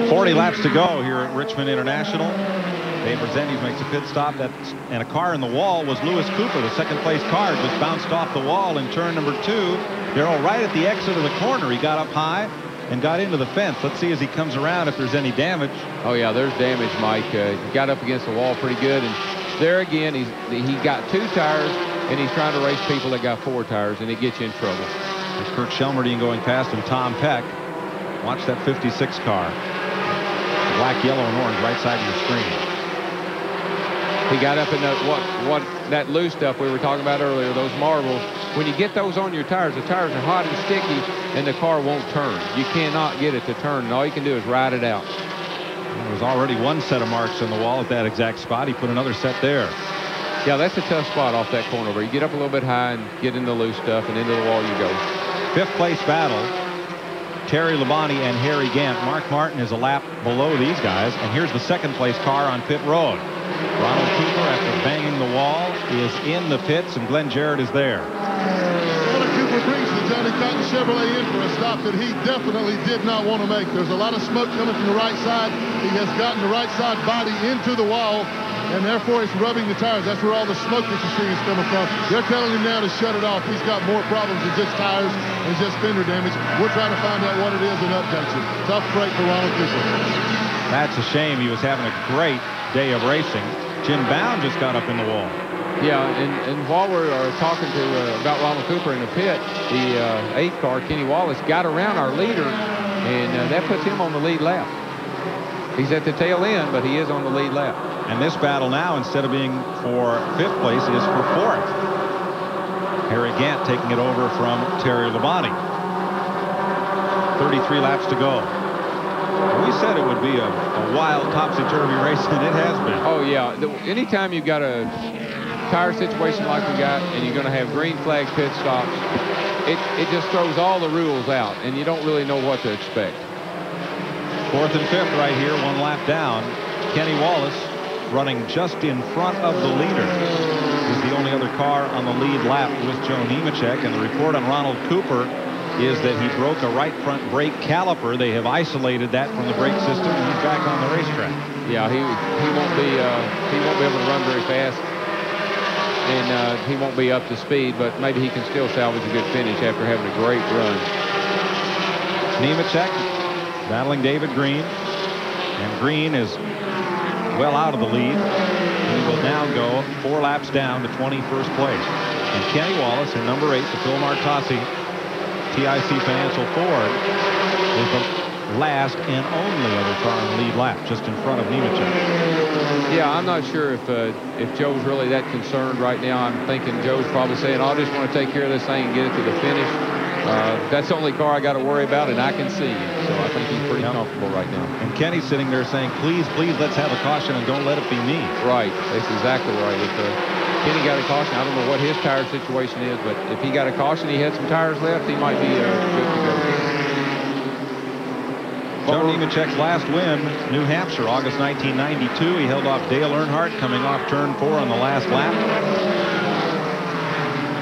[SPEAKER 3] 40 laps to go here at Richmond International. Dave Mercedes makes a pit stop, and a car in the wall was Lewis Cooper. The second-place car just bounced off the wall in turn number 2. Darrell, right at the exit of the corner, he got up high and got into the fence. Let's see as he comes around if there's any damage.
[SPEAKER 13] Oh, yeah, there's damage, Mike. He got up against the wall pretty good, and there again, he got 2 tires, and he's trying to race people that got 4 tires, and it gets you in trouble.
[SPEAKER 3] There's Kirk Shelmerdine going past him, Tom Peck. Watch that 56 car. Black, yellow, and orange right side of your screen.
[SPEAKER 13] He got up in that loose stuff we were talking about earlier, those marbles. When you get those on your tires, the tires are hot and sticky, and the car won't turn. You cannot get it to turn, and all you can do is ride it out.
[SPEAKER 3] There was already 1 set of marks on the wall at that exact spot. He put another set there.
[SPEAKER 13] Yeah, that's a tough spot off that corner where you get up a little bit high and get in the loose stuff, and into the wall you go.
[SPEAKER 3] 5th place battle. Terry Labonte and Harry Gant. Mark Martin is a lap below these guys. And here's the second place car on pit road. Ronald Cooper, after banging the wall, is in the pits, and Glenn Jarrett is there.
[SPEAKER 6] Ronald Cooper brings the Johnny Cotton Chevrolet in for a stop that he definitely did not want to make. There's a lot of smoke coming from the right side. He has gotten the right side body into the wall, and therefore it's rubbing the tires. That's where all the smoke that you see is coming from. They're telling him now to shut it off. He's got more problems than just tires and just fender damage. We're trying to find out what it is and update you. Tough break for Ronald Cooper.
[SPEAKER 3] That's a shame. He was having a great day of racing. Jim Bound just got up in the wall.
[SPEAKER 13] Yeah, and while we're talking about Ronald Cooper in the pit, the 8th car, Kenny Wallace, got around our leader, and that puts him on the lead lap. He's at the tail end, but he is on the lead lap.
[SPEAKER 3] And this battle now, instead of being for 5th place, is for 4th. Harry Gant taking it over from Terry Labonte. 33 laps to go. We said it would be a wild topsy-turvy race, and it has been.
[SPEAKER 13] Oh, yeah. Anytime you've got a tire situation like we got, and you're going to have green flag pit stops, it just throws all the rules out, and you don't really know what to expect.
[SPEAKER 3] 4th and 5th right here, 1 lap down. Kenny Wallace running just in front of the leader. He's the only other car on the lead lap with Joe Nemechek, and the report on Ronald Cooper is that he broke a right front brake caliper. They have isolated that from the brake system, and he's back on the racetrack.
[SPEAKER 13] Yeah, he won't be able to run very fast, and he won't be up to speed, but maybe he can still salvage a good finish after having a great run.
[SPEAKER 3] Nemechek battling David Green, and Green is well out of the lead. He will now go 4 laps down to 21st place. And Kenny Wallace in number 8, the Phil Martossi TIC Financial Ford, is the last and only other car on the lead lap, just in front of Nemechek.
[SPEAKER 13] Yeah, I'm not sure if Joe's really that concerned right now. I'm thinking Joe's probably saying, I just want to take care of this thing and get it to the finish. That's the only car I got to worry about, and I can see him. So I think he's pretty comfortable right now.
[SPEAKER 3] And Kenny's sitting there saying, please, please, let's have a caution and don't let it be me.
[SPEAKER 13] Right. That's exactly right. If Kenny got a caution, I don't know what his tire situation is, but if he got a caution, he had some tires left, he might be good to go.
[SPEAKER 3] Joe Nemechek's last win, New Hampshire, August 1992. He held off Dale Earnhardt coming off turn 4 on the last lap.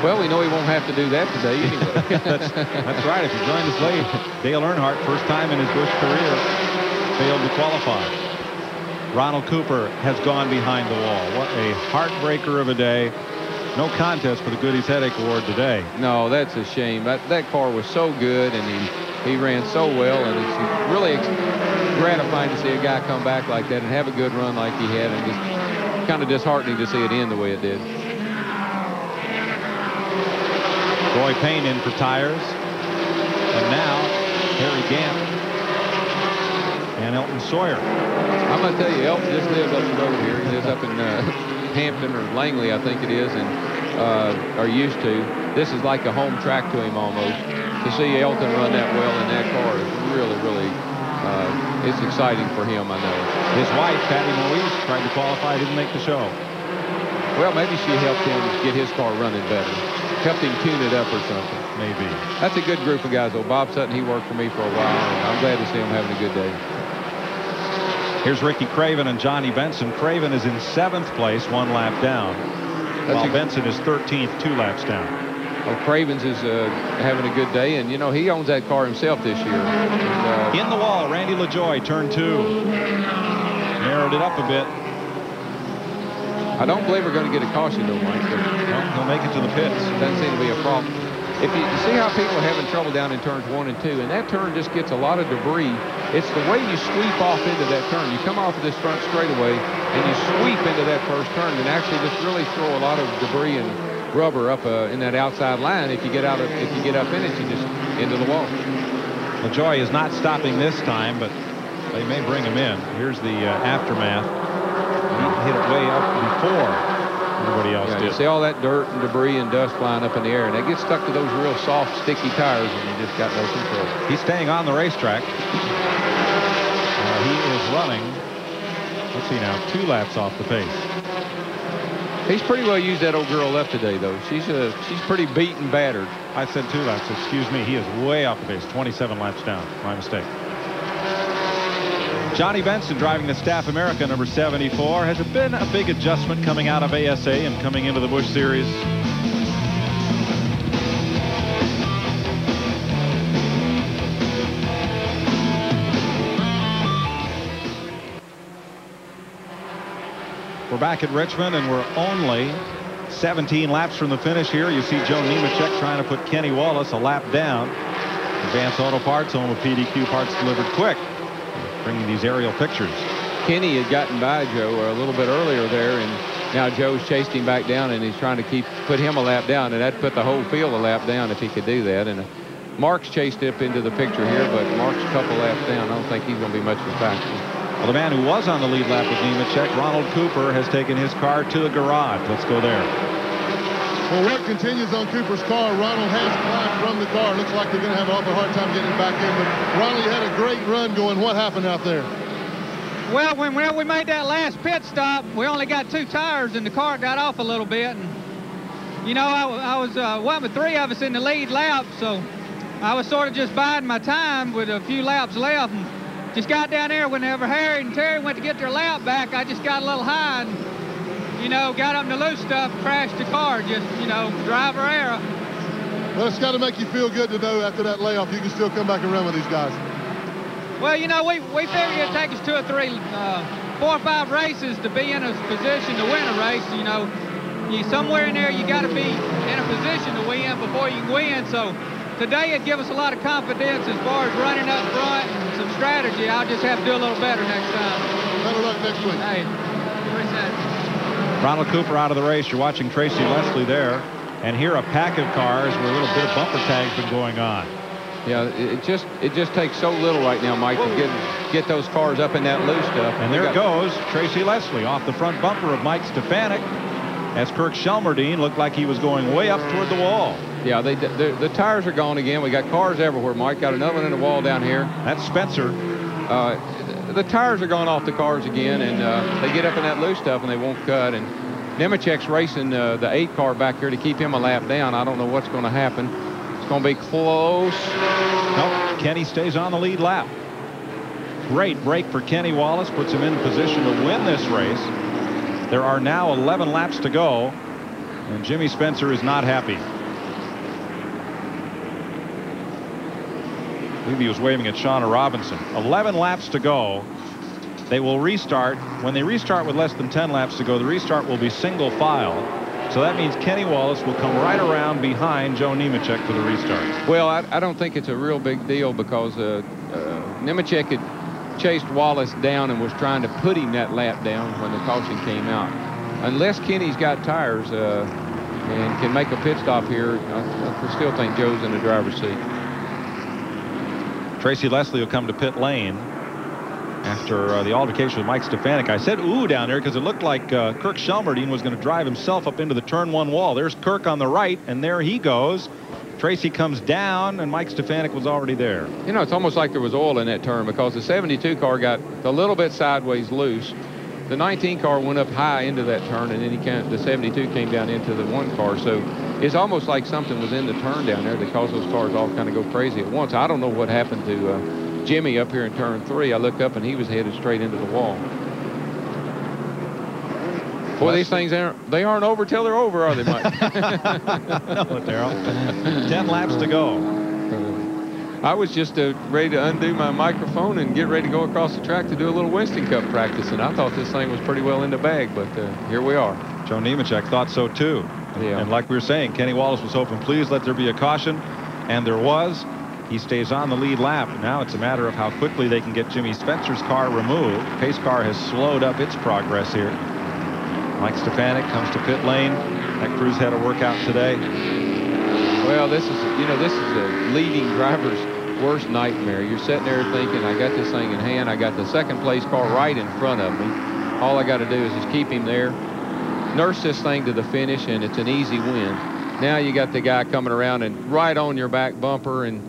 [SPEAKER 13] Well, we know he won't have to do that today anyway.
[SPEAKER 3] That's right. If you joined us late, Dale Earnhardt, first time in his Busch career, failed to qualify. Ronald Cooper has gone behind the wall. What a heartbreaker of a day. No contest for the Goodies Headache Award today.
[SPEAKER 13] No, that's a shame. That car was so good, and he ran so well, and it's really gratifying to see a guy come back like that and have a good run like he had, and just kind of disheartening to see it end the way it did.
[SPEAKER 3] Roy Payne in for tires. And now, Harry Gant and Elton Sawyer.
[SPEAKER 13] I'm going to tell you, Elton just lives up the road here. He lives up in Hampton or Langley, I think it is, and are used to. This is like a home track to him almost. To see Elton run that well in that car is really, really, it's exciting for him, I know.
[SPEAKER 3] His wife, Patty Moise, tried to qualify, didn't make the show.
[SPEAKER 13] Well, maybe she helped him get his car running better. Helped him tune it up or something.
[SPEAKER 3] Maybe.
[SPEAKER 13] That's a good group of guys, though. Bob Sutton, he worked for me for a while, and I'm glad to see him having a good day.
[SPEAKER 3] Here's Ricky Craven and Johnny Benson. Craven is in 7th place, 1 lap down, while Benson is 13th, 2 laps down.
[SPEAKER 13] Well, Cravens is having a good day, and, you know, he owns that car himself this year. And,
[SPEAKER 3] in the wall, Randy LaJoie, turn 2. Narrowed it up a bit.
[SPEAKER 13] I don't believe we're going to get a caution, though, Mike.
[SPEAKER 3] Well, he'll make it to the pits.
[SPEAKER 13] Doesn't seem to be a problem. If you see how people are having trouble down in turns 1 and 2, and that turn just gets a lot of debris. It's the way you sweep off into that turn. You come off of this front straightaway, and you sweep into that first turn, and actually just really throw a lot of debris and rubber up in that outside line. If you get up in it, you just into the wall.
[SPEAKER 3] LaJoie is not stopping this time, but they may bring him in. Here's the aftermath. He hit it way up before everybody else did.
[SPEAKER 13] You see all that dirt and debris and dust flying up in the air, and that gets stuck to those real soft, sticky tires, and you just got no control.
[SPEAKER 3] He's staying on the racetrack. He is running, let's see now, 2 laps off the pace.
[SPEAKER 13] He's pretty well used that old girl left today, though. She's pretty beat and battered.
[SPEAKER 3] I said 2 laps. Excuse me. He is way off the base. 27 laps down. My mistake. Johnny Benson driving the Staff America number 74. Has it been a big adjustment coming out of ASA and coming into the Busch Series? We're back at Richmond, and we're only 17 laps from the finish here. You see Joe Nemechek trying to put Kenny Wallace a lap down. Advance Auto Parts, home of PDQ parts delivered quick. Bringing these aerial pictures.
[SPEAKER 13] Kenny had gotten by Joe a little bit earlier there, and now Joe's chased him back down, and he's trying to put him a lap down, and that'd put the whole field a lap down if he could do that. And Mark's chased up into the picture here, but Mark's a couple laps down. I don't think he's going to be much of a factor.
[SPEAKER 3] Well, the man who was on the lead lap with Nemechek, Ronald Cooper, has taken his car to the garage. Let's go there.
[SPEAKER 6] Well, work continues on Cooper's car. Ronald has climbed from the car. Looks like they're going to have an awful hard time getting back in. But Ronald, you had a great run going. What happened out there?
[SPEAKER 4] Well, when we made that last pit stop, we only got 2 tires, and the car got off a little bit. And, you know, I was one with 3 of us in the lead lap, so I was sort of just biding my time with a few laps left. And just got down there whenever Harry and Terry went to get their lap back. I just got a little high and, you know, got up in the loose stuff, crashed the car, just, you know, driver error.
[SPEAKER 6] Well, it's got to make you feel good to know after that layoff you can still come back and run with these guys.
[SPEAKER 4] Well, you know, we figured it'd take us 2 or 3, 4 or 5 races to be in a position to win a race. You know, somewhere in there you got to be in a position to win before you can win. So today it'd give us a lot of confidence as far as running up front and some strategy. I'll just have to do a little better next time.
[SPEAKER 6] Better luck next week.
[SPEAKER 4] Hey, appreciate it.
[SPEAKER 3] Ronald Cooper out of the race. You're watching Tracy Leslie there. And here a pack of cars where a little bit of bumper tag's been going on.
[SPEAKER 13] Yeah, it just takes so little right now, Mike, to get those cars up in that loose stuff.
[SPEAKER 3] And there goes Tracy Leslie off the front bumper of Mike Stefanik as Kirk Shelmerdine looked like he was going way up toward the wall.
[SPEAKER 13] Yeah, the tires are gone again. We got cars everywhere, Mike. Got another one in the wall down here.
[SPEAKER 3] That's Spencer.
[SPEAKER 13] The tires are gone off the cars again, and they get up in that loose stuff, and they won't cut. And Nemechek's racing the 8 car back here to keep him a lap down. I don't know what's going to happen. It's going to be close.
[SPEAKER 3] Nope, Kenny stays on the lead lap. Great break for Kenny Wallace. Puts him in position to win this race. There are now 11 laps to go, and Jimmy Spencer is not happy. I believe he was waving at Shauna Robinson. 11 laps to go. They will restart. When they restart with less than 10 laps to go, the restart will be single file. So that means Kenny Wallace will come right around behind Joe Nemechek for the restart.
[SPEAKER 13] Well, I don't think it's a real big deal because Nemechek had chased Wallace down and was trying to put him that lap down when the caution came out. Unless Kenny's got tires and can make a pit stop here, I still think Joe's in the driver's seat.
[SPEAKER 3] Tracy Leslie will come to pit lane after the altercation with Mike Stefanik. I said ooh down there because it looked like Kirk Shelmerdine was going to drive himself up into the turn 1 wall. There's Kirk on the right, and there he goes. Tracy comes down, and Mike Stefanik was already there.
[SPEAKER 13] You know, it's almost like there was oil in that turn because the 72 car got a little bit sideways loose. The 19 car went up high into that turn, and then the 72 came down into the 1 car. So it's almost like something was in the turn down there that caused those cars all kind of go crazy at once. I don't know what happened to Jimmy up here in turn 3. I looked up, and he was headed straight into the wall. Boy, these things they aren't over till they're over, are they, Mike?
[SPEAKER 3] No, Darrell. 10 laps to go.
[SPEAKER 13] I was just ready to undo my microphone and get ready to go across the track to do a little Winston Cup practice, and I thought this thing was pretty well in the bag, but here we are.
[SPEAKER 3] Joe Nemechek thought so too.
[SPEAKER 13] Yeah.
[SPEAKER 3] And like we were saying, Kenny Wallace was hoping, please let there be a caution, and there was. He stays on the lead lap. Now it's a matter of how quickly they can get Jimmy Spencer's car removed. Pace car has slowed up its progress here. Mike Stefanik comes to pit lane. That crew's had a workout today.
[SPEAKER 13] Well, this is a leading driver's worst nightmare. You're sitting there thinking, I got this thing in hand. I got the second place car right in front of me. All I got to do is just keep him there, nurse this thing to the finish, and it's an easy win. Now you got the guy coming around and right on your back bumper, and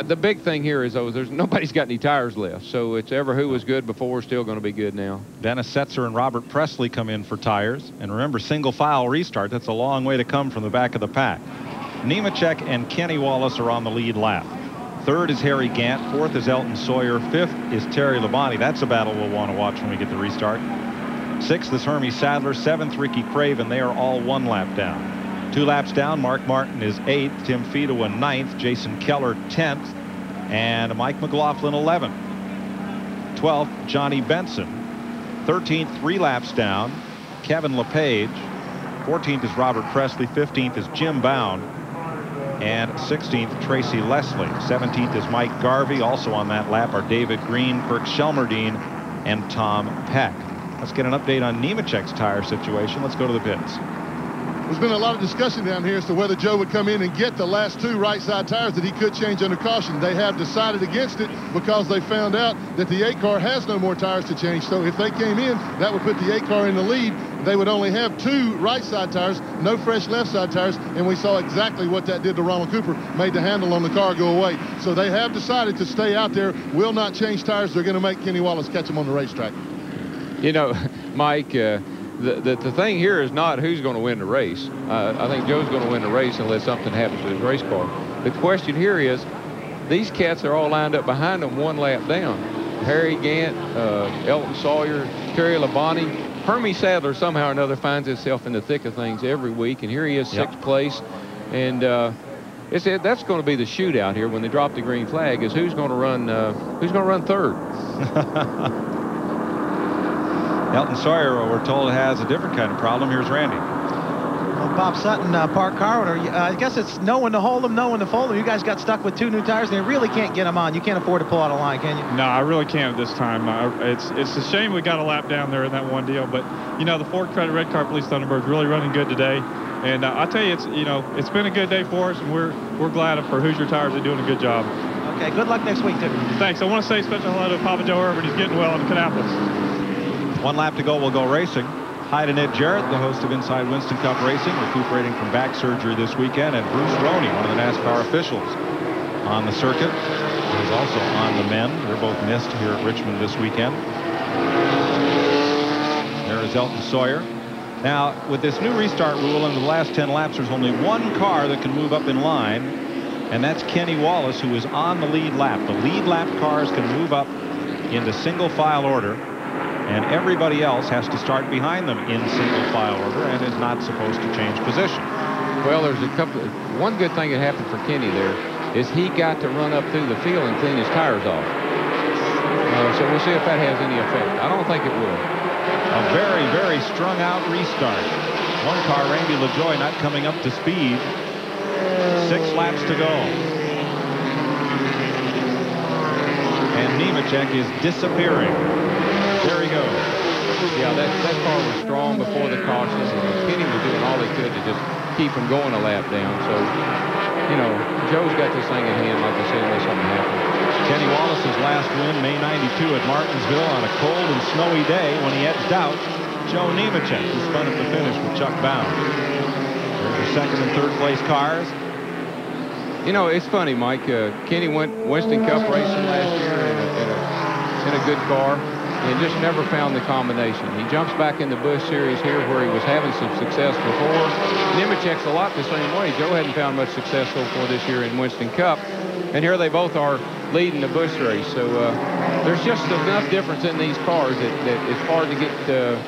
[SPEAKER 13] the big thing here is, though, nobody's got any tires left. So it's ever who was good before still going to be good now.
[SPEAKER 3] Dennis Setzer and Robert Presley come in for tires. And remember, single file restart. That's a long way to come from the back of the pack. Nemechek and Kenny Wallace are on the lead lap. Third is Harry Gant. Fourth is Elton Sawyer. Fifth is Terry Labonte. That's a battle we'll want to watch when we get the restart. Sixth is Hermie Sadler. Seventh, Ricky Craven. They are all 1 lap down. 2 laps down, Mark Martin is 8th. Tim Fedewa 9th. Jason Keller 10th. And Mike McLaughlin 11th. 12th, Johnny Benson. 13th, 3 laps down, Kevin LePage. 14th is Robert Presley. 15th is Jim Bound. And 16th, Tracy Leslie. 17th is Mike Garvey. Also on that lap are David Green, Kirk Shelmerdine, and Tom Peck. Let's get an update on Nemechek's tire situation. Let's go to the pits.
[SPEAKER 6] There's been a lot of discussion down here as to whether Joe would come in and get the last 2 right side tires that he could change under caution. They have decided against it because they found out that the 8 car has no more tires to change. So if they came in, that would put the 8 car in the lead. They would only have 2 right side tires, no fresh left side tires, and we saw exactly what that did to Ronald Cooper, made the handle on the car go away. So they have decided to stay out there, will not change tires. They're going to make Kenny Wallace catch them on the racetrack.
[SPEAKER 13] You know, Mike, the thing here is not who's going to win the race. I think Joe's going to win the race unless something happens to his race car. The question here is, these cats are all lined up behind him 1 lap down. Harry Gant, Elton Sawyer, Terry Labonte. Hermie Sadler somehow or another finds himself in the thick of things every week, and here he is, 6th place. And that's going to be the shootout here when they drop the green flag, is who's going to run third.
[SPEAKER 3] Elton Sawyer, we're told, has a different kind of problem. Here's Randy.
[SPEAKER 8] Well, Bob Sutton, park car owner, I guess it's know when to hold them, know when to fold them. You guys got stuck with 2 new tires, and you really can't get them on. You can't afford to pull out a line, can you?
[SPEAKER 5] No, I really can't at this time. It's a shame we got a lap down there in that one deal, but, you know, the Ford Credit Red Car Police Thunderbird's really running good today. And I tell you, it's been a good day for us, and we're glad for Hoosier Tires. They're doing a good job.
[SPEAKER 8] Okay, good luck next week, too.
[SPEAKER 5] Thanks. I want to say a special hello to Papa Joe Herbert. He's getting well in Kannapolis.
[SPEAKER 3] 1 lap to go, we'll go racing. Hi to Ned Jarrett, the host of Inside Winston Cup Racing, recuperating from back surgery this weekend, and Bruce Roney, one of the NASCAR officials on the circuit. He's also on the men. They're both missed here at Richmond this weekend. There is Elton Sawyer. Now, with this new restart rule in the last 10 laps, there's only 1 car that can move up in line, and that's Kenny Wallace, who is on the lead lap. The lead lap cars can move up into single file order, and everybody else has to start behind them in single file order and is not supposed to change position.
[SPEAKER 13] Well, there's one good thing that happened for Kenny there is he got to run up through the field and clean his tires off. So we'll see if that has any effect. I don't think it will.
[SPEAKER 3] A very, very strung out restart. 1 car, Randy LaJoie, not coming up to speed. 6 laps to go. And Nemechek is disappearing. There he goes.
[SPEAKER 13] Yeah, that car was strong before the cautions, and Kenny was doing all he could to just keep him going a lap down. So, you know, Joe's got this thing in hand, like I said, unless something happens.
[SPEAKER 3] Kenny Wallace's last win, May '92 at Martinsville on a cold and snowy day when he edged out Joe Nemechek, who spun at the finish with Chuck Bound. There's the 2nd and 3rd place cars.
[SPEAKER 13] You know, it's funny, Mike. Kenny went Winston Cup racing last year in a good car, and just never found the combination. He jumps back in the Busch Series here where he was having some success before. Nemechek's a lot the same way. Joe hadn't found much success so far this year in Winston Cup, and here they both are leading the Busch race. So there's just enough difference in these cars that it's hard to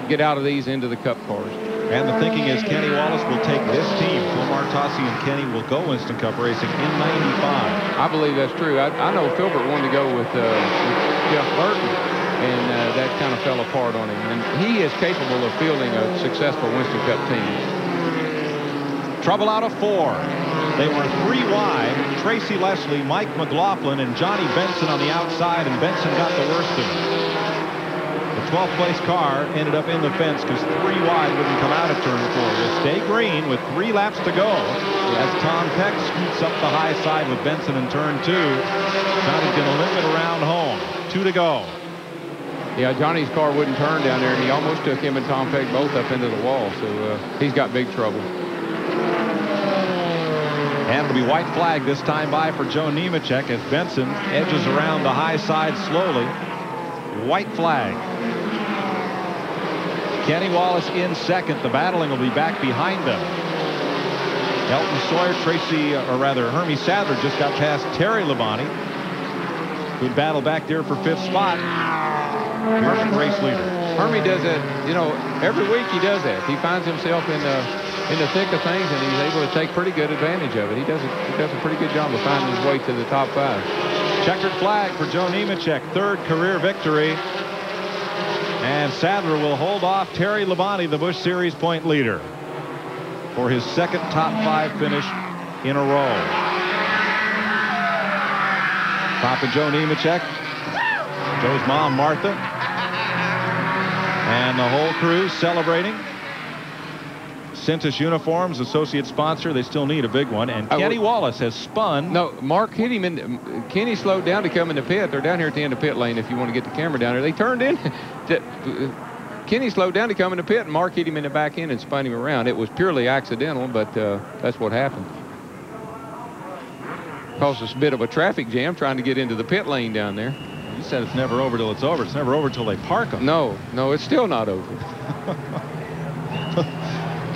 [SPEAKER 13] get out of these into the Cup cars.
[SPEAKER 3] And the thinking is Kenny Wallace will take this team. Phil Martossi and Kenny will go Winston Cup racing in '95.
[SPEAKER 13] I believe that's true. I know Filbert wanted to go with Jeff Burton, and that kind of fell apart on him. And he is capable of fielding a successful Winston Cup team.
[SPEAKER 3] Trouble out of 4. They were 3 wide. Tracy Leslie, Mike McLaughlin, and Johnny Benson on the outside, and Benson got the worst of it. The 12th place car ended up in the fence because 3 wide wouldn't come out of turn 4. Will stay green with 3 laps to go as Tom Peck scoots up the high side with Benson in turn 2. Johnny's going to limp it around home. 2 to go.
[SPEAKER 13] Yeah, Johnny's car wouldn't turn down there, and he almost took him and Tom Peck both up into the wall, so he's got big trouble.
[SPEAKER 3] And it'll be white flag this time by for Joe Nemechek as Benson edges around the high side slowly. White flag. Kenny Wallace in second. The battling will be back behind them. Elton Sawyer, Hermie Sadler just got past Terry Labonte, who'd battle back there for 5th spot. Here's the race leader.
[SPEAKER 13] Hermie does that, you know, every week he does that. He finds himself in the thick of things, and he's able to take pretty good advantage of it. He does a pretty good job of finding his way to the top 5.
[SPEAKER 3] Checkered flag for Joe Nemechek, 3rd career victory. And Sadler will hold off Terry Labonte, the Busch Series point leader, for his 2nd top 5 finish in a row. Papa Joe Nemechek, Joe's mom Martha, and the whole crew celebrating. Cintas Uniforms, associate sponsor. They still need a big one. And Kenny Wallace has spun.
[SPEAKER 13] No, Mark hit him in. Kenny slowed down to come in the pit. They're down here at the end of pit lane if you want to get the camera down there. They turned in. Kenny slowed down to come in the pit, and Mark hit him in the back end and spun him around. It was purely accidental, but that's what happened. Caused us a bit of a traffic jam trying to get into the pit lane down there.
[SPEAKER 3] You said it's never over till it's over. It's never over till they park them.
[SPEAKER 13] No, it's still not over.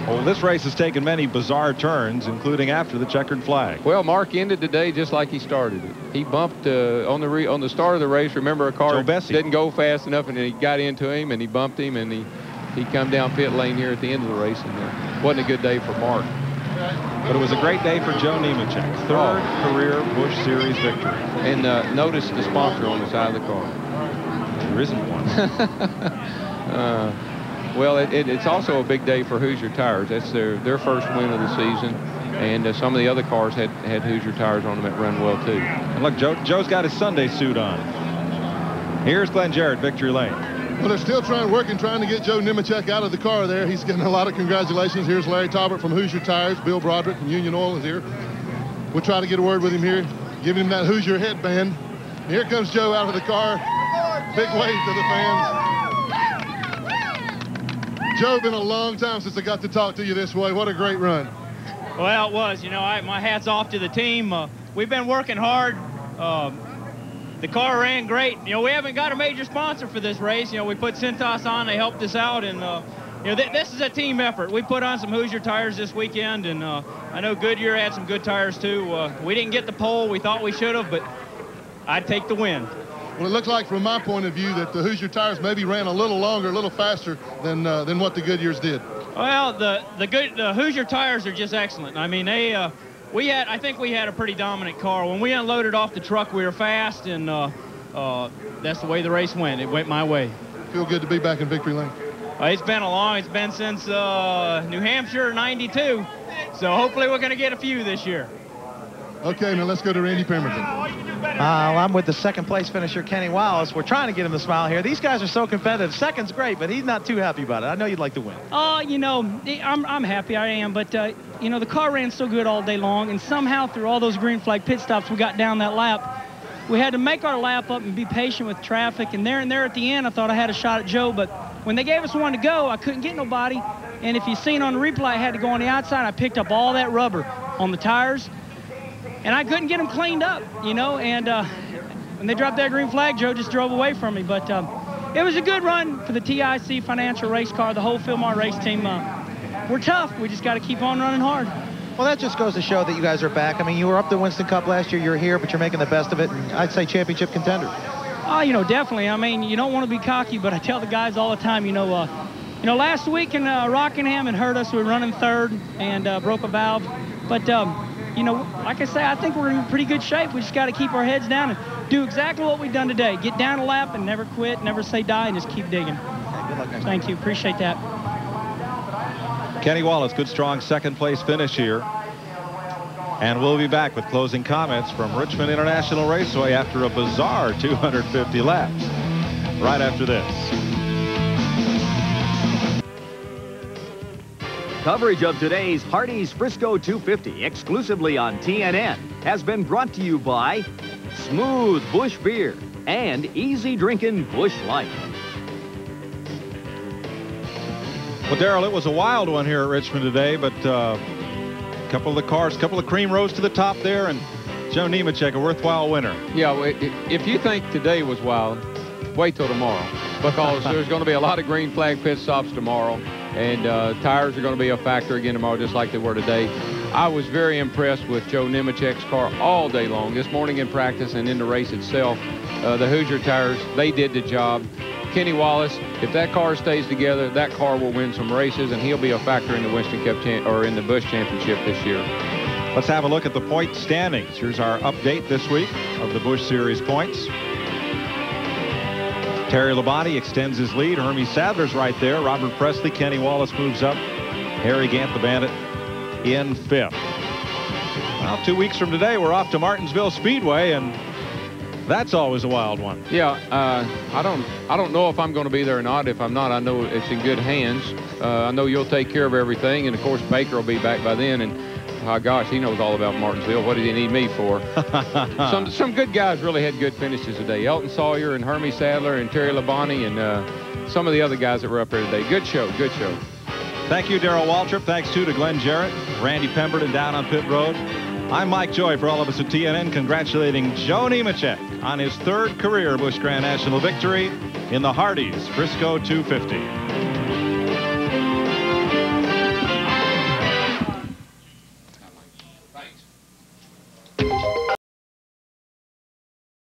[SPEAKER 3] Well, this race has taken many bizarre turns, including after the checkered flag.
[SPEAKER 13] Well, Mark ended the day just like he started it. He bumped on the start of the race. Remember, a car didn't go fast enough, and then he got into him, and he bumped him, and he come down pit lane here at the end of the race, and it wasn't a good day for Mark.
[SPEAKER 3] But it was a great day for Joe Nemechek. 3rd career Busch Series victory.
[SPEAKER 13] And notice the sponsor on the side of the car.
[SPEAKER 3] There isn't one.
[SPEAKER 13] Well, it's also a big day for Hoosier Tires. That's their first win of the season. And some of the other cars had Hoosier Tires on them at Runwell, too.
[SPEAKER 3] And look, Joe's got his Sunday suit on. Here's Glenn Jarrett, victory lane.
[SPEAKER 6] Well, they're still trying to get Joe Nemechek out of the car there. He's getting a lot of congratulations. Here's Larry Talbert from Hoosier Tires. Bill Broderick from Union Oil is here. We'll try to get a word with him here, giving him that Hoosier headband. Here comes Joe out of the car. Big wave to the fans. Joe, been a long time since I got to talk to you this way. What a great run.
[SPEAKER 7] Well, it was. You know, my hat's off to the team. We've been working hard. The car ran great. You know, we haven't got a major sponsor for this race. You know, we put Cintas on. They helped us out. And, you know, this is a team effort. We put on some Hoosier tires this weekend. And I know Goodyear had some good tires, too. We didn't get the pole. We thought we should have, but I'd take the win.
[SPEAKER 6] Well, it looked like, from my point of view, that the Hoosier tires maybe ran a little longer, a little faster than what the Goodyears did.
[SPEAKER 7] Well, the Hoosier tires are just excellent. I mean, I think we had a pretty dominant car. When we unloaded off the truck, we were fast, and that's the way the race went. It went my way.
[SPEAKER 6] Feel good to be back in victory lane.
[SPEAKER 7] It's been since New Hampshire '92, so hopefully we're going to get a few this year.
[SPEAKER 6] Okay, now let's go to Randy Pemberton.
[SPEAKER 8] I'm with the 2nd place finisher, Kenny Wallace. We're trying to get him to smile here. These guys are so competitive. Second's great, but he's not too happy about it. I know you'd like to win.
[SPEAKER 22] You know, I'm happy. I am. But, you know, the car ran so good all day long, and somehow through all those green flag pit stops we got down that lap, we had to make our lap up and be patient with traffic. And there at the end, I thought I had a shot at Joe. But when they gave us one to go, I couldn't get nobody. And if you've seen on the replay, I had to go on the outside. I picked up all that rubber on the tires. And I couldn't get them cleaned up, you know, and when they dropped that green flag, Joe just drove away from me. But it was a good run for the TIC Financial Race Car, the whole Philmar race team. We're tough. We just got to keep on running hard.
[SPEAKER 8] Well, that just goes to show that you guys are back. I mean, you were up the Winston Cup last year. You're here, but you're making the best of it. And I'd say championship contender.
[SPEAKER 22] Oh, you know, definitely. I mean, you don't want to be cocky, but I tell the guys all the time, you know, last week in Rockingham, it hurt us. We were running 3rd and broke a valve. But you know, like I say, I think we're in pretty good shape. We just got to keep our heads down and do exactly what we've done today. Get down a lap and never quit, never say die, and just keep digging.
[SPEAKER 8] Okay, good luck next
[SPEAKER 22] Thank you. Appreciate that.
[SPEAKER 3] Kenny Wallace, good, strong 2nd place finish here. And we'll be back with closing comments from Richmond International Raceway after a bizarre 250 laps right after this.
[SPEAKER 10] Coverage of today's Hardees Frisco 250 exclusively on TNN has been brought to you by Smooth Busch Beer and Easy Drinking Busch Light.
[SPEAKER 3] Well, Darrell, it was a wild one here at Richmond today, but A couple of the cars, a couple of cream rose to the top there, and Joe Nemechek, a worthwhile winner.
[SPEAKER 13] Yeah, if you think today was wild, wait till tomorrow, because there's going to be a lot of green flag pit stops tomorrow, and tires are going to be a factor again tomorrow, just like they were today. I was very impressed with Joe Nemechek's car all day long, this morning in practice and in the race itself. The Hoosier tires, they did the job. Kenny Wallace, if that car stays together, that car will win some races, and he'll be a factor in the Winston Cup or in the Busch Championship this year.
[SPEAKER 3] Let's have a look at the point standings. Here's our update this week of the Busch Series points. Terry Labonte extends his lead. Hermie Sadler's right there. Robert Presley, Kenny Wallace moves up. Harry Gant, the Bandit, in 5th. Well, 2 weeks from today, we're off to Martinsville Speedway, and that's always a wild one.
[SPEAKER 13] Yeah, I don't know if I'm going to be there or not. If I'm not, I know it's in good hands. I know you'll take care of everything, and of course Baker will be back by then. And oh gosh, he knows all about Martinsville. What did he need me for? Some good guys really had good finishes today. Elton Sawyer and Hermie Sadler and Terry Labonte and some of the other guys that were up there today. Good show, good show.
[SPEAKER 3] Thank you, Darrell Waltrip. Thanks, too, to Glenn Jarrett, Randy Pemberton down on pit road. I'm Mike Joy for all of us at TNN, congratulating Joe Nemechek on his 3rd career Busch Grand National victory in the Hardees Frisco 250.